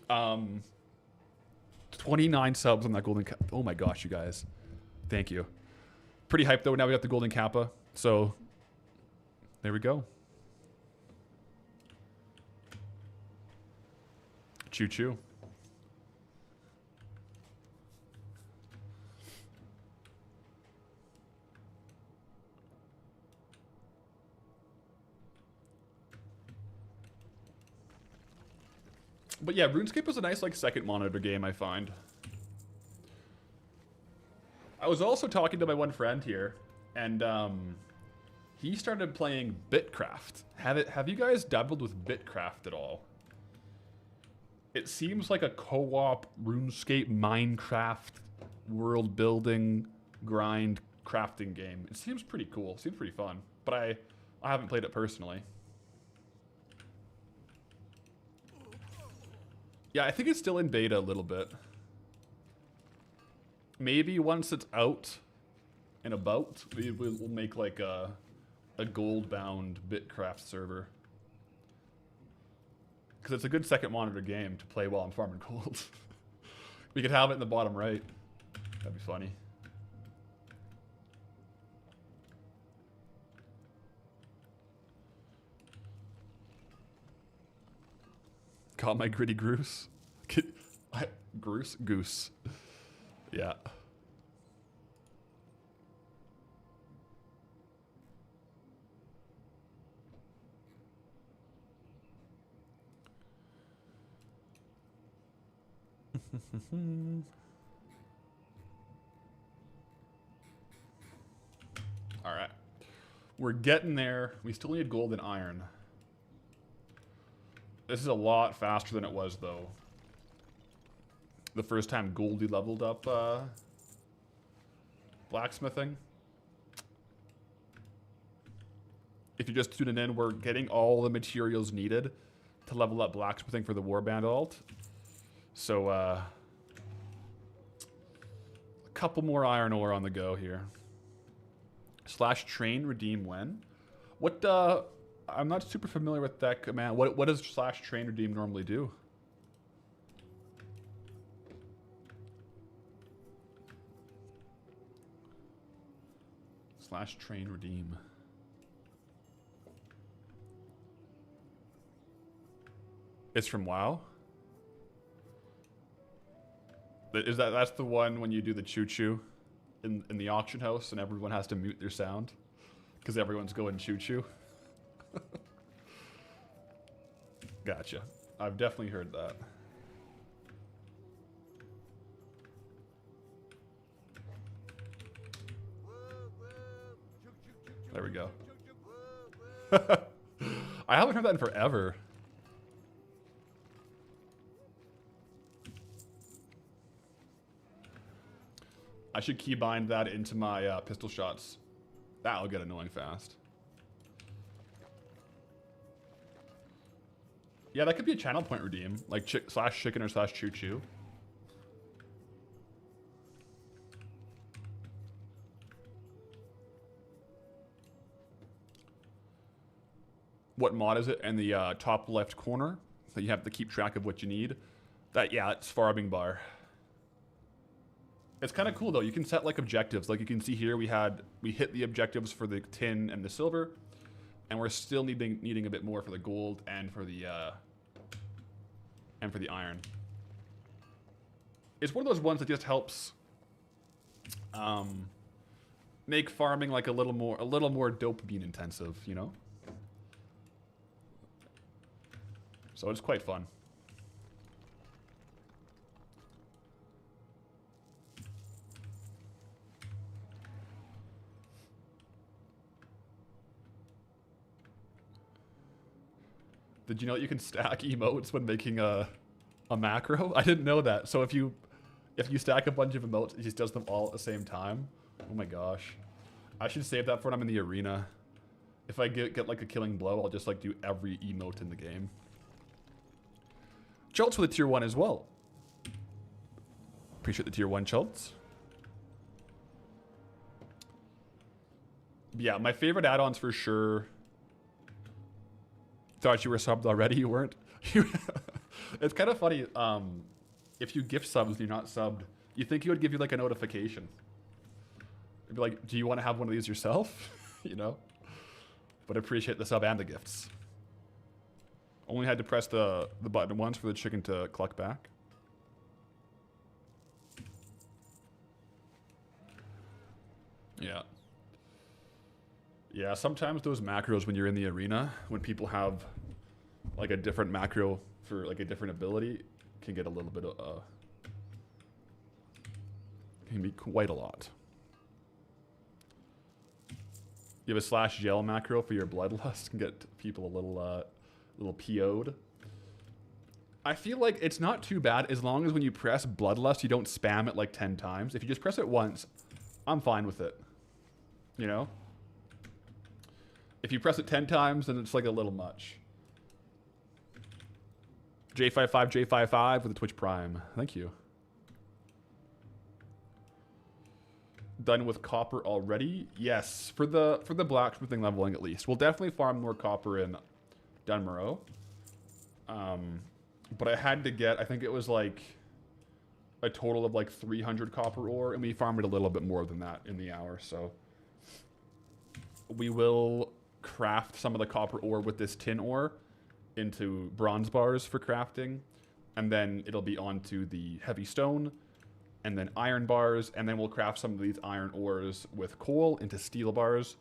29 subs on that Golden Kappa. Oh my gosh, you guys. Thank you. Pretty hyped, though. Now we got the Golden Kappa. So, there we go. Choo-choo. But yeah, RuneScape was a nice like second monitor game, I find. I was also talking to my one friend here, and he started playing Bitcraft. Have you guys dabbled with Bitcraft at all? It seems like a co-op RuneScape Minecraft world building grind crafting game. It seems pretty cool. It seems pretty fun, but I haven't played it personally. Yeah, I think it's still in beta a little bit. Maybe once it's out and about, we'll make like a Goldbound Bitcraft server. Because it's a good second monitor game to play while I'm farming gold. We could have it in the bottom right. That'd be funny. Got my gritty goose. Goose. Yeah. All right. We're getting there. We still need gold and iron. This is a lot faster than it was, though. The first time Goldie leveled up blacksmithing. If you're just tuning in, we're getting all the materials needed to level up blacksmithing for the warband alt. So, a couple more iron ore on the go here. Slash train redeem when? What, I'm not super familiar with that command. What does slash train redeem normally do? Slash train redeem. It's from WoW? That's the one when you do the choo-choo in the auction house and everyone has to mute their sound because everyone's going choo-choo? Gotcha. I've definitely heard that. There we go. I haven't heard that in forever. I should keybind that into my pistol shots. That'll get annoying fast. Yeah, that could be a channel point redeem, like slash chicken or slash choo choo. What mod is it? In the top left corner, that you have to keep track of what you need. Yeah, it's farming bar. It's kind of cool though. You can set like objectives. Like you can see here, we hit the objectives for the tin and the silver, And we're still needing a bit more for the gold and for the iron. It's one of those ones that just helps make farming like a little more dopamine intensive, you know? So it's quite fun. Did you know that you can stack emotes when making a macro? I didn't know that. So if you stack a bunch of emotes, it just does them all at the same time. Oh my gosh. I should save that for when I'm in the arena. If I get like a killing blow, I'll just like do every emote in the game. Chults with a tier 1 as well. Appreciate the tier 1 Chults. Yeah, my favorite add-ons for sure. Thought you were subbed already, you weren't? It's kind of funny, if you gift subs and you're not subbed, you think he would give you like a notification. It'd be like, do you want to have one of these yourself? You know? But appreciate the sub and the gifts. Only had to press the button once for the chicken to cluck back. Yeah. Yeah, sometimes those macros when you're in the arena, when people have like a different macro for like a different ability, can get a little bit of can be quite a lot. You have a /gel macro for your bloodlust, can get people a little PO'd. I feel like it's not too bad as long as when you press bloodlust you don't spam it like 10 times. If you just press it once, I'm fine with it. You know? If you press it 10 times, then it's like a little much. J55 with the Twitch Prime. Thank you. Done with copper already? Yes, for the blacksmithing leveling at least. We'll definitely farm more copper in Dun Morogh. But I had to get, I think it was like a total of like 300 copper ore, and we farmed a little bit more than that in the hour, so we will craft some of the copper ore with this tin ore into bronze bars for crafting, and then it'll be onto the heavy stone, and then iron bars, and then we'll craft some of these iron ores with coal into steel bars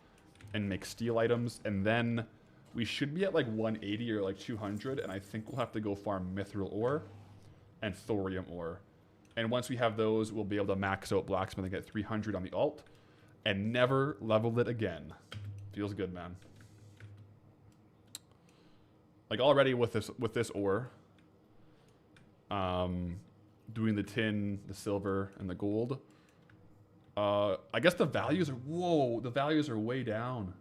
and make steel items, and then we should be at like 180 or like 200, and I think we'll have to go farm mithril ore and thorium ore. And once we have those, we'll be able to max out blacksmithing at 300 on the alt and never level it again. Feels good, man. Like already with this ore, doing the tin, the silver, and the gold. I guess the values are, whoa, the values are way down.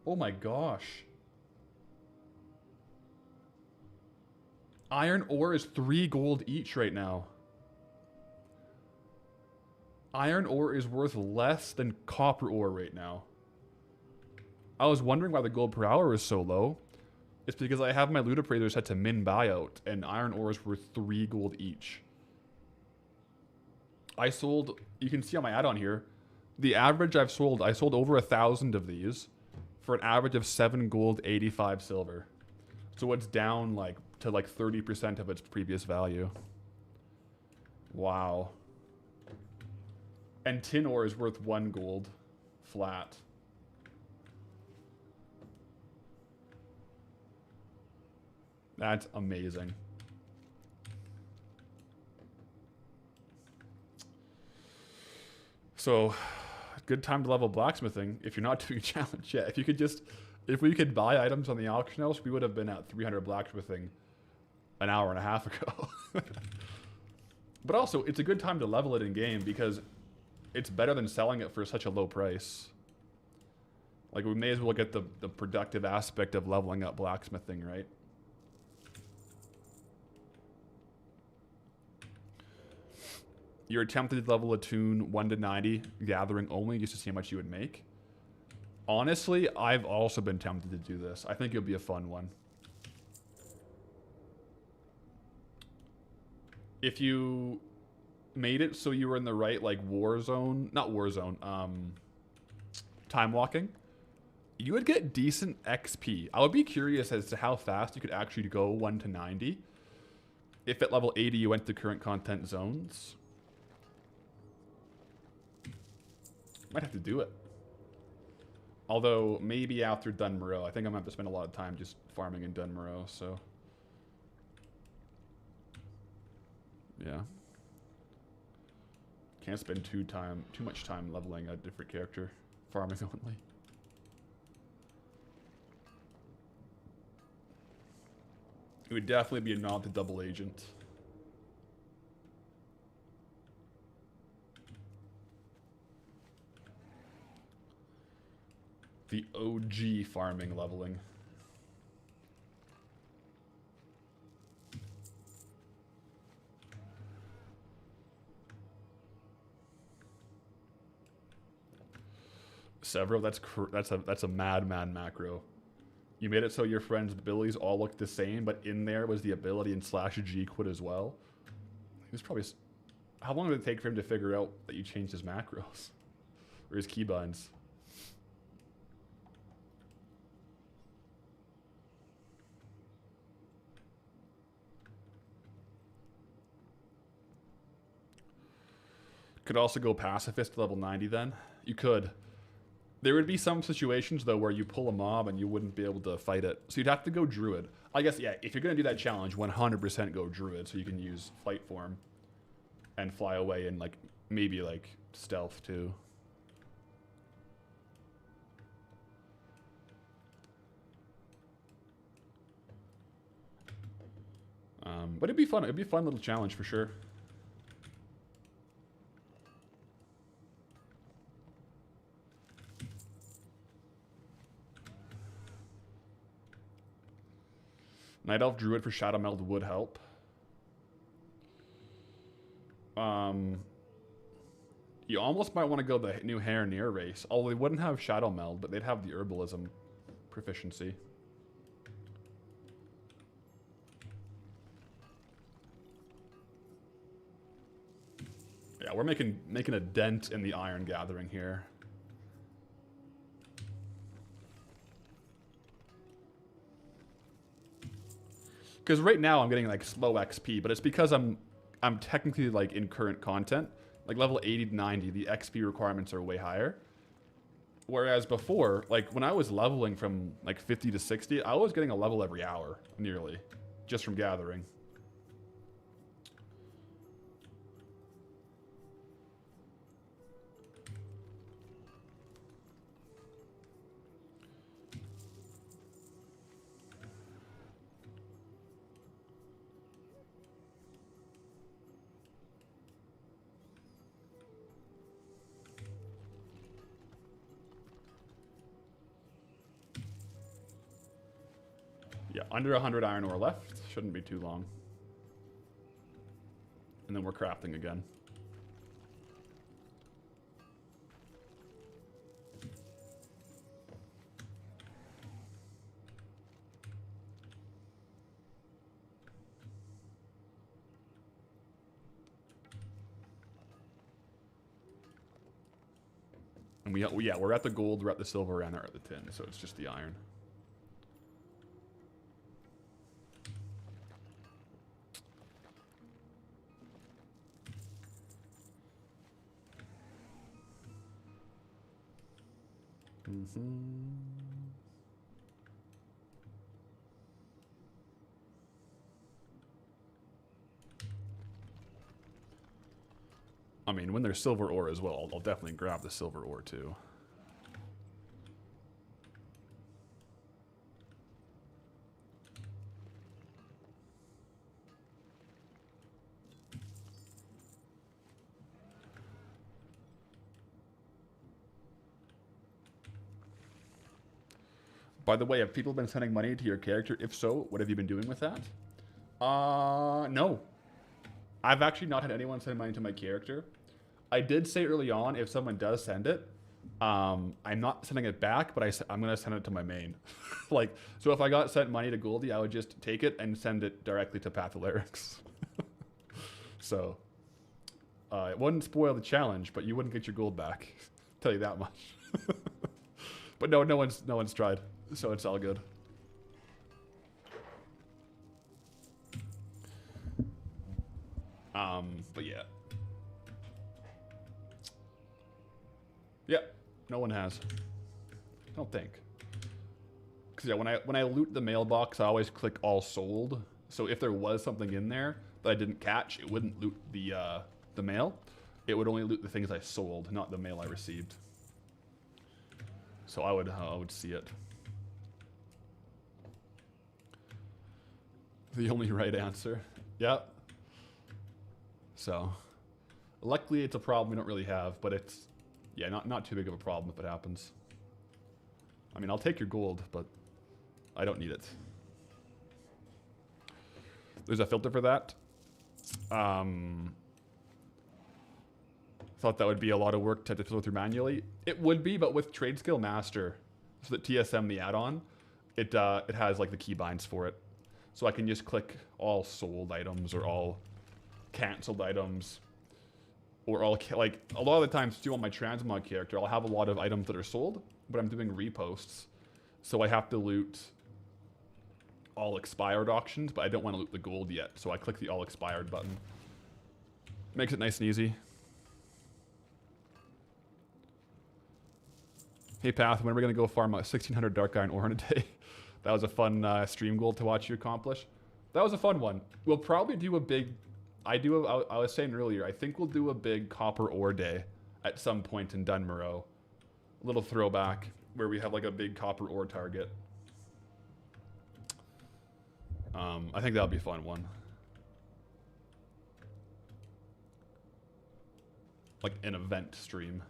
Oh my gosh. Iron ore is 3 gold each right now. Iron ore is worth less than copper ore right now. I was wondering why the gold per hour is so low. It's because I have my loot appraiser set to min buyout, and iron ore is worth 3 gold each. I sold, you can see on my add-on here, the average I sold over 1,000 of these for an average of 7 gold, 85 silver. So it's down like to like 30% of its previous value. Wow. And tin ore is worth 1 gold flat. That's amazing. So, good time to level blacksmithing if you're not doing a challenge yet. If you could just, if we could buy items on the auction house, we would have been at 300 blacksmithing an hour and a half ago. But also, it's a good time to level it in game because it's better than selling it for such a low price. Like, we may as well get the productive aspect of leveling up blacksmithing, right? You're attempting to level a tune 1 to 90, gathering only, just to see how much you would make. Honestly, I've also been tempted to do this. I think it'll be a fun one. If you made it so you were in the right, like, war zone, not war zone, time walking, You would get decent XP. I would be curious as to how fast you could actually go 1 to 90. If at level 80 you went to current content zones. Might have to do it. Although, maybe after Dun Morogh. I think I'm going to have to spend a lot of time just farming in Dun Morogh, so... Yeah. Can't spend too much time leveling a different character. Farming only. It would definitely be a nod to double agent. The OG farming leveling. Several, that's a madman macro. You made it so your friends' abilities all look the same, but in there was the ability in /G quit as well. It was probably... How long did it take for him to figure out that you changed his macros? Or his keybinds? Could also go pacifist to level 90 then. You could. There would be some situations, though, where you pull a mob and you wouldn't be able to fight it. So you'd have to go Druid. I guess, yeah, if you're going to do that challenge, 100% go Druid, so you can use Flight Form and fly away and, like, maybe, like, stealth, too. But it'd be fun. It'd be a fun little challenge, for sure. Night Elf Druid for Shadow Meld would help. You almost might want to go the new Hair race. Although they wouldn't have Shadow Meld, but they'd have the Herbalism proficiency. Yeah, we're making a dent in the Iron Gathering here. Because right now I'm getting like slow XP, but it's because I'm technically like in current content. Like level 80 to 90, the XP requirements are way higher. Whereas before, like when I was leveling from like 50 to 60, I was getting a level every hour, nearly, just from gathering. Yeah, under 100 iron ore left. Shouldn't be too long. And then we're crafting again. And yeah, we're at the gold, we're at the silver, and we're at the tin, so it's just the iron. I mean, when there's silver ore as well, I'll definitely grab the silver ore too. By the way, have people been sending money to your character? If so, what have you been doing with that? No. I've actually not had anyone send money to my character. I did say early on, if someone does send it, I'm not sending it back, but I'm going to send it to my main. Like, so if I got sent money to Goldie, I would just take it and send it directly to Patholerics. So, it wouldn't spoil the challenge, but you wouldn't get your gold back. Tell you that much. But no one's tried, so it's all good. But yeah. Yeah, no one has. I don't think. Cause yeah, when I loot the mailbox, I always click all sold. So if there was something in there that I didn't catch, it wouldn't loot the mail. It would only loot the things I sold, not the mail I received. So I would see it. The only right answer. Yep. So, luckily it's a problem we don't really have, but it's, yeah, not too big of a problem if it happens. I mean, I'll take your gold, but I don't need it. There's a filter for that. Thought that would be a lot of work to filter through manually. It would be, but with Trade Skill Master, so that TSM the add-on, it has like the keybinds for it. So I can just click all sold items or all canceled items, or all, like, a lot of the times too on my Transmog character, I'll have a lot of items that are sold, but I'm doing reposts. So I have to loot all expired auctions, but I don't want to loot the gold yet. So I click the all expired button. Makes it nice and easy. Hey Path, when are we going to go farm 1600 dark iron ore in a day? That was a fun stream goal to watch you accomplish. That was a fun one. We'll probably do a big... I was saying earlier, I think we'll do a big copper ore day at some point in Dun Morogh. A little throwback where we have like a big copper ore target. I think that'll be a fun one. Like an event stream.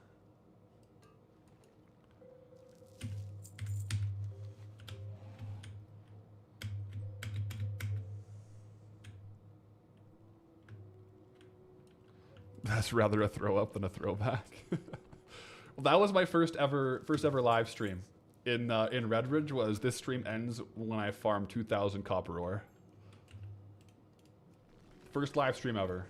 That's rather a throw up than a throwback. Well, that was my first ever live stream in Redridge. Was this stream ends when I farm 2,000 copper ore. First live stream ever.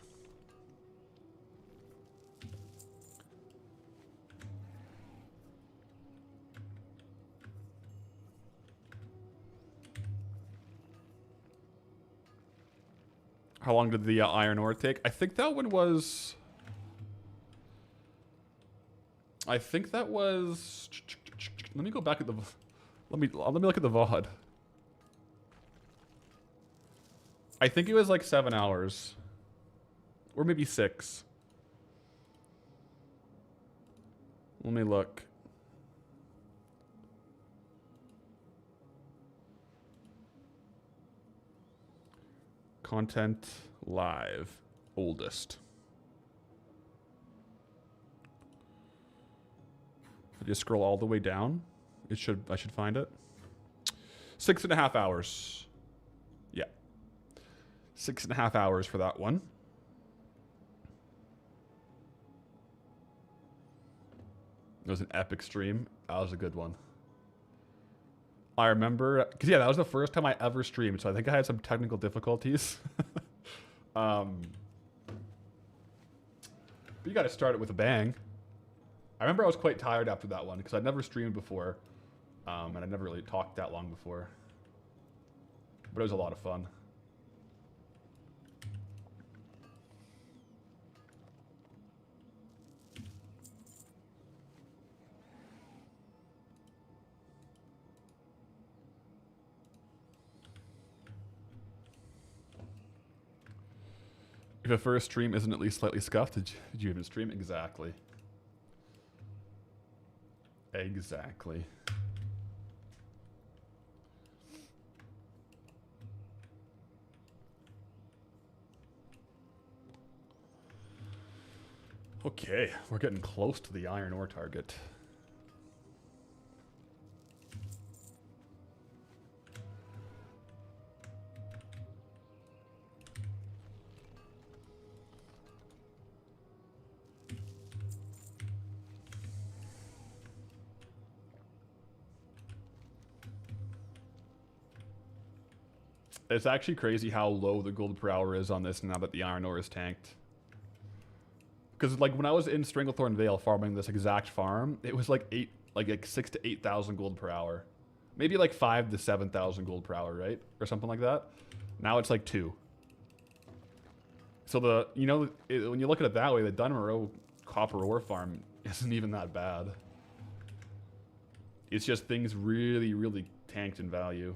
How long did the iron ore take? I think that one was... I think that was... Let me go back at the... Let me look at the VOD. I think it was like 7 hours. Or maybe 6. Let me look. Content live. Oldest. If I just scroll all the way down, I should find it. 6.5 hours. Yeah. 6.5 hours for that one. It was an epic stream. That was a good one. I remember, because yeah, that was the first time I ever streamed, so I think I had some technical difficulties. But you got to start it with a bang. I remember I was quite tired after that one, because I'd never streamed before, and I'd never really talked that long before. But it was a lot of fun. If a first stream isn't at least slightly scuffed, did you even stream? Exactly. Exactly. Okay, we're getting close to the iron ore target. It's actually crazy how low the gold per hour is on this now that the iron ore is tanked. Because like when I was in Stranglethorn Vale farming this exact farm, it was like like 6 to 8,000 gold per hour. Maybe like 5 to 7,000 gold per hour, right? Or something like that. Now it's like 2. So when you look at it that way, the Dun Morogh copper ore farm isn't even that bad. It's just things really, really tanked in value.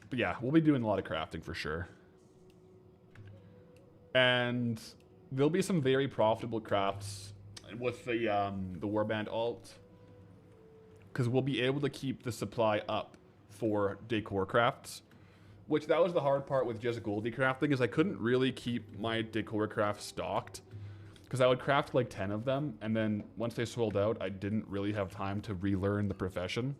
But yeah, we'll be doing a lot of crafting for sure. And there'll be some very profitable crafts with the warband alt, because we'll be able to keep the supply up for decor crafts. Which that was the hard part with just Goldie crafting, is I couldn't really keep my decor crafts stocked, because I would craft like 10 of them, and then once they sold out, I didn't really have time to relearn the profession.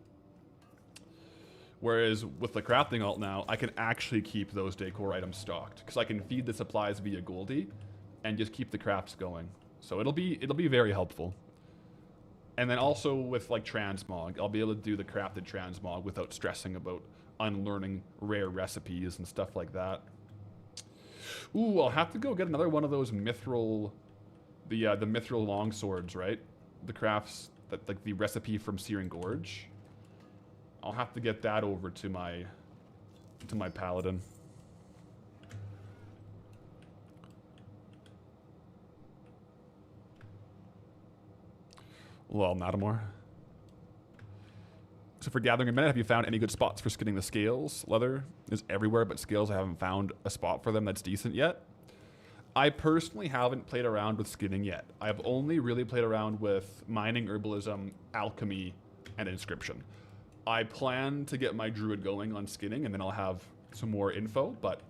Whereas with the crafting alt now, I can actually keep those decor items stocked, because I can feed the supplies via Goldie and just keep the crafts going. So it'll be very helpful. And then also with like Transmog, I'll be able to do the crafted Transmog without stressing about unlearning rare recipes and stuff like that. Ooh, I'll have to go get another one of those mithril, the mithril longswords, right? The crafts that like the recipe from Searing Gorge. I'll have to get that over to my paladin. Well, Natamore. So for gathering a minute, have you found any good spots for skinning the scales? Leather is everywhere, but scales, I haven't found a spot for them that's decent yet. I personally haven't played around with skinning yet. I've only really played around with mining, herbalism, alchemy, and inscription. I plan to get my druid going on skinning, and then I'll have some more info, but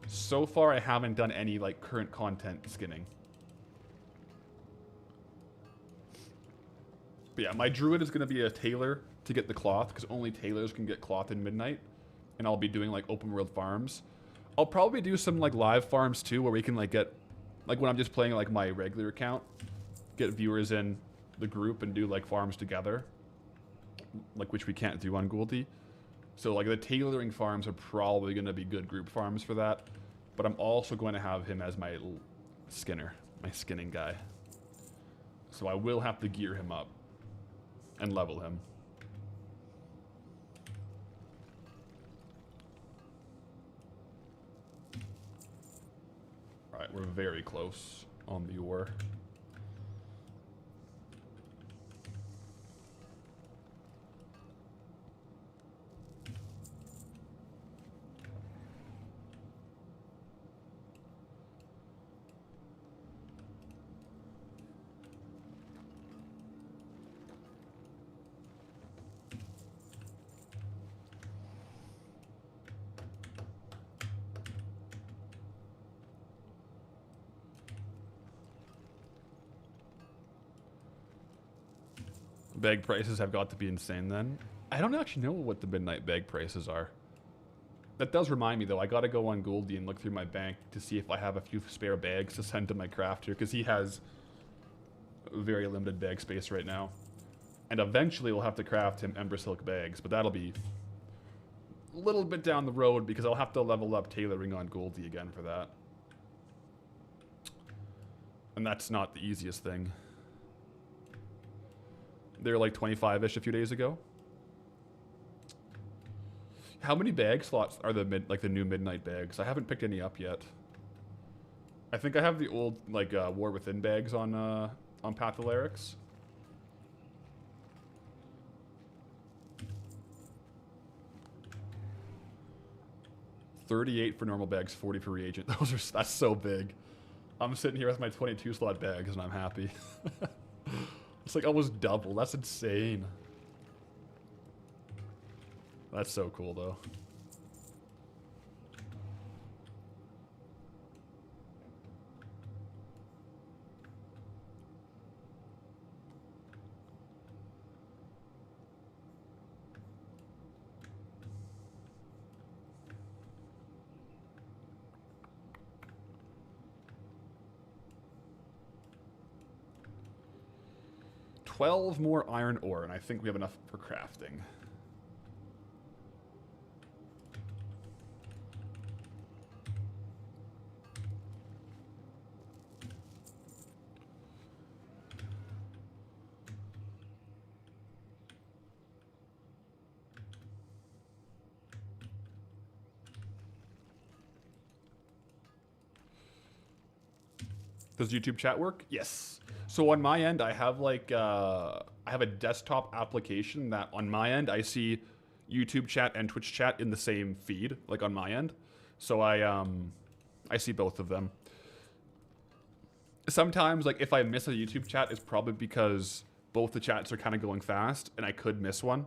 so far I haven't done any like current content skinning. But yeah, my druid is going to be a tailor to get the cloth, because only tailors can get cloth in midnight, and I'll be doing like open world farms. I'll probably do some like live farms too, where we can like get, like when I'm just playing like my regular account, get viewers in the group and do like farms together, like which we can't do on Goldie. So like the tailoring farms are probably going to be good group farms for that, but I'm also going to have him as my skinner, my skinning guy. So I will have to gear him up and level him. Alright, we're very close on the ore. Bag prices have got to be insane then. I don't actually know what the midnight bag prices are. That does remind me though, I gotta go on Goldie and look through my bank to see if I have a few spare bags to send to my crafter, because he has very limited bag space right now. And eventually we'll have to craft him Ember Silk bags, but that'll be a little bit down the road, because I'll have to level up tailoring on Goldie again for that. And that's not the easiest thing. They were like 25-ish a few days ago. How many bag slots are the new midnight bags? I haven't picked any up yet. I think I have the old like War Within bags on Path of Lyrics. $38 for normal bags, 40 for reagent. That's so big. I'm sitting here with my 22 slot bags and I'm happy. It's like almost double. That's insane. That's so cool though. 12 more iron ore, and I think we have enough for crafting. Does YouTube chat work? Yes. So on my end, I have like I have a desktop application that on my end I see YouTube chat and Twitch chat in the same feed, like on my end. So I see both of them. Sometimes, like if I miss a YouTube chat, it's probably because both the chats are kind of going fast, and I could miss one.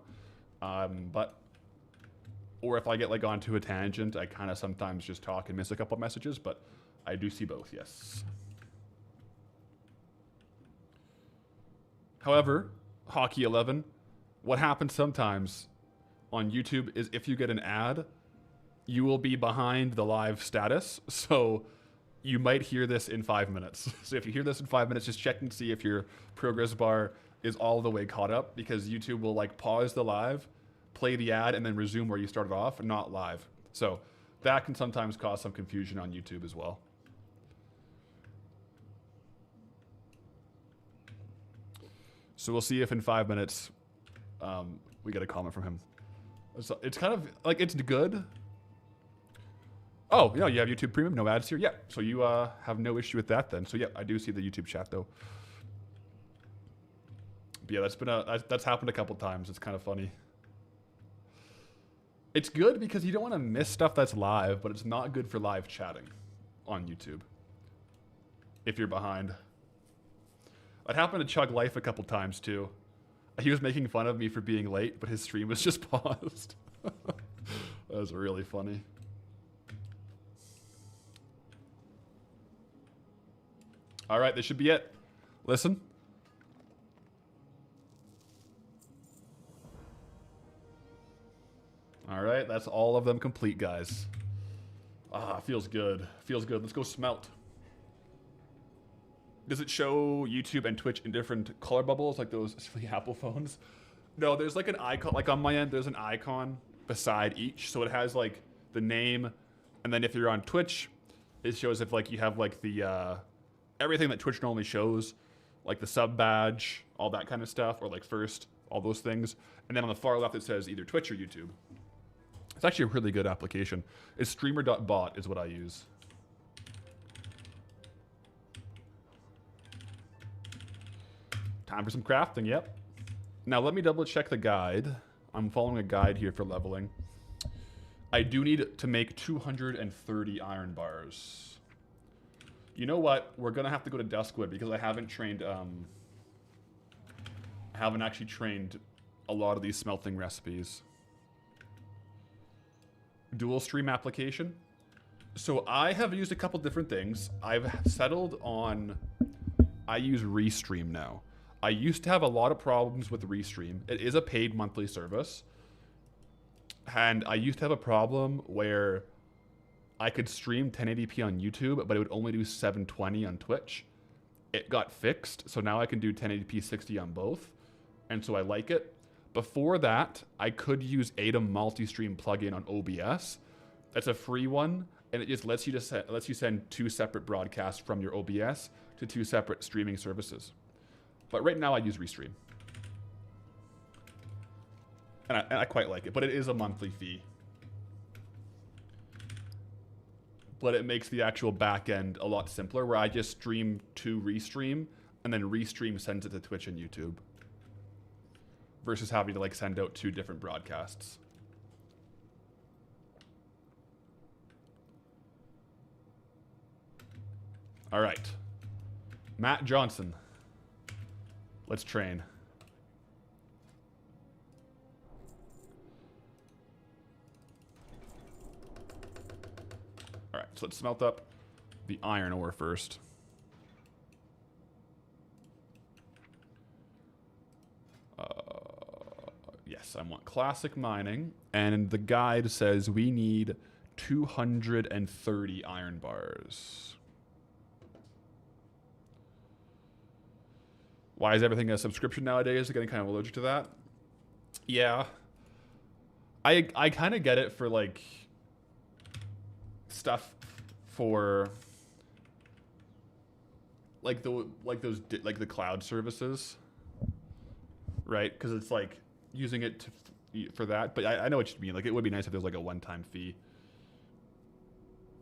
Or if I get like onto a tangent, I kind of sometimes just talk and miss a couple messages. But I do see both. Yes. However, Hockey 11, what happens sometimes on YouTube is if you get an ad, you will be behind the live status. So you might hear this in 5 minutes. So if you hear this in 5 minutes, just check and see if your progress bar is all the way caught up, because YouTube will like pause the live, play the ad, and then resume where you started off, not live. So that can sometimes cause some confusion on YouTube as well. So we'll see if in 5 minutes we get a comment from him. So it's kind of like, it's good. Oh, you know, you have YouTube Premium, no ads here. Yeah, so you have no issue with that then. So yeah, I do see the YouTube chat though. But yeah, that's happened a couple times. It's kind of funny. It's good because you don't want to miss stuff that's live, but it's not good for live chatting on YouTube if you're behind. It happened to Chug Life a couple times too. He was making fun of me for being late, but his stream was just paused. That was really funny. All right, this should be it. Listen. All right, that's all of them complete, guys. Ah, feels good. Feels good. Let's go smelt. Does it show YouTube and Twitch in different color bubbles, like those silly Apple phones? No, there's like an icon. Like on my end, there's an icon beside each. So it has like the name, and then if you're on Twitch, it shows if like you have like the everything that Twitch normally shows, like the sub badge, all that kind of stuff, or like first, all those things. And then on the far left, it says either Twitch or YouTube. It's actually a really good application. It's streamer.bot is what I use. Time for some crafting, yep. Now let me double check the guide. I'm following a guide here for leveling. I do need to make 230 iron bars. You know what? We're gonna have to go to Duskwood because I haven't trained, I haven't actually trained a lot of these smelting recipes. Dual stream application. So I have used a couple different things. I've settled on, I use Restream now. I used to have a lot of problems with Restream. It is a paid monthly service. And I used to have a problem where I could stream 1080p on YouTube, but it would only do 720 on Twitch. It got fixed, so now I can do 1080p 60 on both. And so I like it. Before that, I could use ADAM multi-stream plugin on OBS. That's a free one, and it just lets you send 2 separate broadcasts from your OBS to 2 separate streaming services. But right now I use Restream. And I quite like it, but it is a monthly fee. But it makes the actual back end a lot simpler, where I just stream to Restream, and then Restream sends it to Twitch and YouTube. Versus having to like send out 2 different broadcasts. All right. Matt Johnson. Let's train. All right, so let's smelt up the iron ore first. Yes, I want classic mining, and the guide says we need 230 iron bars. Why is everything a subscription nowadays? I'm getting kind of allergic to that. Yeah. I kind of get it for like stuff for like the cloud services, right? Because it's like using it for that. But I know what you mean. Like it would be nice if there's like a one-time fee.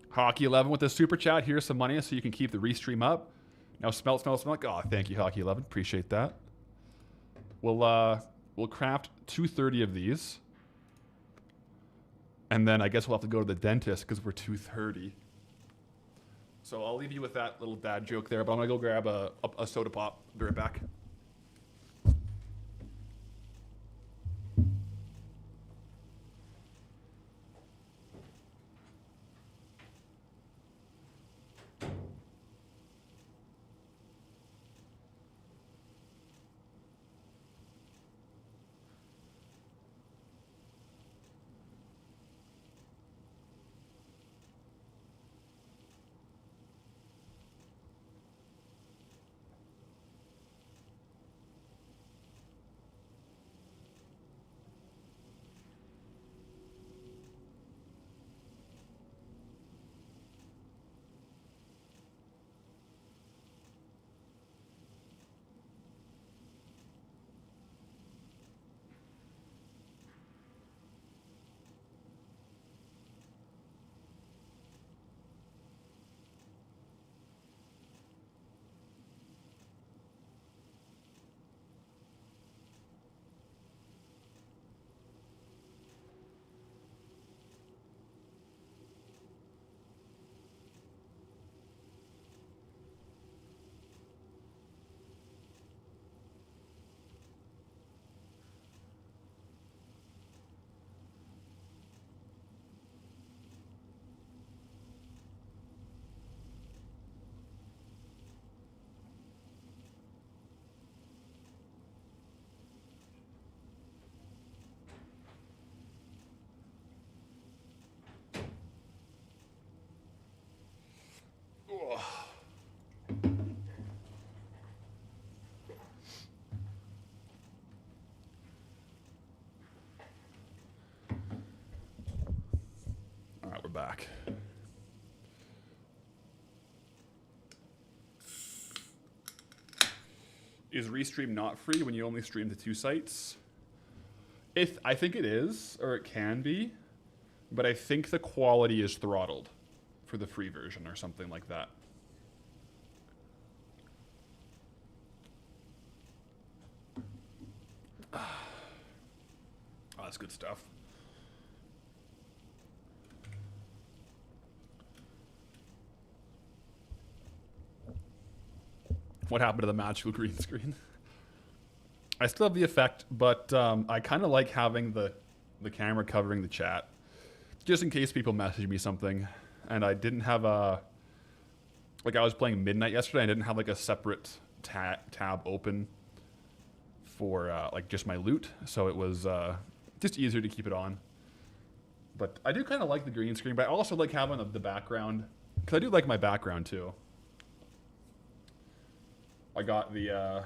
Hockey 11 with the super chat. Here's some money so you can keep the restream up. Now smelt. Oh, thank you, Hockey 11. Appreciate that. We'll craft 230 of these. And then I guess we'll have to go to the dentist because we're 230. So I'll leave you with that little dad joke there, but I'm going to go grab a soda pop. Be right back. All right, we're back. Is Restream not free when you only stream to 2 sites? I think it is, or it can be, but I think the quality is throttled for the free version or something like that. Oh, that's good stuff. What happened to the magical green screen? I still have the effect, but I kind of like having the camera covering the chat, just in case people message me something. And I didn't have I was playing Midnight yesterday. I didn't have like a separate tab open for like just my loot, so it was just easier to keep it on. But I do kind of like the green screen, but I also like having the background, because I do like my background too. I got the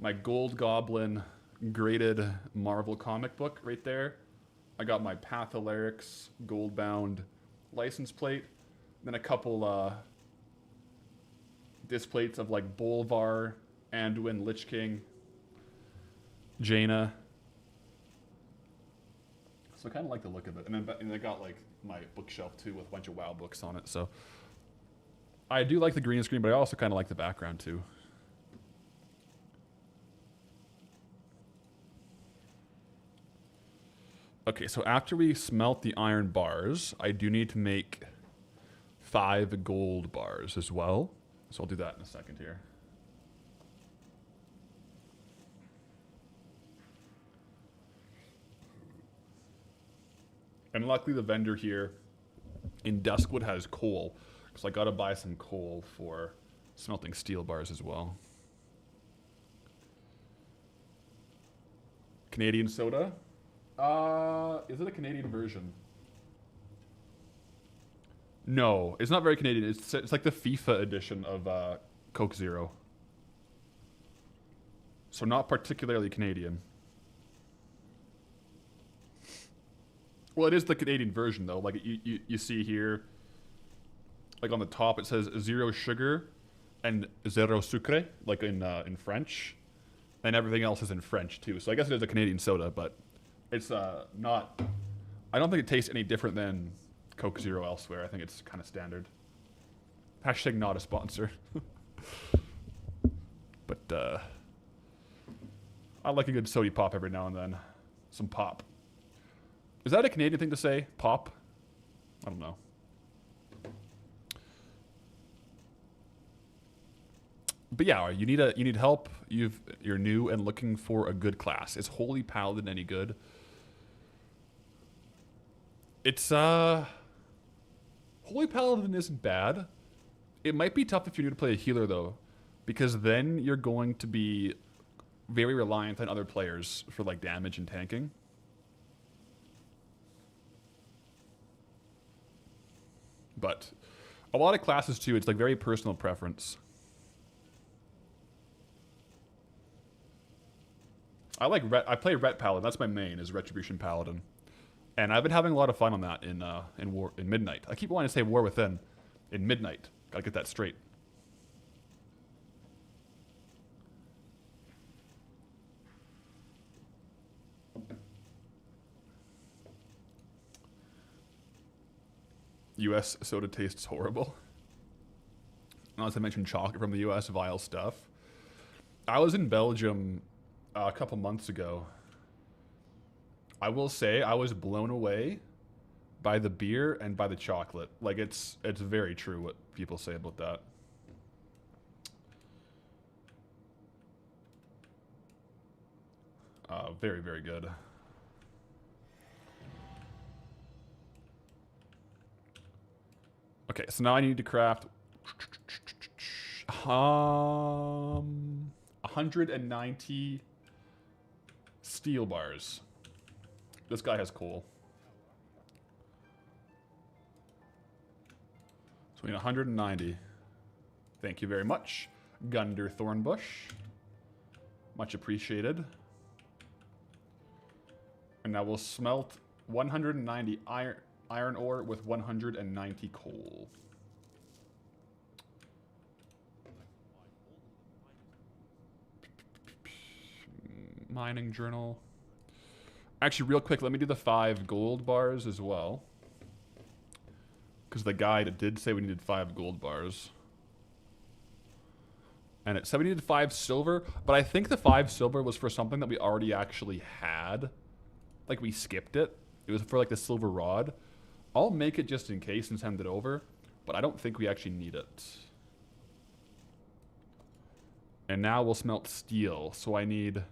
my Gold Goblin graded Marvel comic book right there. I got my Patholerics Goldbound license plate. Then a couple disc plates of like Bolvar, Anduin, Lich King, Jaina. So I kind of like the look of it. And then I got like my bookshelf too with a bunch of WoW books on it. So I do like the green screen, but I also kind of like the background too. Okay, so after we smelt the iron bars, I do need to make 5 gold bars as well. So I'll do that in a second here. And luckily the vendor here in Duskwood has coal, because I gotta buy some coal for smelting steel bars as well. Canadian soda? Is it a Canadian version? No, it's not very Canadian. It's like the FIFA edition of Coke Zero. So not particularly Canadian. Well, it is the Canadian version, though. Like, you see here, like on the top, it says 0 sugar and 0 sucre, like in French. And everything else is in French, too. So I guess it is a Canadian soda, but it's not... I don't think it tastes any different than Coke Zero elsewhere. I think it's kind of standard. Hashtag not a sponsor. But, I like a good sody pop every now and then. Some pop. Is that a Canadian thing to say? Pop? I don't know. But yeah, you need help. You're new and looking for a good class. Is Holy Paladin any good? It's Holy Paladin isn't bad. It might be tough if you're new to play a healer though, because then you're going to be very reliant on other players for like damage and tanking. But a lot of classes too, it's like very personal preference. I play Ret Paladin. That's my main, is Retribution Paladin, and I've been having a lot of fun on that in Midnight. I keep wanting to say War Within, in Midnight. Gotta get that straight. U.S. soda tastes horrible. Not to mention chocolate from the U.S. Vile stuff. I was in Belgium a couple months ago. I will say I was blown away by the beer and by the chocolate. Like it's very true what people say about that. Very, very good. Okay, so now I need to craft 190 steel bars. This guy has coal. So we need 190. Thank you very much, Gunder Thornbush. Much appreciated. And now we'll smelt 190 iron ore with 190 coal. Mining journal. Actually, real quick, let me do the 5 gold bars as well. Because the guide did say we needed 5 gold bars. And it said we needed 5 silver, but I think the 5 silver was for something that we already actually had. Like, we skipped it. It was for, like, the silver rod. I'll make it just in case and send it over, but I don't think we actually need it. And now we'll smelt steel. So I need...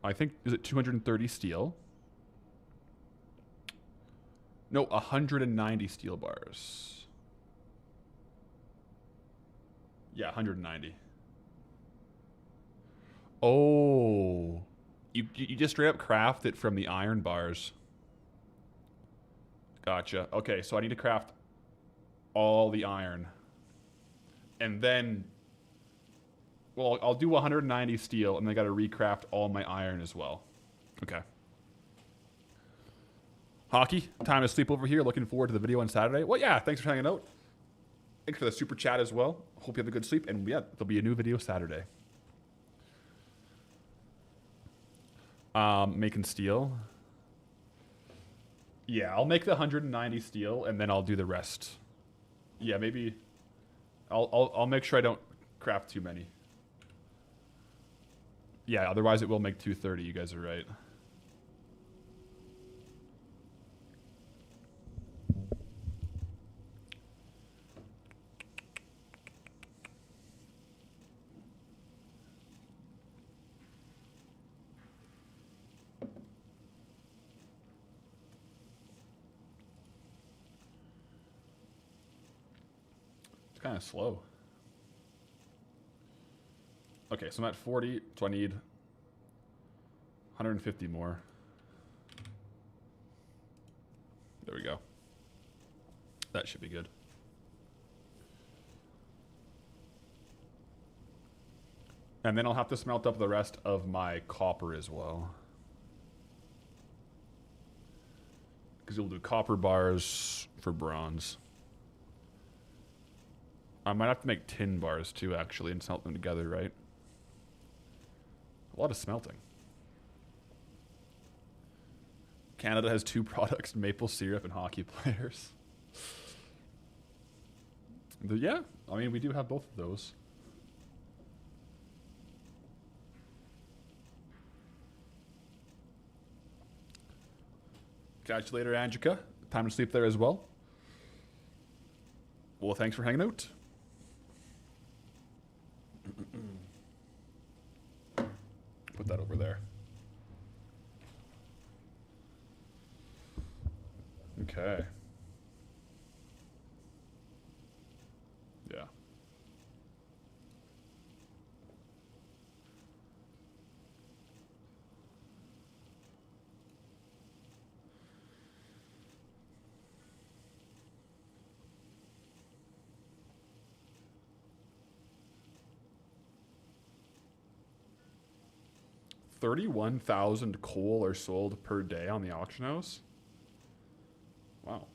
I think, is it 230 steel? No, 190 steel bars. Yeah, 190. Oh. You just straight up craft it from the iron bars. Gotcha. Okay, so I need to craft all the iron. And then... Well, I'll do 190 steel, and then I gotta recraft all my iron as well. Okay. Hockey, time to sleep over here. Looking forward to the video on Saturday. Well, yeah, thanks for hanging out. Thanks for the super chat as well. Hope you have a good sleep, and yeah, there'll be a new video Saturday. Making steel. Yeah, I'll make the 190 steel, and then I'll do the rest. Yeah, maybe... I'll make sure I don't craft too many. Yeah, otherwise it will make 230. You guys are right. It's kind of slow. Okay, so I'm at 40, so I need 150 more. There we go. That should be good. And then I'll have to smelt up the rest of my copper as well. Because you'll do copper bars for bronze. I might have to make tin bars too, actually, and smelt them together, right? A lot of smelting. Canada has 2 products, maple syrup and hockey players. Yeah, I mean, we do have both of those. Catch you later, Angelica. Time to sleep there as well. Well, thanks for hanging out. Put that over there. Okay. Yeah. $31,000 coal are sold per day on the auction house. Wow.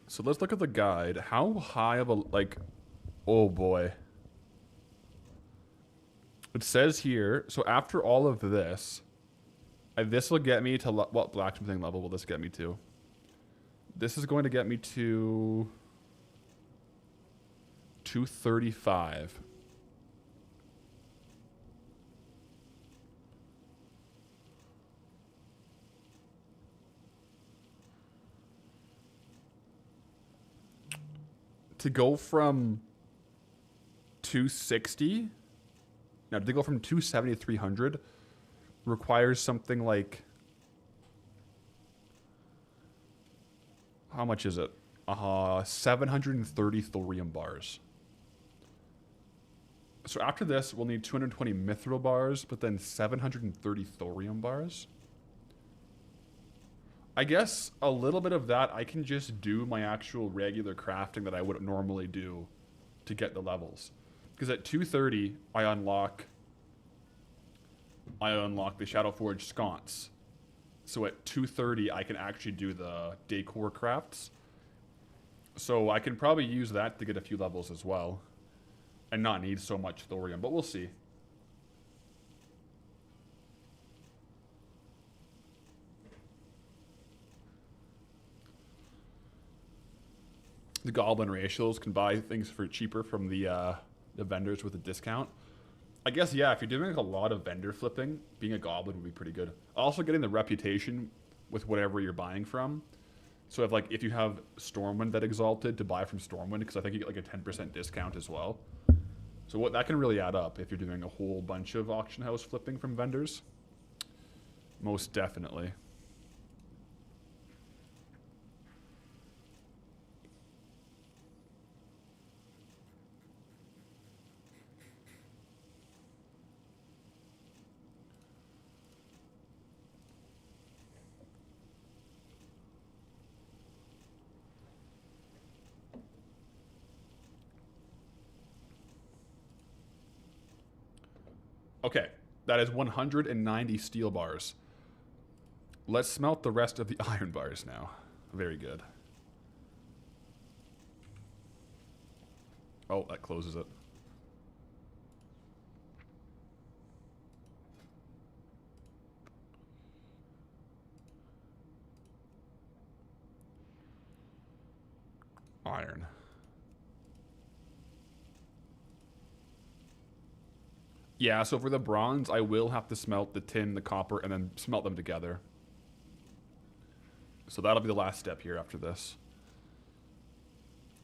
So let's look at the guide. How high of a, like, oh boy. It says here, so after all of this, this will get me to, what blacksmithing level will this get me to? This is going to get me to 235. To go from 260, now to go from 270 to 300 requires something like, how much is it? 730 thorium bars. So after this, we'll need 220 mithril bars, but then 730 thorium bars. I guess a little bit of that, I can just do my actual regular crafting that I would normally do to get the levels. Because at 230, I unlock the Shadowforge sconce. So at 230, I can actually do the decor crafts. So I can probably use that to get a few levels as well. And not need so much thorium, but we'll see. The goblin ratios can buy things for cheaper from the vendors with a discount. I guess, yeah, if you're doing like a lot of vendor flipping, being a goblin would be pretty good. Also getting the reputation with whatever you're buying from. So if you have Stormwind that Exalted to buy from Stormwind, because I think you get like a 10% discount as well. So that can really add up if you're doing a whole bunch of auction house flipping from vendors. Most definitely. Okay, that is 190 steel bars. Let's smelt the rest of the iron bars now. Very good. Oh, that closes it. Iron. Yeah, so for the bronze, I will have to smelt the tin, the copper, and then smelt them together. So that'll be the last step here after this.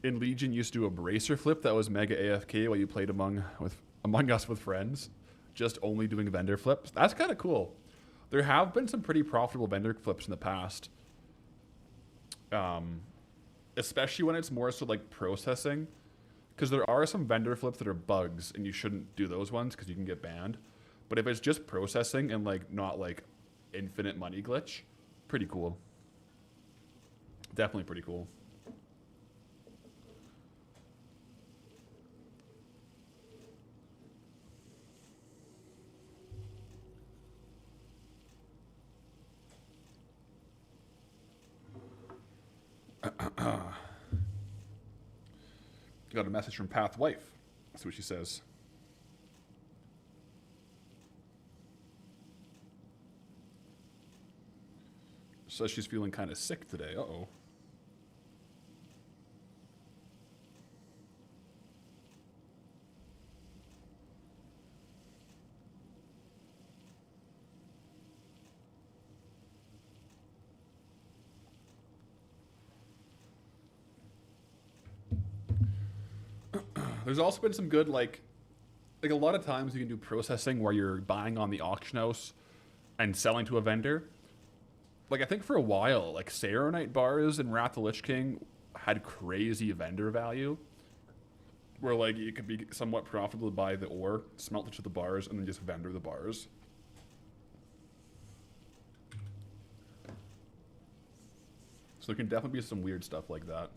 In Legion, you used to do a bracer flip that was mega AFK while you played Among Us with friends. Just only doing vendor flips. That's kind of cool. There have been some pretty profitable vendor flips in the past. Especially when it's more so like processing. Because there are some vendor flips that are bugs, and you shouldn't do those ones because you can get banned. But if it's just processing and like not like infinite money glitch, pretty cool. Definitely pretty cool. Got a message from Path Wife. That's what she says. Says she's feeling kind of sick today. Uh-oh. There's also been some good, like a lot of times you can do processing where you're buying on the auction house and selling to a vendor. Like, I think for a while, like, Saronite bars in Wrath of the Lich King had crazy vendor value. Where, like, it could be somewhat profitable to buy the ore, smelt it to the bars, and then just vendor the bars. So there can definitely be some weird stuff like that.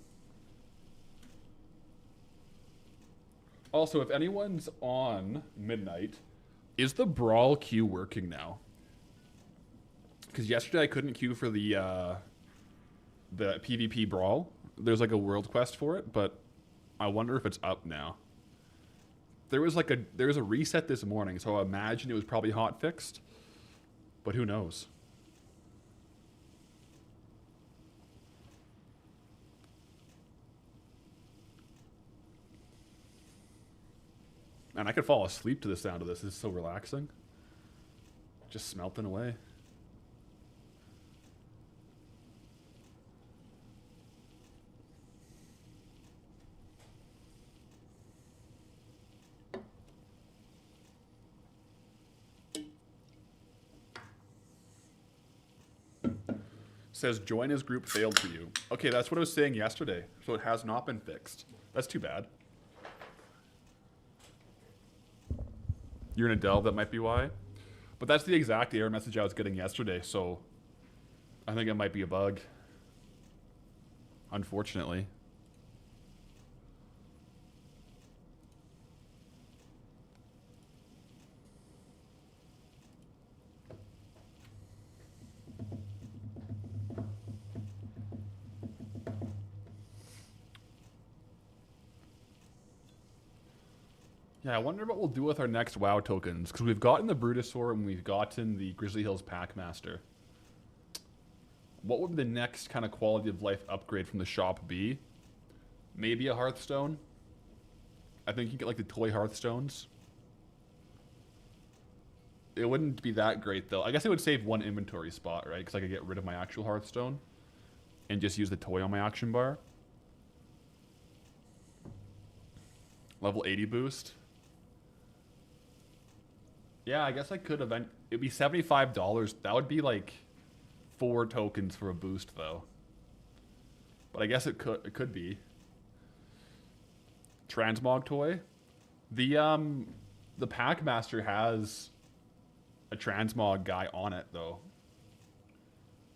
Also, if anyone's on Midnight, is the Brawl queue working now? Because yesterday I couldn't queue for the PvP Brawl. There's like a world quest for it, but I wonder if it's up now. There was a reset this morning, so I imagine it was probably hot fixed, but who knows? And I could fall asleep to the sound of this. This is so relaxing. Just smelting away. Says join his group failed for you. Okay, that's what I was saying yesterday. So it has not been fixed. That's too bad. You're in a delve, that might be why. But that's the exact error message I was getting yesterday, so I think it might be a bug. Unfortunately. Yeah, I wonder what we'll do with our next WoW tokens, because we've gotten the Brutosaur and we've gotten the Grizzly Hills Packmaster. What would the next kind of quality of life upgrade from the shop be? Maybe a Hearthstone? I think you get like the toy Hearthstones. It wouldn't be that great though. I guess it would save one inventory spot, right? Because I could get rid of my actual Hearthstone and just use the toy on my action bar. Level 80 boost. Yeah, I guess I could it'd be $75. That would be like 4 tokens for a boost though. But I guess it could be. Transmog toy. The Packmaster has a Transmog guy on it though.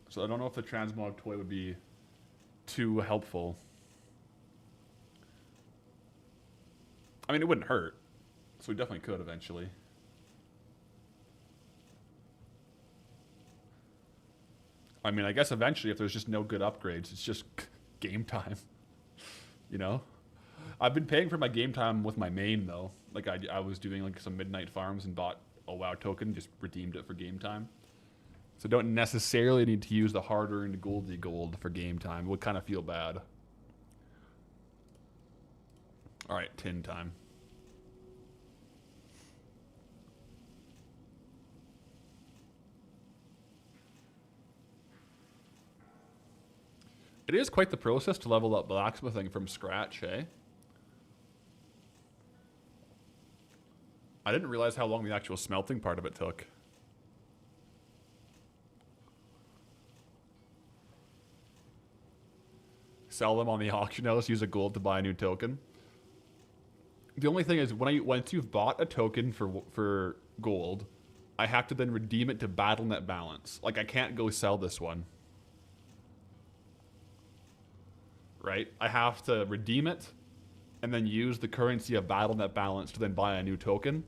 So I don't know if the Transmog toy would be too helpful. I mean, it wouldn't hurt. So we definitely could eventually. I mean, I guess eventually if there's just no good upgrades, it's just game time. You know? I've been paying for my game time with my main, though. Like, I was doing, like, some midnight farms and bought a WoW token, just redeemed it for game time. So don't necessarily need to use the hard-earned gold for game time. It would kind of feel bad. Alright, tin time. It is quite the process to level up blacksmithing from scratch, eh? I didn't realize how long the actual smelting part of it took. Sell them on the auction house, use a gold to buy a new token. The only thing is, once you've bought a token for gold, I have to then redeem it to BattleNet balance. Like, I can't go sell this one. right? I have to redeem it and then use the currency of BattleNet balance to then buy a new token.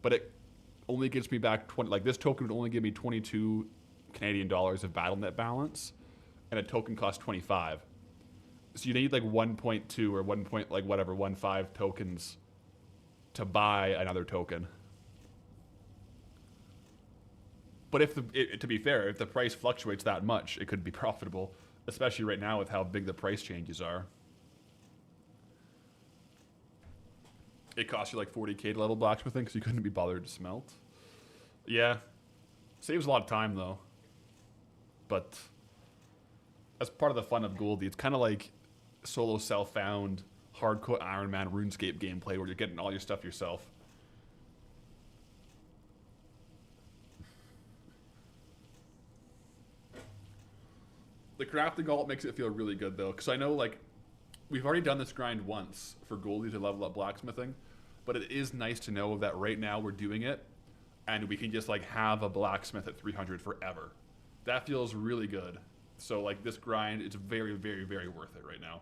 But it only gives me back 20, like this token would only give me 22 Canadian dollars of BattleNet balance, and a token costs 25. So you need like 1.2 or 1 point, like whatever, 1.5 tokens to buy another token. But if to be fair, if the price fluctuates that much, it could be profitable, especially right now with how big the price changes are. It costs you like 40k to level blacksmithing because you couldn't be bothered to smelt. Yeah. Saves a lot of time though. But as part of the fun of Goldie, it's kind of like solo self-found hardcore Iron Man RuneScape gameplay where you're getting all your stuff yourself. The crafting alt makes it feel really good though, because I know like we've already done this grind once for Goldie to level up blacksmithing, but it is nice to know that right now we're doing it and we can just like have a blacksmith at 300 forever. That feels really good. So like this grind, it's very, very, very worth it right now.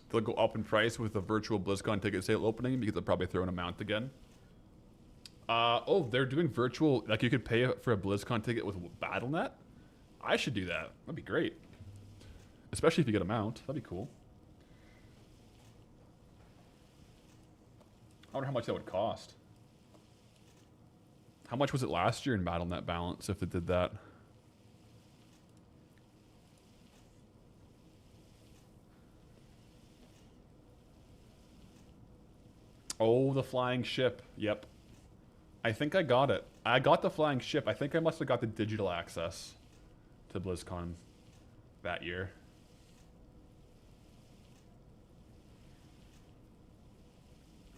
They'll go up in price with the virtual BlizzCon ticket sale opening because they'll probably throw in a mount again. Oh, they're doing virtual, like you could pay for a BlizzCon ticket with BattleNet? I should do that. That'd be great. Especially if you get a mount. That'd be cool. I wonder how much that would cost. How much was it last year in BattleNet balance if it did that? Oh, the flying ship. Yep. I think I got it. I got the flying ship. I think I must have got the digital access to BlizzCon that year.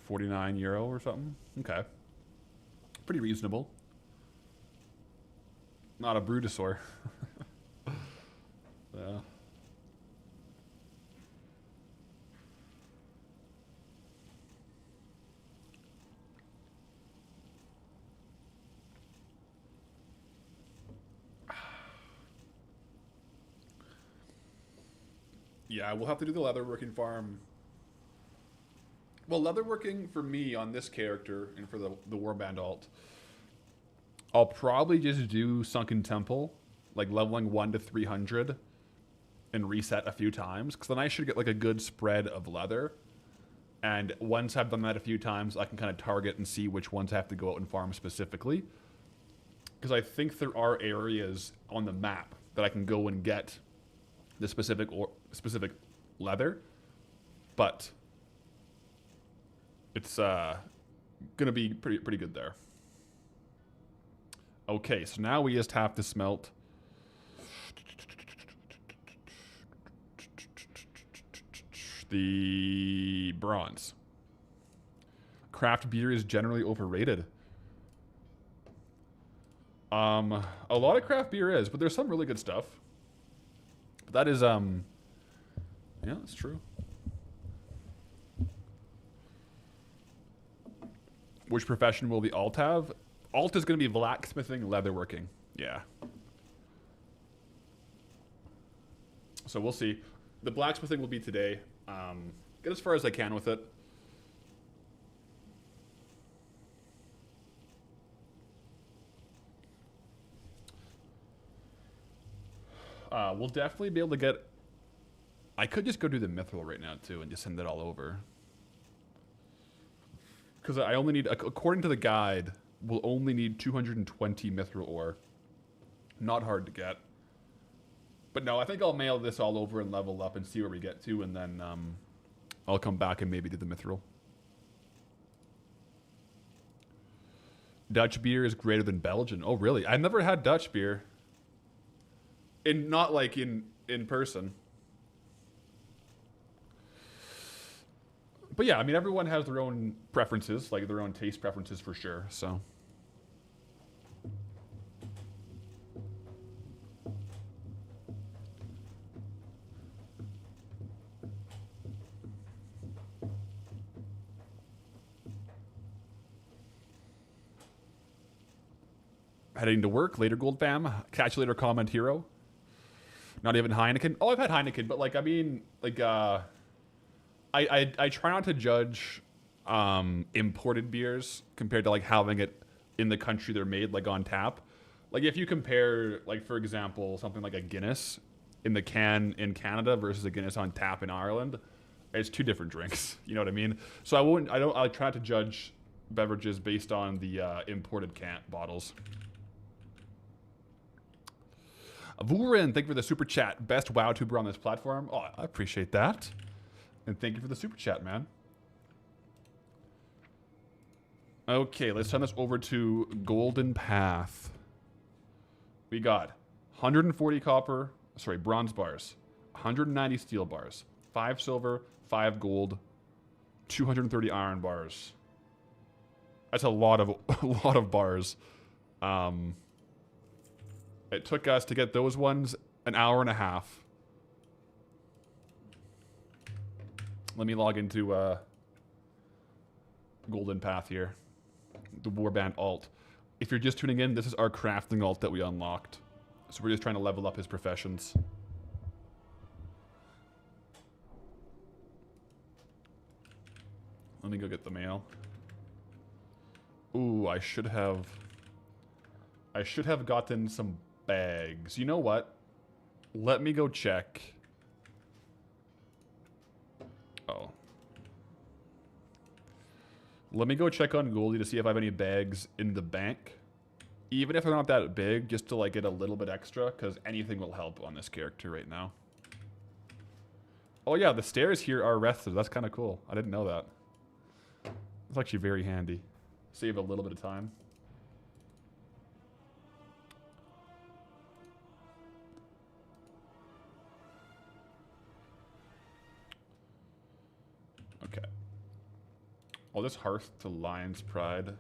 €49 or something. Okay. Pretty reasonable. Not a Brutosaur. Yeah. Yeah, we'll have to do the leatherworking farm. Well, leatherworking for me on this character and for the warband alt, I'll probably just do Sunken Temple, like leveling 1 to 300 and reset a few times, because then I should get like a good spread of leather. And once I've done that a few times, I can kind of target and see which ones I have to go out and farm specifically. Because I think there are areas on the map that I can go and get the specific leather, but it's gonna be pretty good there. Okay, so now we just have to smelt the bronze. Craft beer is generally overrated. A lot of craft beer is, but there's some really good stuff. But that is, yeah, that's true. Which profession will the alt have? Alt is going to be blacksmithing, leatherworking. Yeah. So we'll see. The blacksmithing will be today. Get as far as I can with it. We'll definitely be able to get... I could just go do the mithril right now, too, and just send it all over. Because I only need... According to the guide, we'll only need 220 mithril ore. Not hard to get. But no, I think I'll mail this all over and level up and see where we get to, and then I'll come back and maybe do the mithril. Dutch beer is greater than Belgian. Oh, really? I've never had Dutch beer. Not like in person. But yeah, I mean, everyone has their own preferences, like their own taste preferences for sure, so. Heading to work later, Gold Fam. Catch you later, comment hero. Not even Heineken. Oh, I've had Heineken, but like I mean, like I try not to judge imported beers compared to like having it in the country they're made, like on tap. Like if you compare, like for example, something like a Guinness in the can in Canada versus a Guinness on tap in Ireland, it's two different drinks. You know what I mean? So I try not to judge beverages based on the imported can bottles. Vurin, thank you for the super chat. Best WoW tuber on this platform. Oh, I appreciate that. And thank you for the super chat, man. Okay, let's turn this over to Golden Path. We got 140 bronze bars, 190 steel bars, 5 silver, 5 gold, 230 iron bars. That's a lot of bars. It took us to get those ones an hour and a half. Let me log into Golden Path here. The warband alt. If you're just tuning in, this is our crafting alt that we unlocked. So we're just trying to level up his professions. Let me go get the mail. Ooh, I should have gotten some bags. You know what? Let me go check. Oh. Let me go check on Goldie to see if I have any bags in the bank. Even if they're not that big, just to like get a little bit extra, because anything will help on this character right now. Oh yeah, the stairs here are rested. That's kind of cool. I didn't know that. It's actually very handy. Save a little bit of time. Okay. Oh, this hearth to Lion's Pride.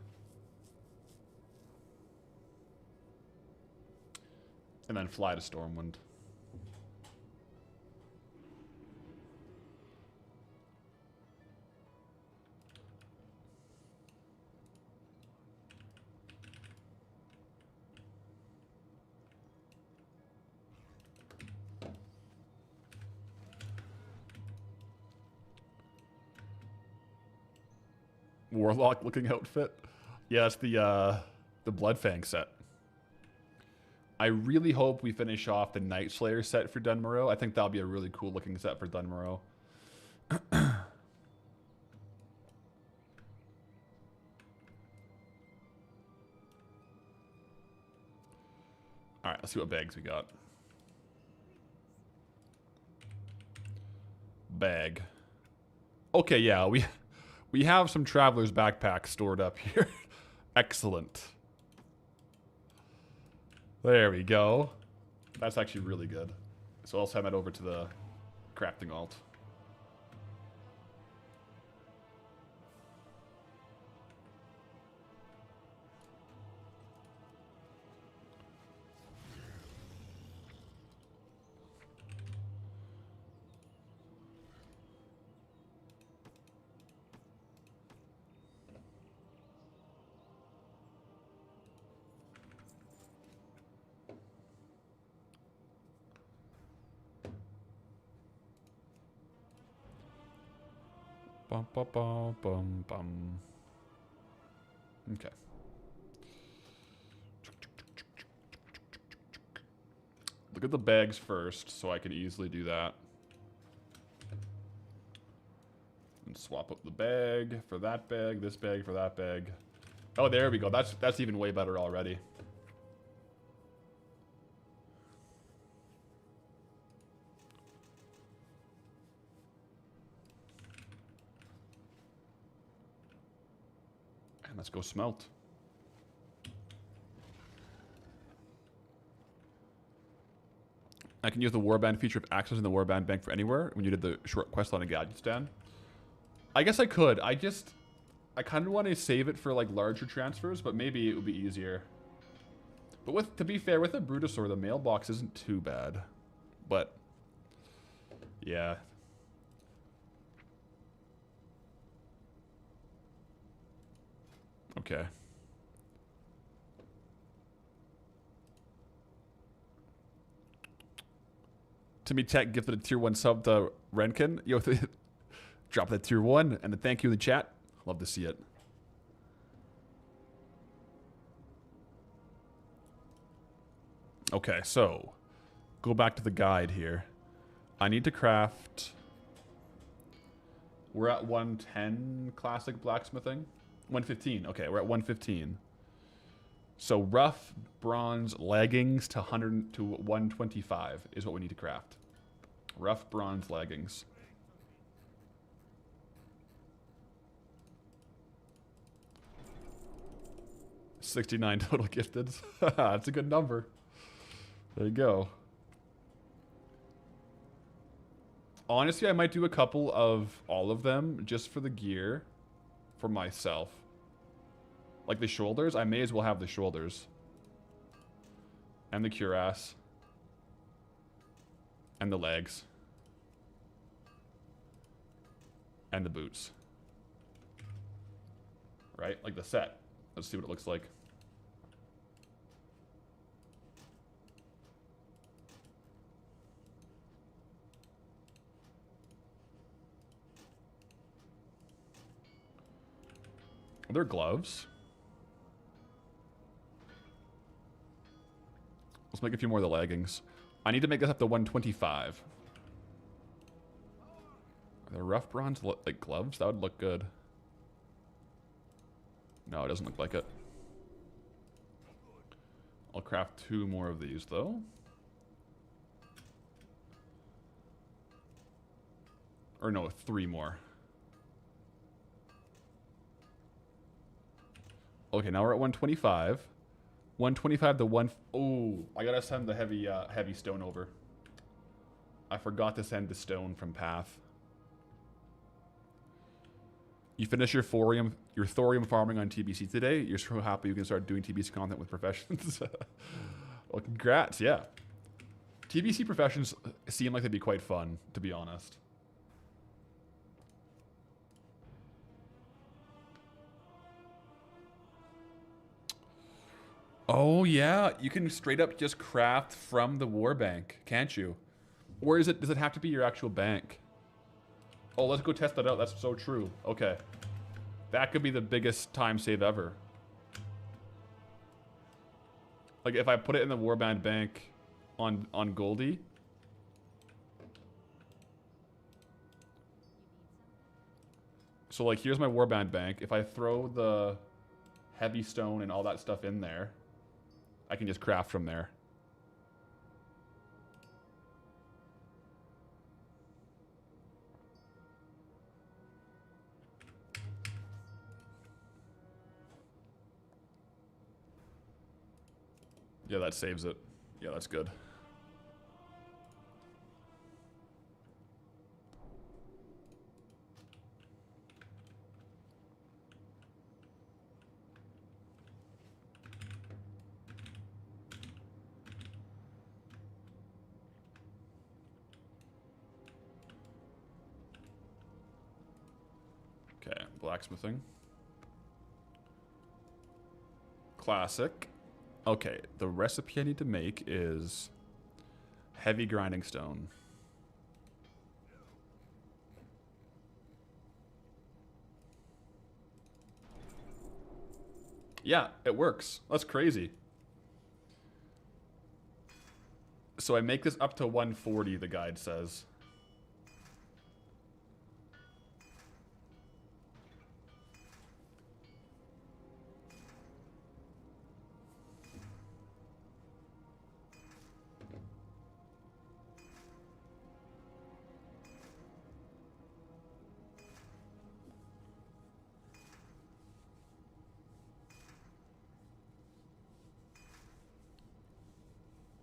And then fly to Stormwind. Warlock looking outfit. Yeah, it's the Bloodfang set. I really hope we finish off the Night Slayer set for Dun Morogh. I think that'll be a really cool looking set for Dun Morogh. Alright, let's see what bags we got. Bag. Okay, yeah, we have some traveler's backpacks stored up here. Excellent. There we go. That's actually really good. So I'll send that over to the crafting alt. Bum, bum, bum, bum, bum. Okay. Look at the bags first, so I can easily do that. And swap up the bag for that bag, this bag for that bag. Oh, there we go. That's even way better already. Let's go smelt. I can use the warband feature of accessing the warband bank for anywhere when you did the short quest on a gadget stand. I guess I could. I kind of want to save it for like larger transfers, but maybe it would be easier. But to be fair, with a Brutosaur, the mailbox isn't too bad. But yeah. Okay. Timmy Tech gifted a tier 1 sub to Renkin. Yo, drop that tier 1 and a thank you in the chat. Love to see it. Okay, so go back to the guide here. I need to craft. We're at 110 classic blacksmithing. 115. Okay, we're at 115. So rough bronze leggings to 100 to 125 is what we need to craft. Rough bronze leggings. $69 total gifted. That's a good number. There you go. Honestly, I might do a couple of all of them just for the gear for myself. Like the shoulders, I may as well have the shoulders. And the cuirass. And the legs. And the boots. Right? Like the set. Let's see what it looks like. Are there gloves? Let's make a few more of the leggings. I need to make this up to 125. Are there rough bronze like gloves? That would look good. No, it doesn't look like it. I'll craft 2 more of these though. Or no, 3 more. Okay, now we're at 125. 125 to 1... Oh, I gotta send the heavy stone over. I forgot to send the stone from Path. You finish your thorium farming on TBC today. You're so happy you can start doing TBC content with professions. Well, congrats, yeah. TBC professions seem like they'd be quite fun, to be honest. Oh yeah, you can straight up just craft from the war bank, can't you? Or does it have to be your actual bank? Oh, let's go test that out. That's so true. Okay. That could be the biggest time save ever. Like if I put it in the warband bank on Goldie. So like here's my warband bank. If I throw the heavy stone and all that stuff in there, I can just craft from there. Yeah, that saves it. Yeah, that's good. Okay, blacksmithing. Classic. Okay, the recipe I need to make is heavy grinding stone. Yeah, it works. That's crazy. So I make this up to 140, the guide says.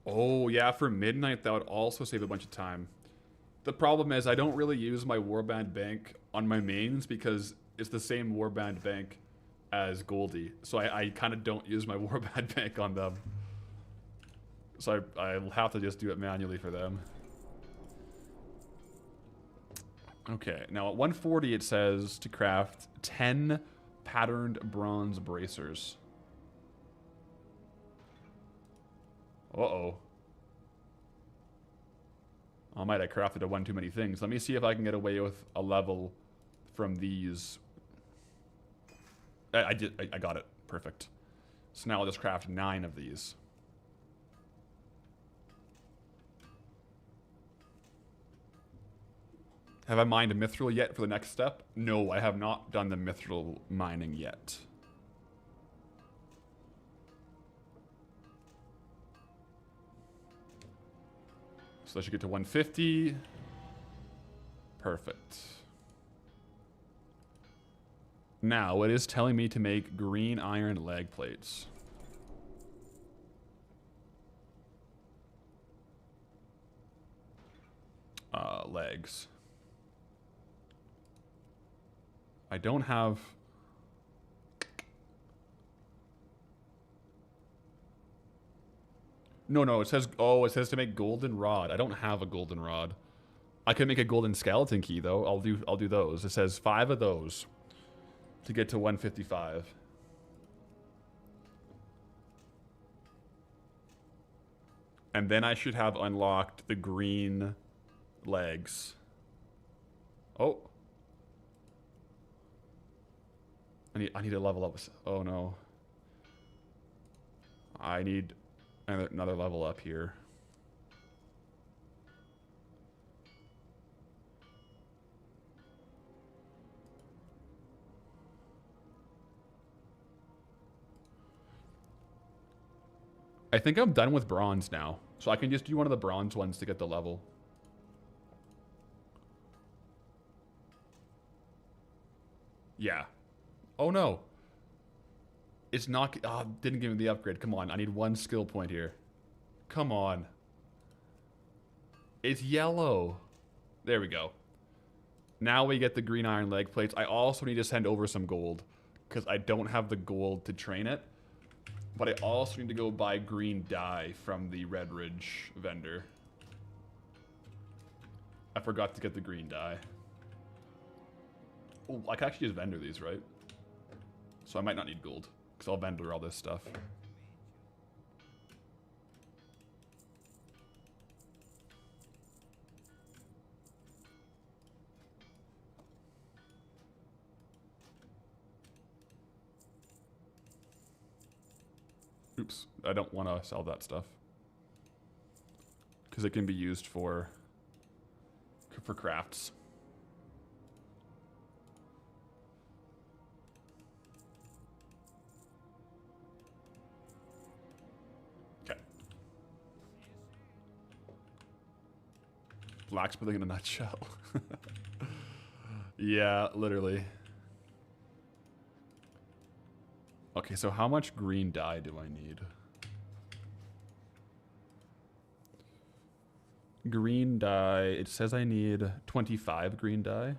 Oh, yeah, for midnight, that would also save a bunch of time. The problem is I don't really use my warband bank on my mains because it's the same warband bank as Goldie. So I kind of don't use my warband bank on them. So I'll have to just do it manually for them. Okay, now at 140 it says to craft 10 patterned bronze bracers. Uh-oh. might have crafted a one too many things. Let me see if I can get away with a level from these. I got it. Perfect. So now I'll just craft 9 of these. Have I mined a mithril yet for the next step? No, I have not done the mithril mining yet. So I should get to 150. Perfect. Now, it is telling me to make green iron leg plates. Legs. I don't have... No, it says... Oh, it says to make golden rod. I don't have a golden rod. I could make a golden skeleton key, though. I'll do those. It says 5 of those to get to 155. And then I should have unlocked the green legs. Oh. I need to level up. Oh no. I need another level up here. I think I'm done with bronze now. So I can just do one of the bronze ones to get the level. Yeah. Oh no. It's not... Oh, didn't give me the upgrade. Come on. I need 1 skill point here. Come on. It's yellow. There we go. Now we get the green iron leg plates. I also need to send over some gold, because I don't have the gold to train it. But I also need to go buy green dye from the Red Ridge vendor. I forgot to get the green dye. Oh, I can actually just vendor these, right? So I might not need gold, because I'll vendor all this stuff. Oops, I don't want to sell that stuff. Because it can be used for crafts. Okay. Blacksmithing in a nutshell. Yeah, literally. Okay, so how much green dye do I need? Green dye, it says I need 25 green dye.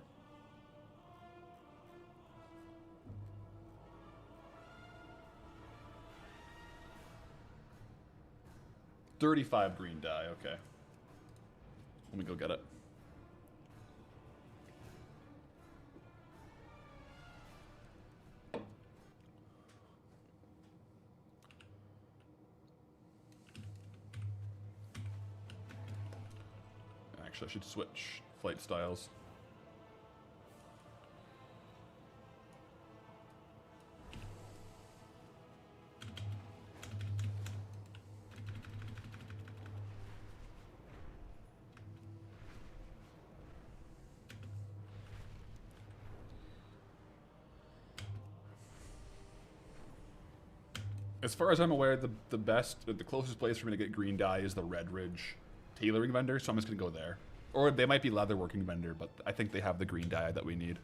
$35 green dye, okay. Let me go get it. Actually, I should switch flight styles. As far as I'm aware, the closest place for me to get green dye is the Red Ridge tailoring vendor, so I'm just gonna go there. Or they might be leatherworking vendor, but I think they have the green dye that we need.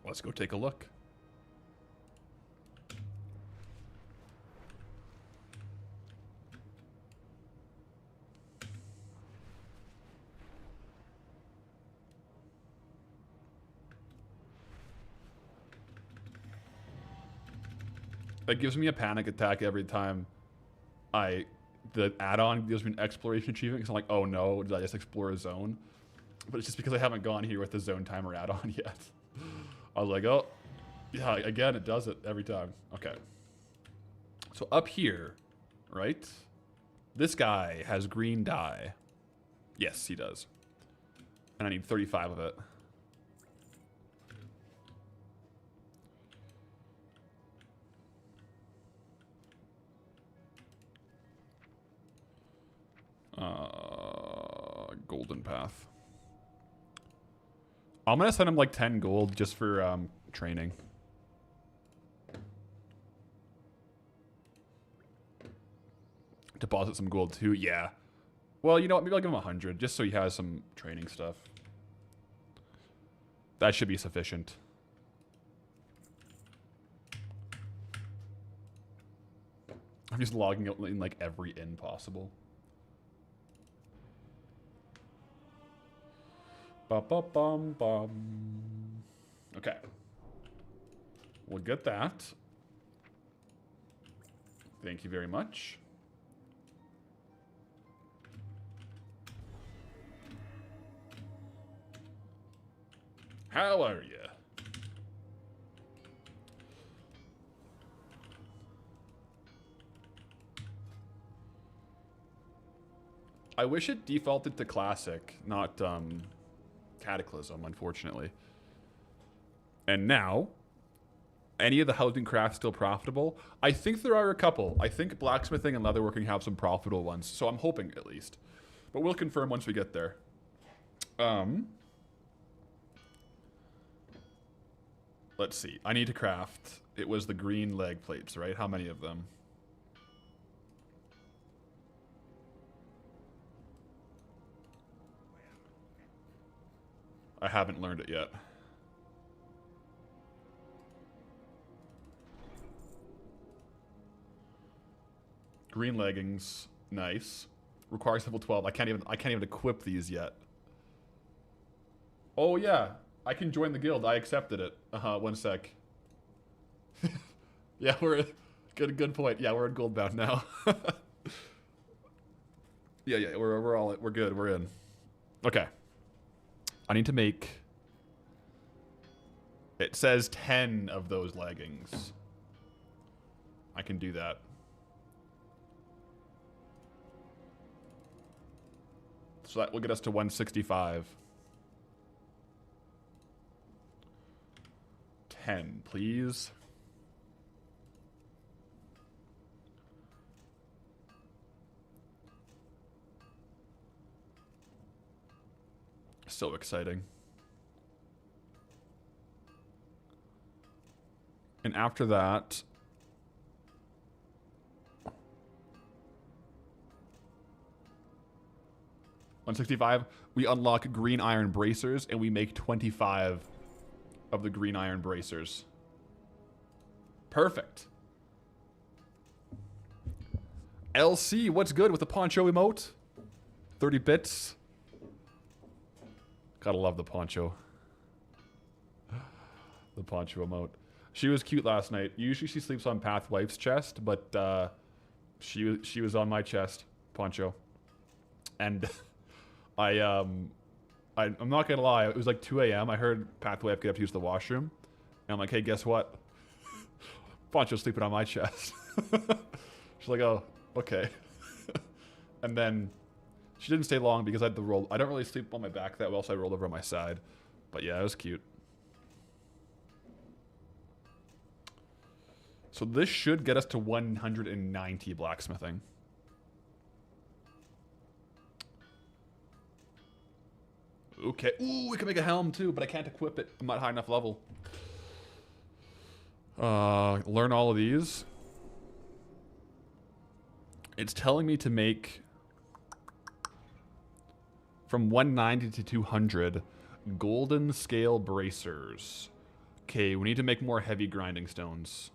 Let's go take a look. It gives me a panic attack every time the add-on gives me an exploration achievement, because I'm like, oh no, did I just explore a zone? But it's just because I haven't gone here with the zone timer add-on yet. I was like, oh, yeah, again, it does it every time. Okay. So up here, right? This guy has green dye. Yes, he does. And I need 35 of it. Golden path. I'm gonna send him like 10 gold just for training. Deposit some gold too. Yeah. Well, you know what? Maybe I'll give him 100 just so he has some training stuff. That should be sufficient. I'm just logging out in like every inn possible. Ba-ba-bum-bum. Okay. We'll get that. Thank you very much. How are you? I wish it defaulted to classic, not Cataclysm, unfortunately. And now, any of the housing crafts still profitable? I think there are a couple. I think blacksmithing and leatherworking have some profitable ones, so I'm hoping at least. But we'll confirm once we get there. Let's see. I need to craft. It was the green leg plates, right? How many of them? I haven't learned it yet. Green leggings, nice. Requires level 12. I can't even equip these yet. Oh yeah, I can join the guild. I accepted it. 1 sec. Yeah, we're good point. Yeah, we're in Goldbound now. yeah, we're good. We're in. Okay. I need to make. It says 10 of those leggings. I can do that. So that will get us to 165. 10, please. So exciting. And after that, $165, we unlock green iron bracers and we make 25 of the green iron bracers. Perfect. LC, what's good with the poncho emote? 30 bits. Gotta love the poncho. The poncho emote. She was cute last night. Usually she sleeps on Pathwife's chest, but she was on my chest, poncho. And I'm not gonna lie, it was like 2 a.m. I heard Pathwife get up to use the washroom. And I'm like, hey, guess what? Poncho's sleeping on my chest. She's like, oh, okay. And then she didn't stay long because I had the roll. I don't really sleep on my back that well, so I rolled over on my side. But yeah, it was cute. So this should get us to 190 blacksmithing. Okay. Ooh, we can make a helm too, but I can't equip it. I'm not high enough level. Learn all of these. It's telling me to make from 190 to 200 golden scale bracers. Okay, we need to make more heavy grinding stones.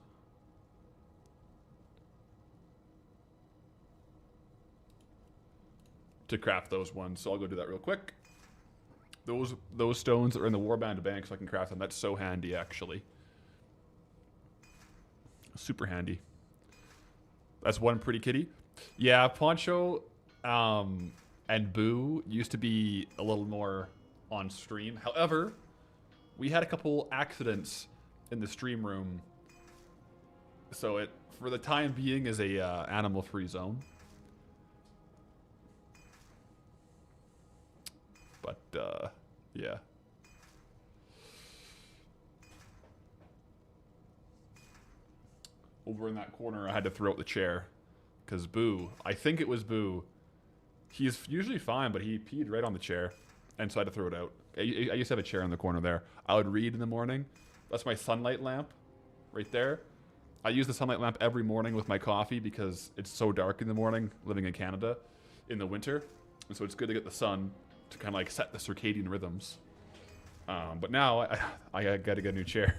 To craft those ones, so I'll go do that real quick. Those stones are in the warband bank, so I can craft them. That's so handy, actually. Super handy. That's one pretty kitty. Yeah, Poncho and Boo used to be a little more on stream. However, we had a couple accidents in the stream room So it, for the time being, is a animal-free zone. But, yeah. Over in that corner, I had to throw out the chair. Because Boo, I think it was Boo. He's usually fine, but he peed right on the chair. And so I had to throw it out. I used to have a chair in the corner there. I would read in the morning. That's my sunlight lamp right there. I use the sunlight lamp every morning with my coffee because it's so dark in the morning living in Canada in the winter. And so it's good to get the sun to kind of like set the circadian rhythms. But now I got to get a new chair.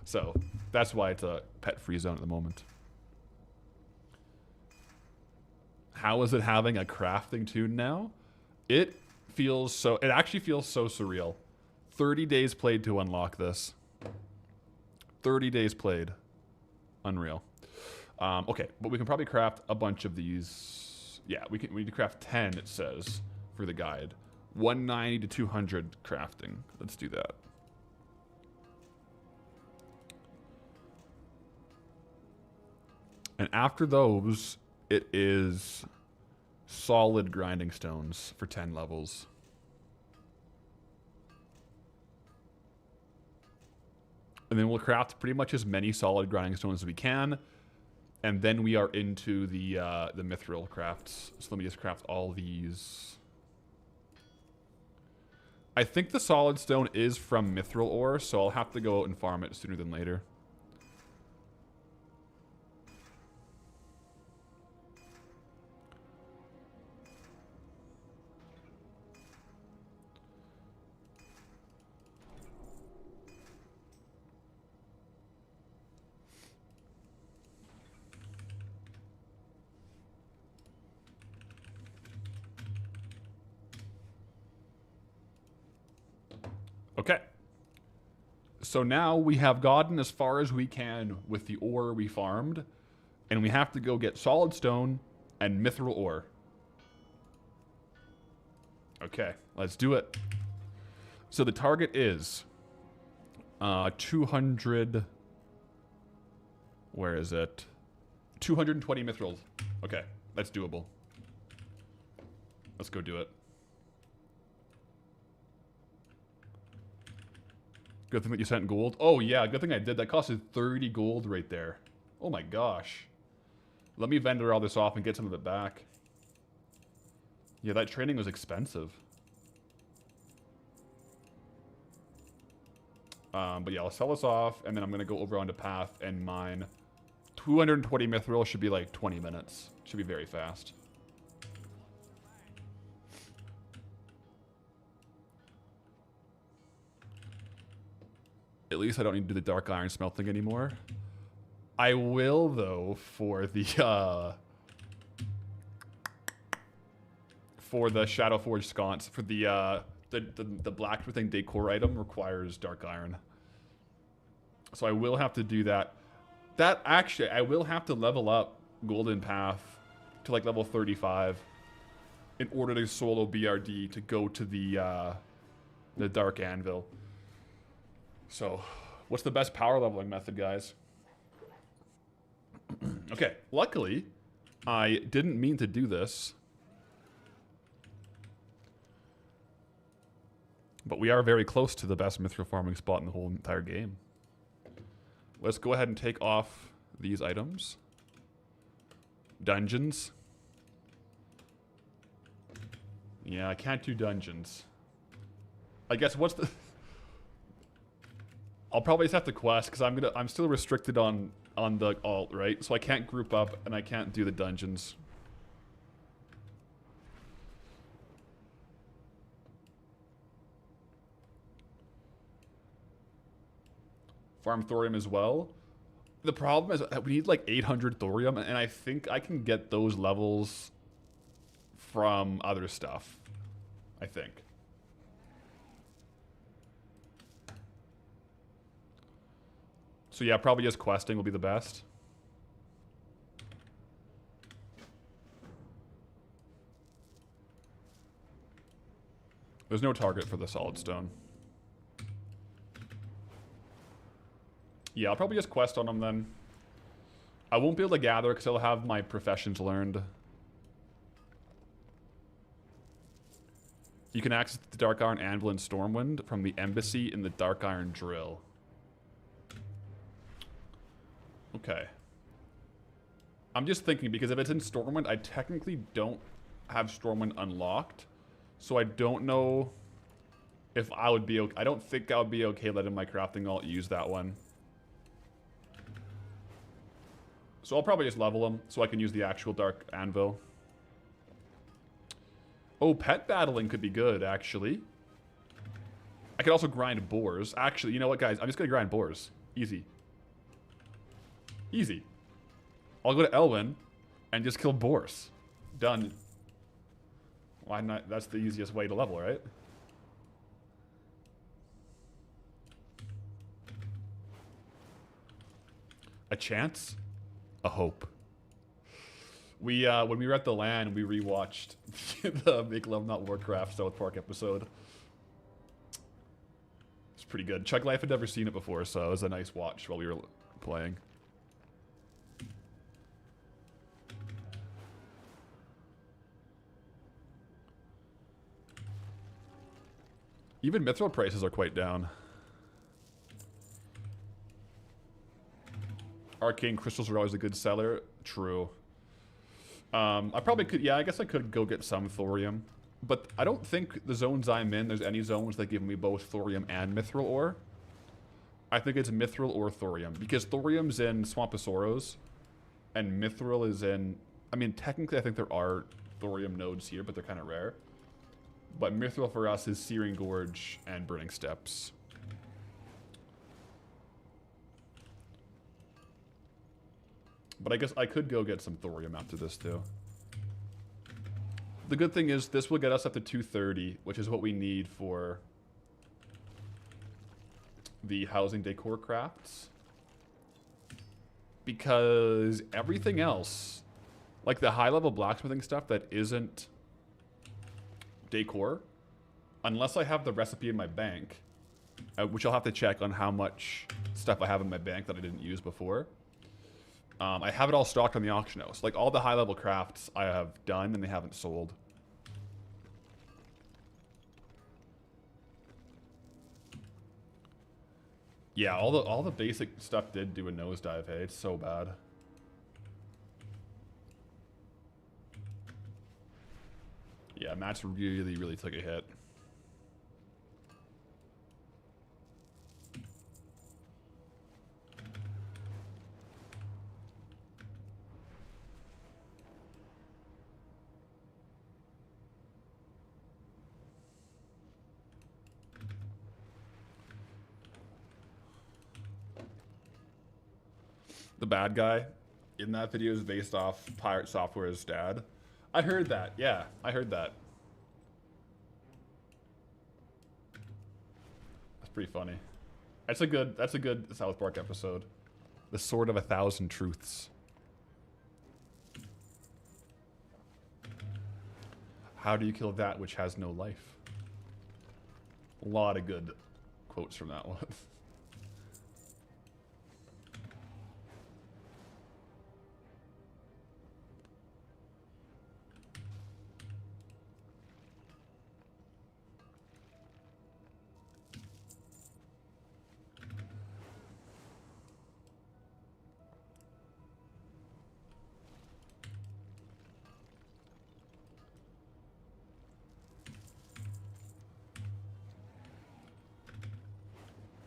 So that's why it's a pet-free zone at the moment. How is it having a crafting tune now? It actually feels so surreal. 30 days played to unlock this. 30 days played. Unreal. Okay, but we can probably craft a bunch of these. Yeah, we need to craft 10, it says, for the guide. 190 to 200 crafting. Let's do that. And after those, it is solid grinding stones for 10 levels. And then we'll craft pretty much as many solid grinding stones as we can. And then we are into the mithril crafts. So let me just craft all these. I think the solid stone is from mithril ore, so I'll have to go out and farm it sooner than later. Okay. So now we have gotten as far as we can with the ore we farmed, and we have to go get solid stone and mithril ore. Okay, let's do it. So the target is 200. Where is it? 220 mithrils. Okay, that's doable. Let's go do it. Good thing that you sent gold. Oh yeah, good thing I did. That costed 30 gold right there. Oh my gosh. Let me vendor all this off and get some of it back. Yeah, that training was expensive. But yeah, I'll sell this off, and then I'm going to go over onto Path and mine. 220 mithril should be like 20 minutes. Should be very fast. At least I don't need to do the dark iron smelting anymore. I will, though, for the Shadowforge sconce, for the blacksmithing decor item requires dark iron. So I will have to do that. That actually, I will have to level up Golden Path to like level 35 in order to solo BRD to go to the Dark Anvil. So, what's the best power leveling method, guys? Okay, luckily, I didn't mean to do this. But we are very close to the best mithril farming spot in the whole entire game. Let's go ahead and take off these items. Dungeons. Yeah, I can't do dungeons. I guess what's the... I'll probably just have to quest because I'm still restricted on the alt, right? So I can't group up and I can't do the dungeons. Farm thorium as well. The problem is that we need like 800 thorium, and I think I can get those levels from other stuff. I think. So yeah, probably just questing will be the best. There's no target for the solid stone. Yeah, I'll probably just quest on them then. I won't be able to gather because I'll have my professions learned. You can access the Dark Iron Anvil in Stormwind from the Embassy in the Dark Iron Drill. Okay. I'm just thinking, because if it's in Stormwind, I technically don't have Stormwind unlocked. So I don't know if I would be okay. I don't think I would be okay letting my crafting alt use that one. So I'll probably just level them so I can use the actual Dark Anvil. Oh, pet battling could be good, actually. I could also grind boars. Actually, you know what, guys? I'm just going to grind boars. Easy. Easy. I'll go to Elwyn and just kill boars. Done. Why not? That's the easiest way to level, right? A chance? A hope. We, when we were at the LAN, we rewatched the Make Love Not Warcraft South Park episode. It's pretty good. Chuck Life had never seen it before, so it was a nice watch while we were playing. Even mithril prices are quite down. Arcane crystals are always a good seller. True. I probably could, yeah, I guess I could go get some thorium. But I don't think the zones I'm in, there's any zones that give me both thorium and mithril ore. I think it's mithril or thorium. Because thorium's in Swamposaurus, and mithril is in... I mean, technically I think there are thorium nodes here, but they're kind of rare. But mithril for us is Searing Gorge and Burning Steps. But I guess I could go get some thorium after this, too. The good thing is this will get us up to 230, which is what we need for the housing decor crafts. Because everything else, like the high-level blacksmithing stuff that isn't decor, unless I have the recipe in my bank, which I'll have to check on how much stuff I have in my bank that I didn't use before. I have it all stocked on the auction house. Like, all the high-level crafts I have done and they haven't sold. Yeah, all the basic stuff did do a nosedive, hey? It's so bad. Yeah, Matt's really took a hit. The bad guy in that video is based off Pirate Software's dad. I heard that. Yeah, I heard that. That's pretty funny. That's a good South Park episode. The Sword of a Thousand Truths. How do you kill that which has no life? A lot of good quotes from that one.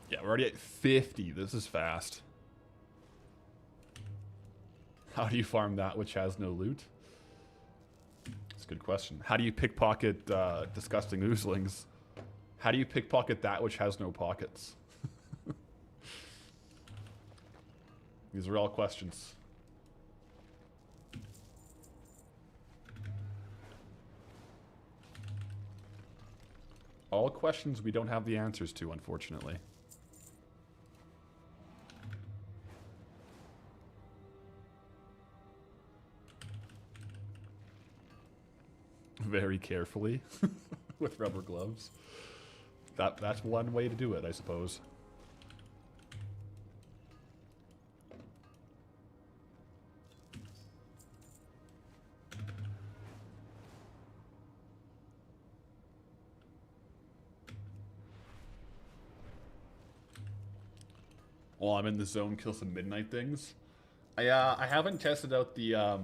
Yeah, we're already at 50. This is fast. How do you farm that which has no loot? That's a good question. How do you pickpocket disgusting oozlings? How do you pickpocket that which has no pockets? These are all questions. All questions we don't have the answers to, unfortunately. Very carefully with rubber gloves. That's one way to do it, I suppose. while I'm in the zone, kill some midnight things. I haven't tested out the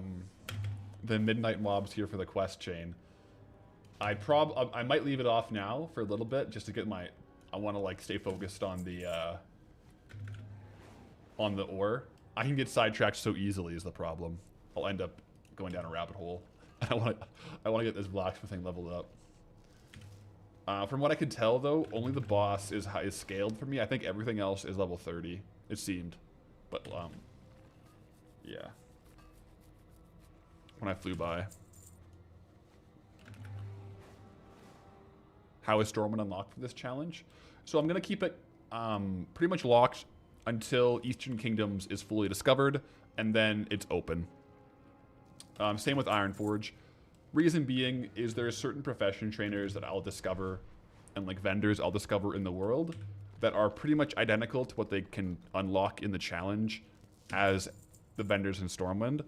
midnight mobs here for the quest chain. I might leave it off now for a little bit just to get my. I want to like stay focused on the ore. I can get sidetracked so easily is the problem. I'll end up going down a rabbit hole. I want to get this blacksmithing leveled up. From what I could tell though, only the boss is scaled for me. I think everything else is level 30. It seemed, but yeah. When I flew by. How is Stormwind unlocked for this challenge? So I'm gonna keep it pretty much locked until Eastern Kingdoms is fully discovered, and then it's open. Same with Ironforge. Reason being is there are certain profession trainers that I'll discover, and like vendors I'll discover in the world that are pretty much identical to what they can unlock in the challenge as the vendors in Stormwind.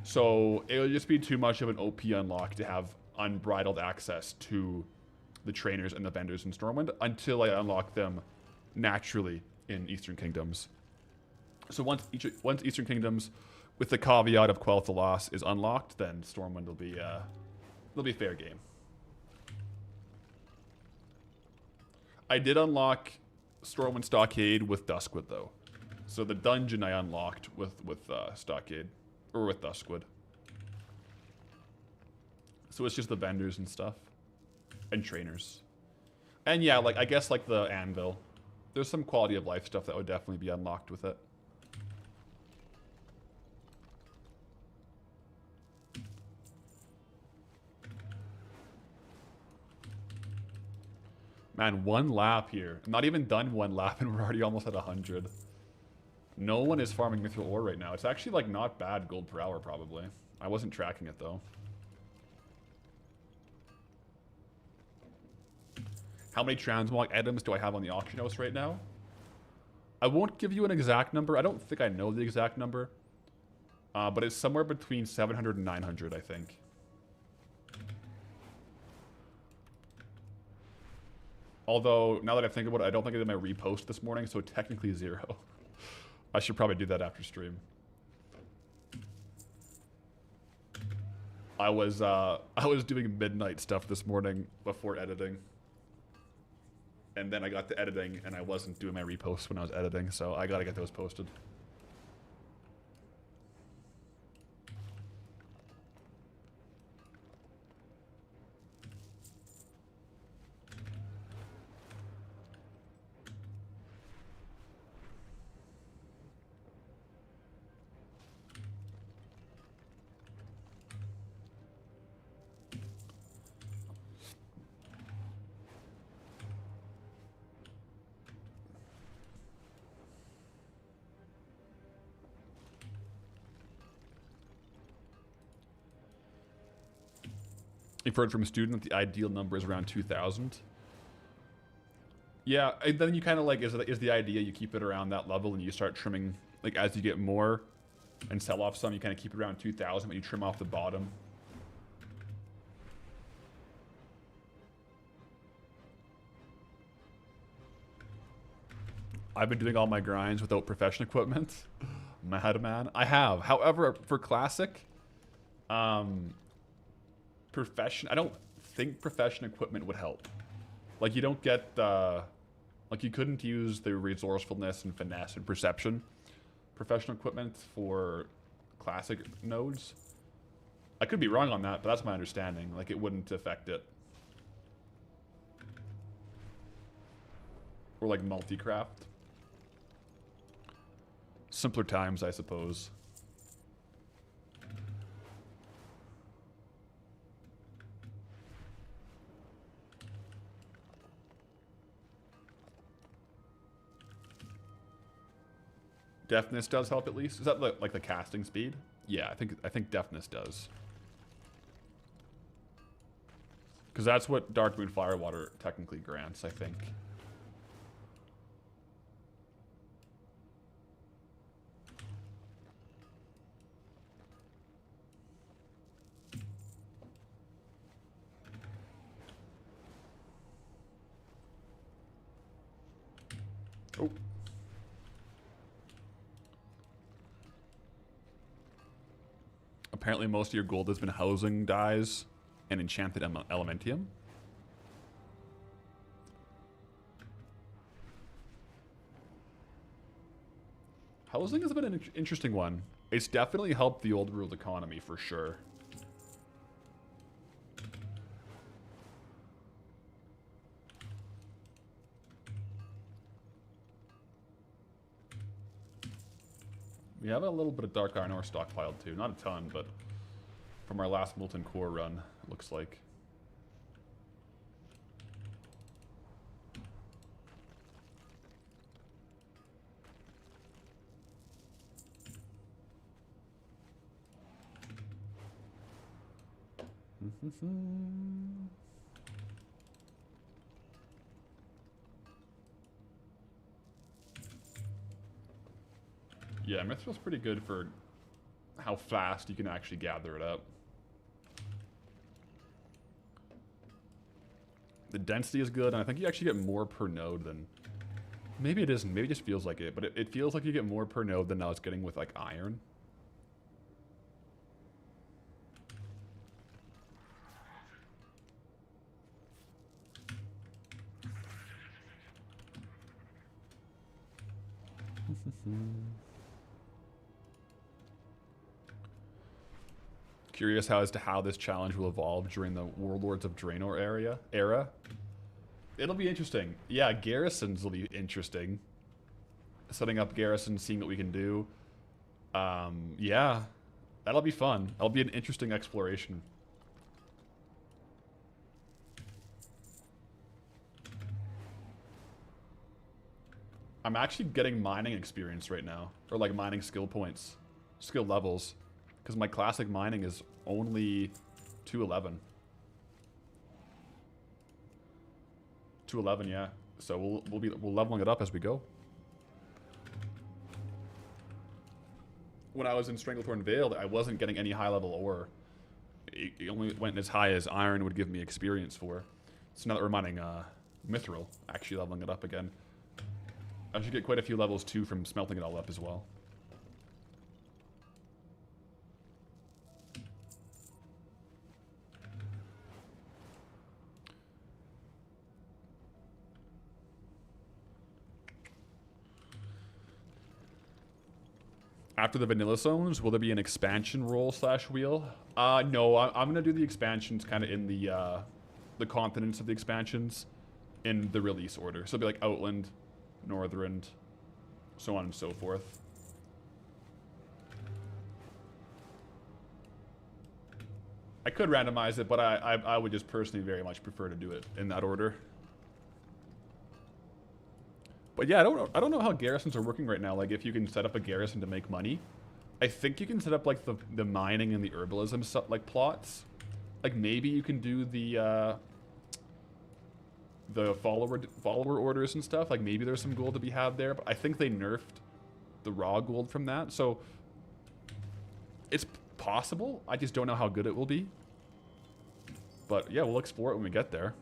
So it'll just be too much of an OP unlock to have unbridled access to the trainers and the vendors in Stormwind until I unlock them naturally in Eastern Kingdoms. So once Eastern Kingdoms, with the caveat of Quell the Loss, is unlocked, then Stormwind will be fair game. I did unlock Stormwind Stockade with Duskwood though, so the dungeon I unlocked with Stockade or with Duskwood. So it's just the vendors and stuff. And trainers. And yeah, like I guess like the anvil. There's some quality of life stuff that would definitely be unlocked with it. Man, one lap here. I'm not even done one lap and we're already almost at 100. No one is farming mithril ore right now. It's actually like not bad gold per hour probably. I wasn't tracking it though. How many transmog items do I have on the auction house right now? I won't give you an exact number. I don't think I know the exact number. But it's somewhere between 700 and 900, I think. Although, now that I think about it, I don't think I did my repost this morning, so technically 0. I should probably do that after stream. I was doing midnight stuff this morning before editing. And then I got to editing, and I wasn't doing my reposts when I was editing, so I gotta get those posted. You've heard from a student that the ideal number is around 2,000. Yeah, and then you kind of like, is the idea you keep it around that level and you start trimming, like as you get more and sell off some, you kind of keep it around 2,000, but you trim off the bottom. I've been doing all my grinds without profession equipment. Madman. I have. However, for classic, profession, I don't think profession equipment would help. Like you don't get like you couldn't use the resourcefulness and finesse and perception professional equipment for classic nodes. I could be wrong on that, but that's my understanding. Like it wouldn't affect it. Or like multi-craft. Simpler times, I suppose. Deafness does help at least. Is that like the casting speed? Yeah, I think deafness does. Because that's what Darkmoon Firewater technically grants, I think. Oh. Apparently most of your gold has been housing dyes and enchanted elementium. Housing has been an interesting one. It's definitely helped the old world economy for sure. We have a little bit of dark iron ore stockpiled too. Not a ton, but from our last molten core run, it looks like. Yeah, Mithril's pretty good for how fast you can actually gather it up. The density is good, and I think you actually get more per node than... Maybe it isn't, maybe it just feels like it, but it feels like you get more per node than I was getting with, like, iron. Curious as to how this challenge will evolve during the Warlords of Draenor era. It'll be interesting. Yeah, garrisons will be interesting. Setting up garrisons, seeing what we can do. Yeah, that'll be fun. That'll be an interesting exploration. I'm actually getting mining experience right now. Or like mining skill points. Skill levels. Because my classic mining is only 211. 211, yeah. So we'll leveling it up as we go. When I was in Stranglethorn Vale, I wasn't getting any high level ore. It only went as high as iron would give me experience for. So now that we're mining Mithril, actually leveling it up again. I should get quite a few levels too from smelting it all up as well. After the vanilla zones, will there be an expansion roll / wheel? No, I'm gonna do the expansions kind of in the continents of the expansions in the release order. So it'll be like Outland, Northrend, so on and so forth. I could randomize it, but I would just personally very much prefer to do it in that order. But yeah, I don't know how garrisons are working right now. Like if you can set up a garrison to make money. I think you can set up like the mining and the herbalism like plots. Like maybe you can do the follower orders and stuff. Like maybe there's some gold to be had there, but I think they nerfed the raw gold from that. So it's possible. I just don't know how good it will be. But yeah, we'll explore it when we get there.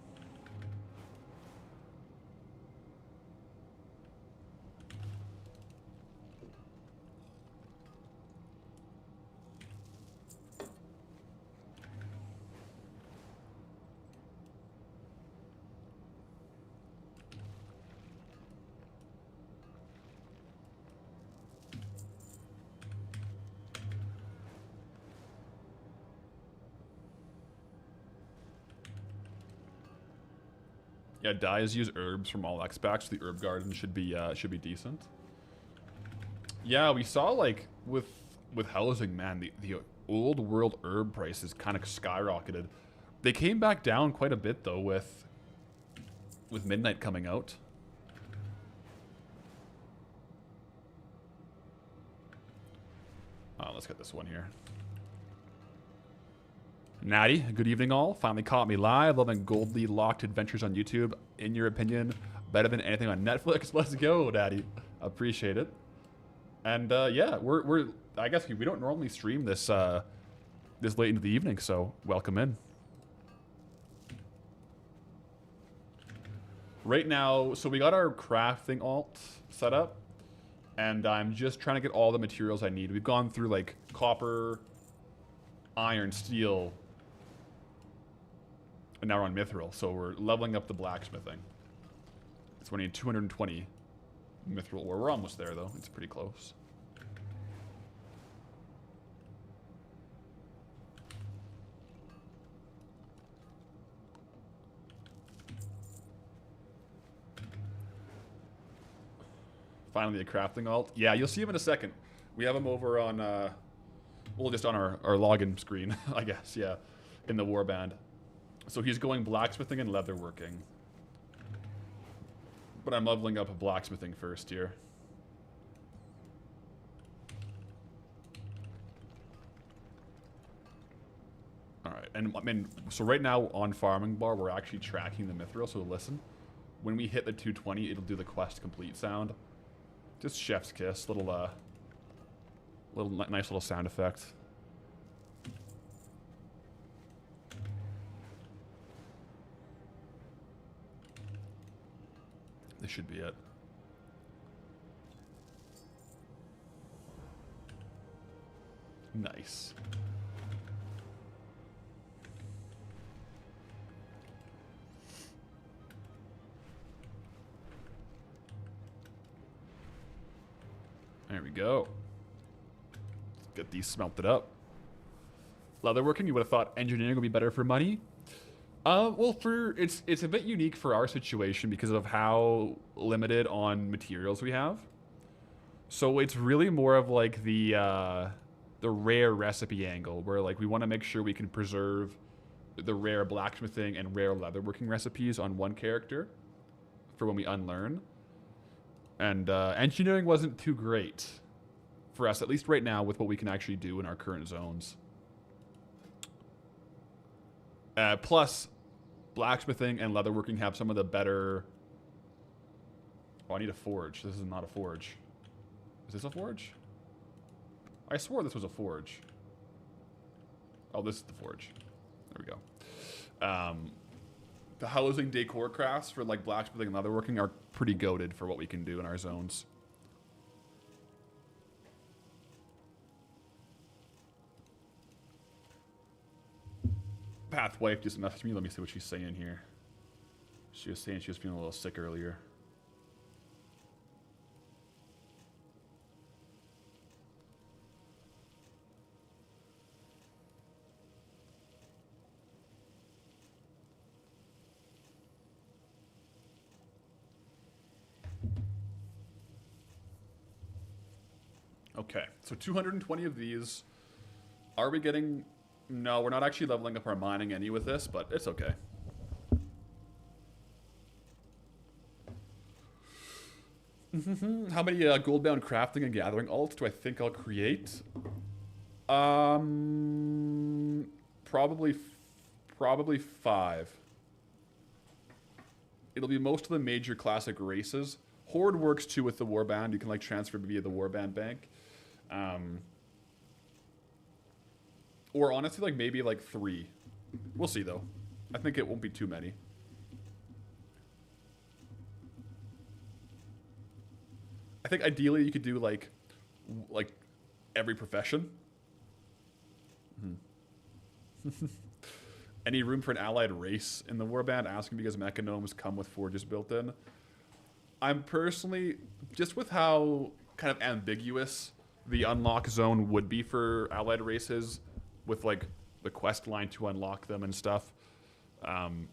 Yeah, dyes use herbs from all X-Backs, so the herb garden should be decent. Yeah, we saw like with housing, man, the old world herb prices kind of skyrocketed. They came back down quite a bit though with Midnight coming out. Let's get this one here. Natty, good evening all. Finally caught me live. Loving Goldly Locked Adventures on YouTube. In your opinion, better than anything on Netflix? Let's go, Natty. Appreciate it. And yeah, I guess we don't normally stream this this late into the evening, so welcome in. Right now, so we got our crafting alt set up, and I'm just trying to get all the materials I need. We've gone through like copper, iron, steel, and now we're on mithril, so we're leveling up the blacksmithing. It's running 220 mithril ore. We're almost there, though. It's pretty close. Finally, a crafting alt. Yeah, you'll see him in a second. We have him over on, well, just on our login screen, I guess, yeah, in the warband. So he's going blacksmithing and leatherworking. But I'm leveling up a blacksmithing first here. Alright, and I mean, so right now on farming bar, we're actually tracking the mithril, so listen. When we hit the 220, it'll do the quest complete sound. Just chef's kiss, little nice little sound effect. This should be it. Nice. There we go. Let's get these smelted up. Leatherworking, you would have thought engineering would be better for money. Well, it's a bit unique for our situation because of how limited on materials we have. So it's really more of like the rare recipe angle, where like we want to make sure we can preserve the rare blacksmithing and rare leatherworking recipes on one character for when we unlearn. And engineering wasn't too great for us, at least right now, with what we can actually do in our current zones. Plus, blacksmithing and leatherworking have some of the better... Oh, I need a forge. This is not a forge. Is this a forge? I swore this was a forge. Oh, this is the forge. There we go. The housing decor crafts for like blacksmithing and leatherworking are pretty goated for what we can do in our zones. Pathwife just messaged me. Let me see what she's saying here. She was saying she was feeling a little sick earlier. Okay, so 220 of these. Are we getting... No, we're not actually leveling up our mining any with this, but it's okay. How many Goldbound crafting and gathering alts do I think I'll create? Probably 5. It'll be most of the major classic races. Horde works too with the warband. You can like transfer via the warband bank. Or honestly, like maybe like 3. We'll see though. I think it won't be too many. I think ideally you could do like every profession. Any room for an allied race in the warband? Asking because mechanomes come with forges built in. I'm personally, just with how kind of ambiguous the unlock zone would be for allied races, with like the quest line to unlock them and stuff, I'm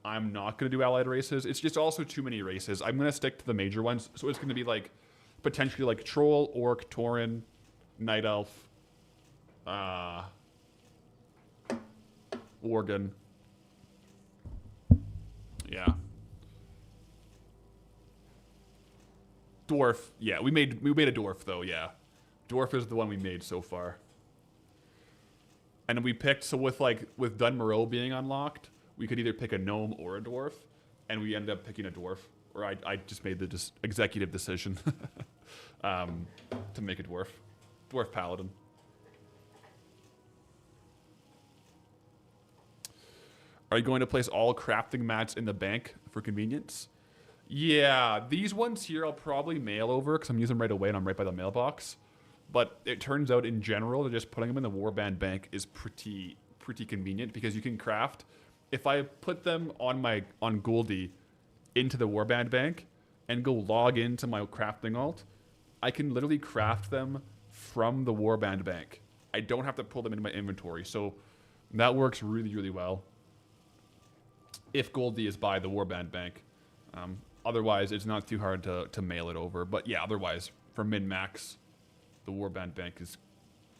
not going to do allied races. It's just also too many races. I'm going to stick to the major ones. So it's going to be like potentially like Troll, Orc, Tauren, Night Elf, Worgen. Yeah. Dwarf. Yeah, we made a dwarf though, yeah. Dwarf is the one we made so far. And then we picked, so with Dun Morogh being unlocked, we could either pick a gnome or a dwarf, and we ended up picking a dwarf. Or I just made the executive decision to make a dwarf. Dwarf paladin. Are you going to place all crafting mats in the bank for convenience? Yeah, these ones here I'll probably mail over because I'm using them right away and I'm right by the mailbox. But it turns out in general that just putting them in the warband bank is pretty convenient because you can craft. If I put them on Goldie into the warband bank and go log into my crafting alt, I can literally craft them from the warband bank. I don't have to pull them into my inventory, so that works really well. If Goldie is by the warband bank, otherwise it's not too hard to mail it over. But yeah, otherwise for min max, the warband bank is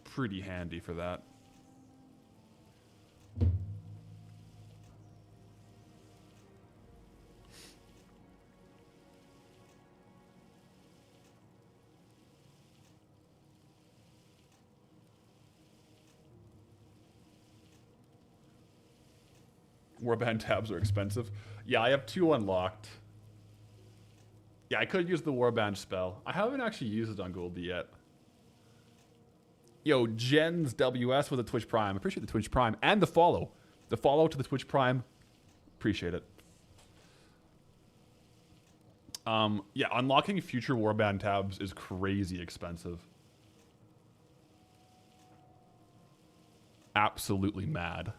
pretty handy for that. Warband tabs are expensive. Yeah, I have 2 unlocked. Yeah, I could use the warband spell. I haven't actually used it on Goldie yet. Yo, Jens WS with a Twitch Prime. Appreciate the Twitch Prime and the follow. The follow to the Twitch Prime. Appreciate it. Yeah, unlocking future warband tabs is crazy expensive. Absolutely mad.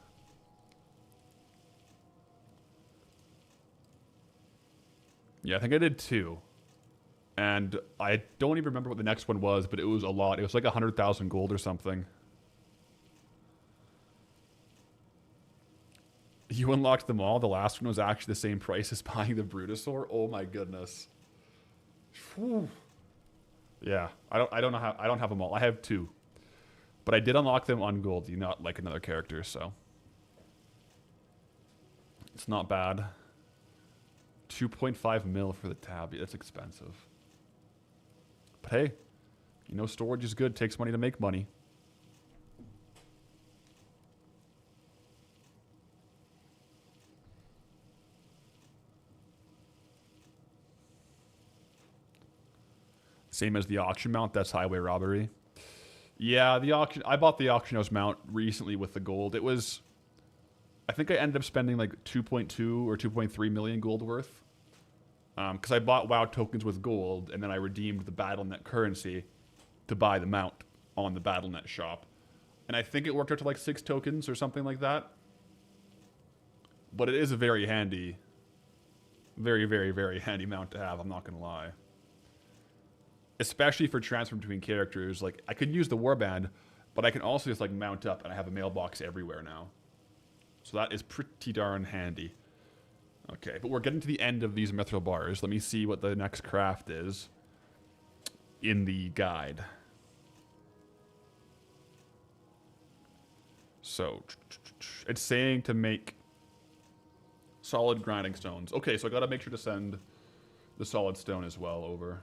Yeah, I think I did 2. And I don't even remember what the next one was, but it was a lot. It was like 100,000 gold or something. You unlocked them all. The last one was actually the same price as buying the Brutosaur. Oh my goodness. Whew. Yeah, I don't have them all. I have 2. But I did unlock them on Goldie, not like another character, so it's not bad. 2.5 mil for the tab. That's expensive. But hey, you know, storage is good. Takes money to make money. Same as the auction mount. That's highway robbery. Yeah, the auction. I bought the auction house mount recently with the gold. It was, I think I ended up spending like 2.2 or 2.3 million gold worth. Because I bought WoW tokens with gold, and then I redeemed the Battle.net currency to buy the mount on the Battle.net shop. And I think it worked out to like 6 tokens or something like that. But it is a very handy, very handy mount to have, I'm not going to lie. Especially for transfer between characters. Like, I could use the warband, but I can also just like mount up, and I have a mailbox everywhere now. So that is pretty darn handy. Okay, but we're getting to the end of these mithril bars. Let me see what the next craft is in the guide. So, it's saying to make solid grinding stones. Okay, so I gotta make sure to send the solid stone as well over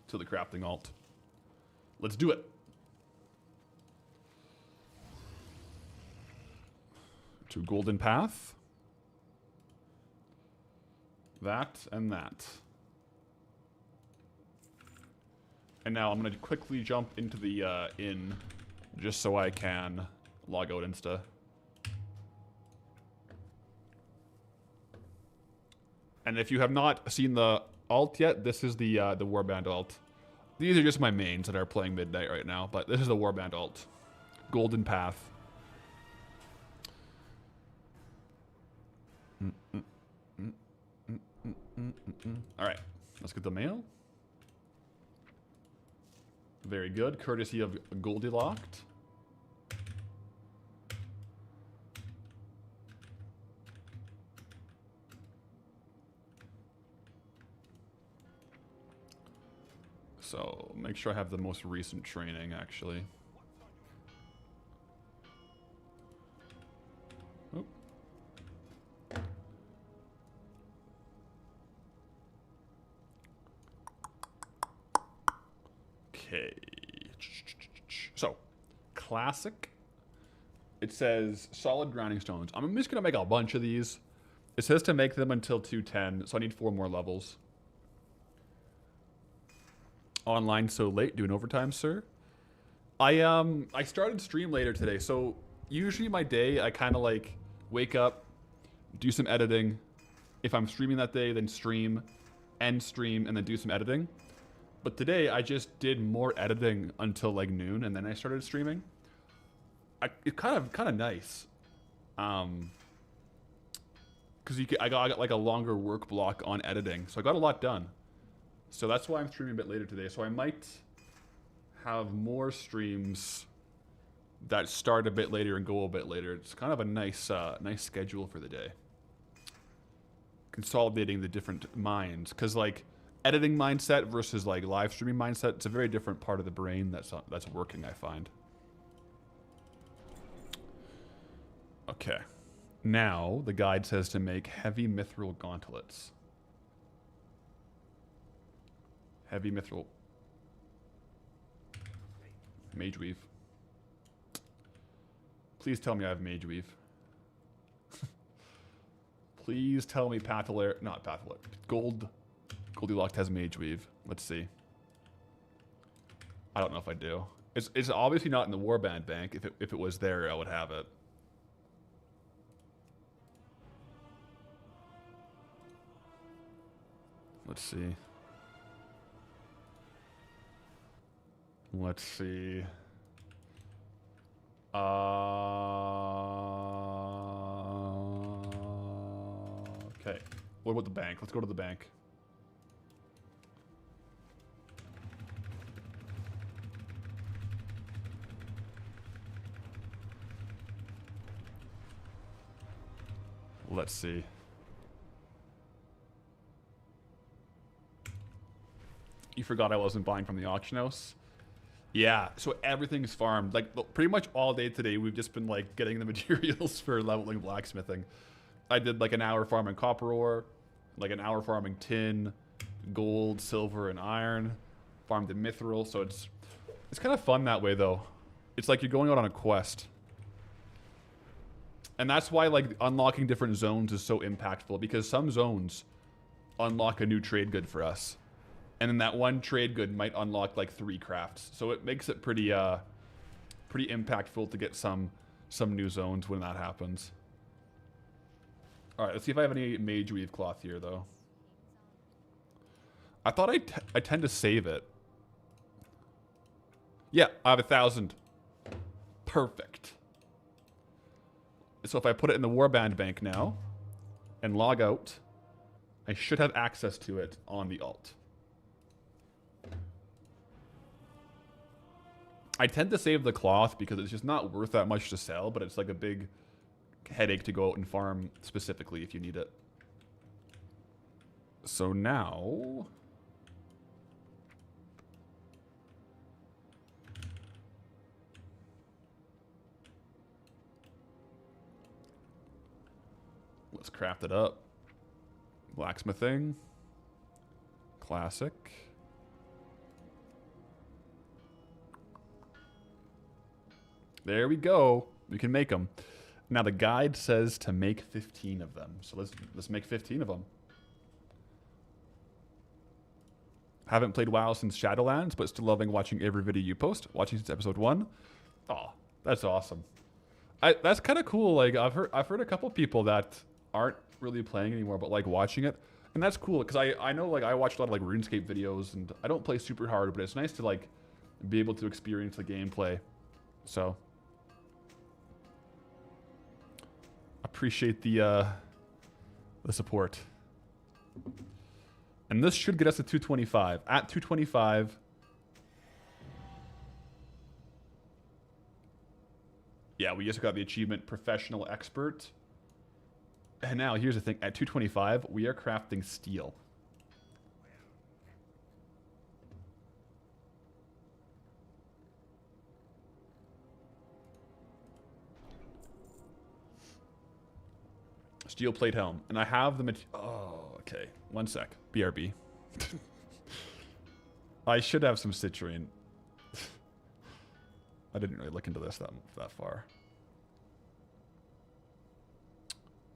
to the crafting alt. Let's do it. To Golden Path. That and that. And now I'm going to quickly jump into the inn just so I can log out Insta. And if you have not seen the alt yet, this is the warband alt. These are just my mains that are playing midnight right now, but this is the warband alt. Golden Path. Alright, let's get the mail. Very good, courtesy of Goldilocked. So, make sure I have the most recent training, actually. Oh. Okay. So, classic. It says solid grinding stones. I'm just going to make a bunch of these. It says to make them until 210, so I need 4 more levels. Online so late, doing overtime, sir? I started stream later today, so usually my day, I kind of like wake up, do some editing. If I'm streaming that day, then stream, end stream, and then do some editing. But today I just did more editing until like noon, and then I started streaming. It's kind of nice, because I got like a longer work block on editing, so I got a lot done. So that's why I'm streaming a bit later today. So I might have more streams that start a bit later and go a bit later. It's kind of a nice schedule for the day. Consolidating the different minds, because like editing mindset versus like live streaming mindset, it's a very different part of the brain that's working, I find. Okay. Now, the guide says to make heavy mithril gauntlets. Heavy mithril. Mage weave. Please tell me I have mage weave. Please tell me not Pathalar. Goldilocks has mage weave. Let's see. I don't know if I do. It's obviously not in the warband bank. If it was there, I would have it. Let's see. Let's see. Okay. What about the bank? Let's go to the bank. Let's see. You forgot I wasn't buying from the auction house? Yeah, so everything's farmed. Like, pretty much all day today, we've just been, like, getting the materials for leveling blacksmithing. I did, like, an hour farming copper ore, like, an hour farming tin, gold, silver, and iron. Farmed the mithril, so it's kind of fun that way, though. It's like you're going out on a quest. And that's why, like, unlocking different zones is so impactful, because some zones unlock a new trade good for us. And then that one trade good might unlock like 3 crafts. So it makes it pretty impactful to get some new zones when that happens. Alright, let's see if I have any mage weave cloth here though. I thought I tend to save it. Yeah, I have 1,000. Perfect. So if I put it in the warband bank now and log out, I should have access to it on the alt. I tend to save the cloth because it's just not worth that much to sell, but it's like a big headache to go out and farm specifically if you need it. So now... let's craft it up. Blacksmithing. Classic. There we go. We can make them. Now the guide says to make 15 of them. So let's make 15 of them. Haven't played WoW since Shadowlands, but still loving watching every video you post. Watching since episode 1. Oh, that's awesome. That's kind of cool. Like I've heard a couple people that aren't really playing anymore, but like watching it, and that's cool because I know like I watch a lot of like RuneScape videos, and I don't play super hard, but it's nice to like be able to experience the gameplay. So. Appreciate the support. And this should get us to 225. At 225, yeah, we just got the achievement Professional Expert. And now here's the thing, at 225, we are crafting steel. Steel plate helm. And I have the oh, okay. One sec. BRB. I should have some citrine. I didn't really look into this that far.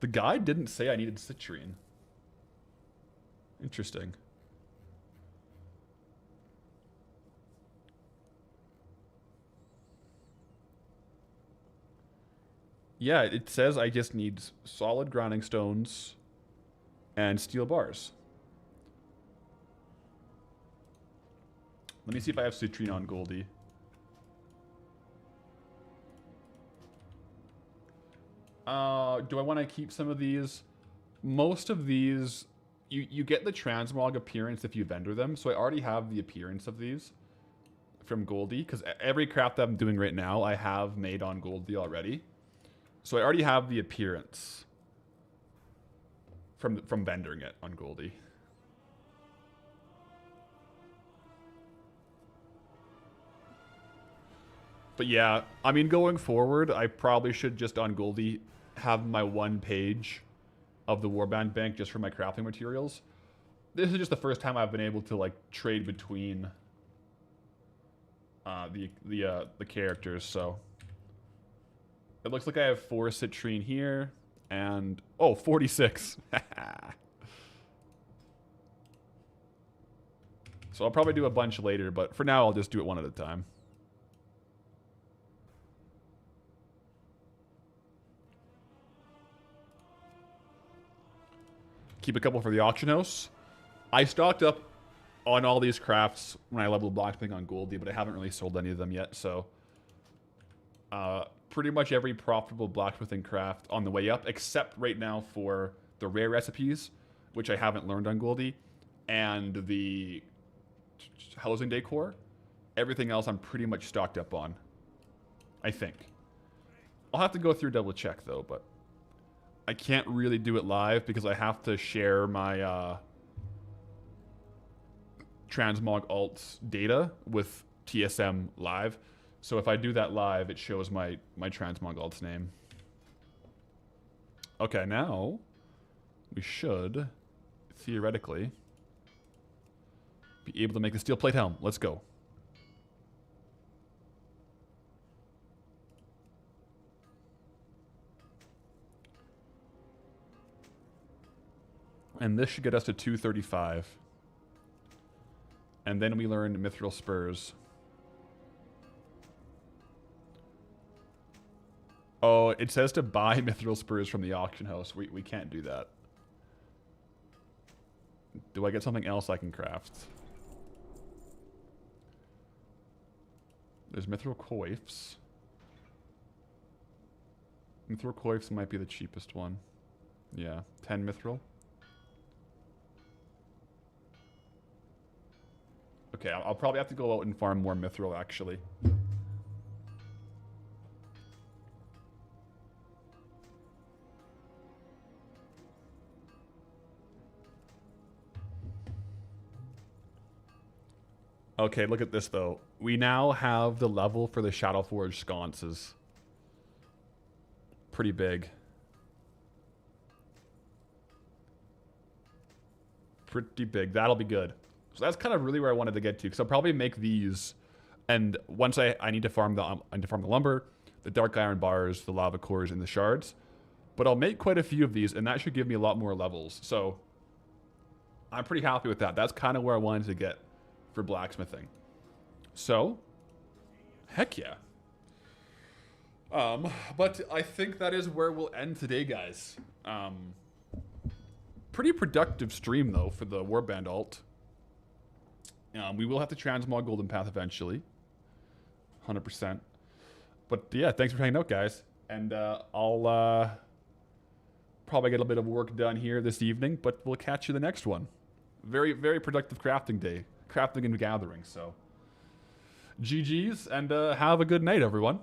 The guide didn't say I needed citrine. Interesting. Yeah, it says I just need solid grinding stones and steel bars. Let me see if I have citrine on Goldie. Do I want to keep some of these? Most of these, you get the Transmog appearance if you vendor them. So I already have the appearance of these from Goldie, because every craft that I'm doing right now, I have made on Goldie already. So I already have the appearance from vendoring it on Goldie. But yeah, I mean, going forward, I probably should just on Goldie have my one page of the warband bank just for my crafting materials. This is just the first time I've been able to like trade between the characters, so it looks like I have 4 citrine here and 46. So I'll probably do a bunch later, but for now I'll just do it one at a time. Keep a couple for the auction house. I stocked up on all these crafts when I leveled Blacksmithing on Goldie, but I haven't really sold any of them yet, so pretty much every profitable Blacksmithing craft on the way up, except right now for the rare recipes, which I haven't learned on Goldie, and the housing decor. Everything else I'm pretty much stocked up on, I think. I'll have to go through double check though, but I can't really do it live because I have to share my Transmog alts data with TSM live. So if I do that live, it shows my Transmog alts name. Okay, now we should theoretically be able to make the steel plate helm. Let's go. And this should get us to 235. And then we learn Mithril Spurs. Oh, it says to buy Mithril Spurs from the auction house. We can't do that. Do I get something else I can craft? There's Mithril Coifs. Mithril Coifs might be the cheapest one. Yeah, 10 Mithril. Okay, I'll probably have to go out and farm more Mithril, actually. Okay, look at this, though. We now have the level for the Shadowforge sconces. Pretty big. Pretty big. That'll be good. So that's kind of really where I wanted to get to, because I'll probably make these, and once I need to farm the lumber, the dark iron bars, the lava cores, and the shards. But I'll make quite a few of these, and that should give me a lot more levels. So I'm pretty happy with that. That's kind of where I wanted to get for blacksmithing. So, heck yeah. But I think that is where we'll end today, guys. Pretty productive stream, though, for the warband alt. We will have to transmog Golden Path eventually. 100%. But yeah, thanks for hanging out, guys. And I'll probably get a bit of work done here this evening, but we'll catch you the next one. Very, very productive crafting day. Crafting and gathering, so. GG's, and have a good night, everyone.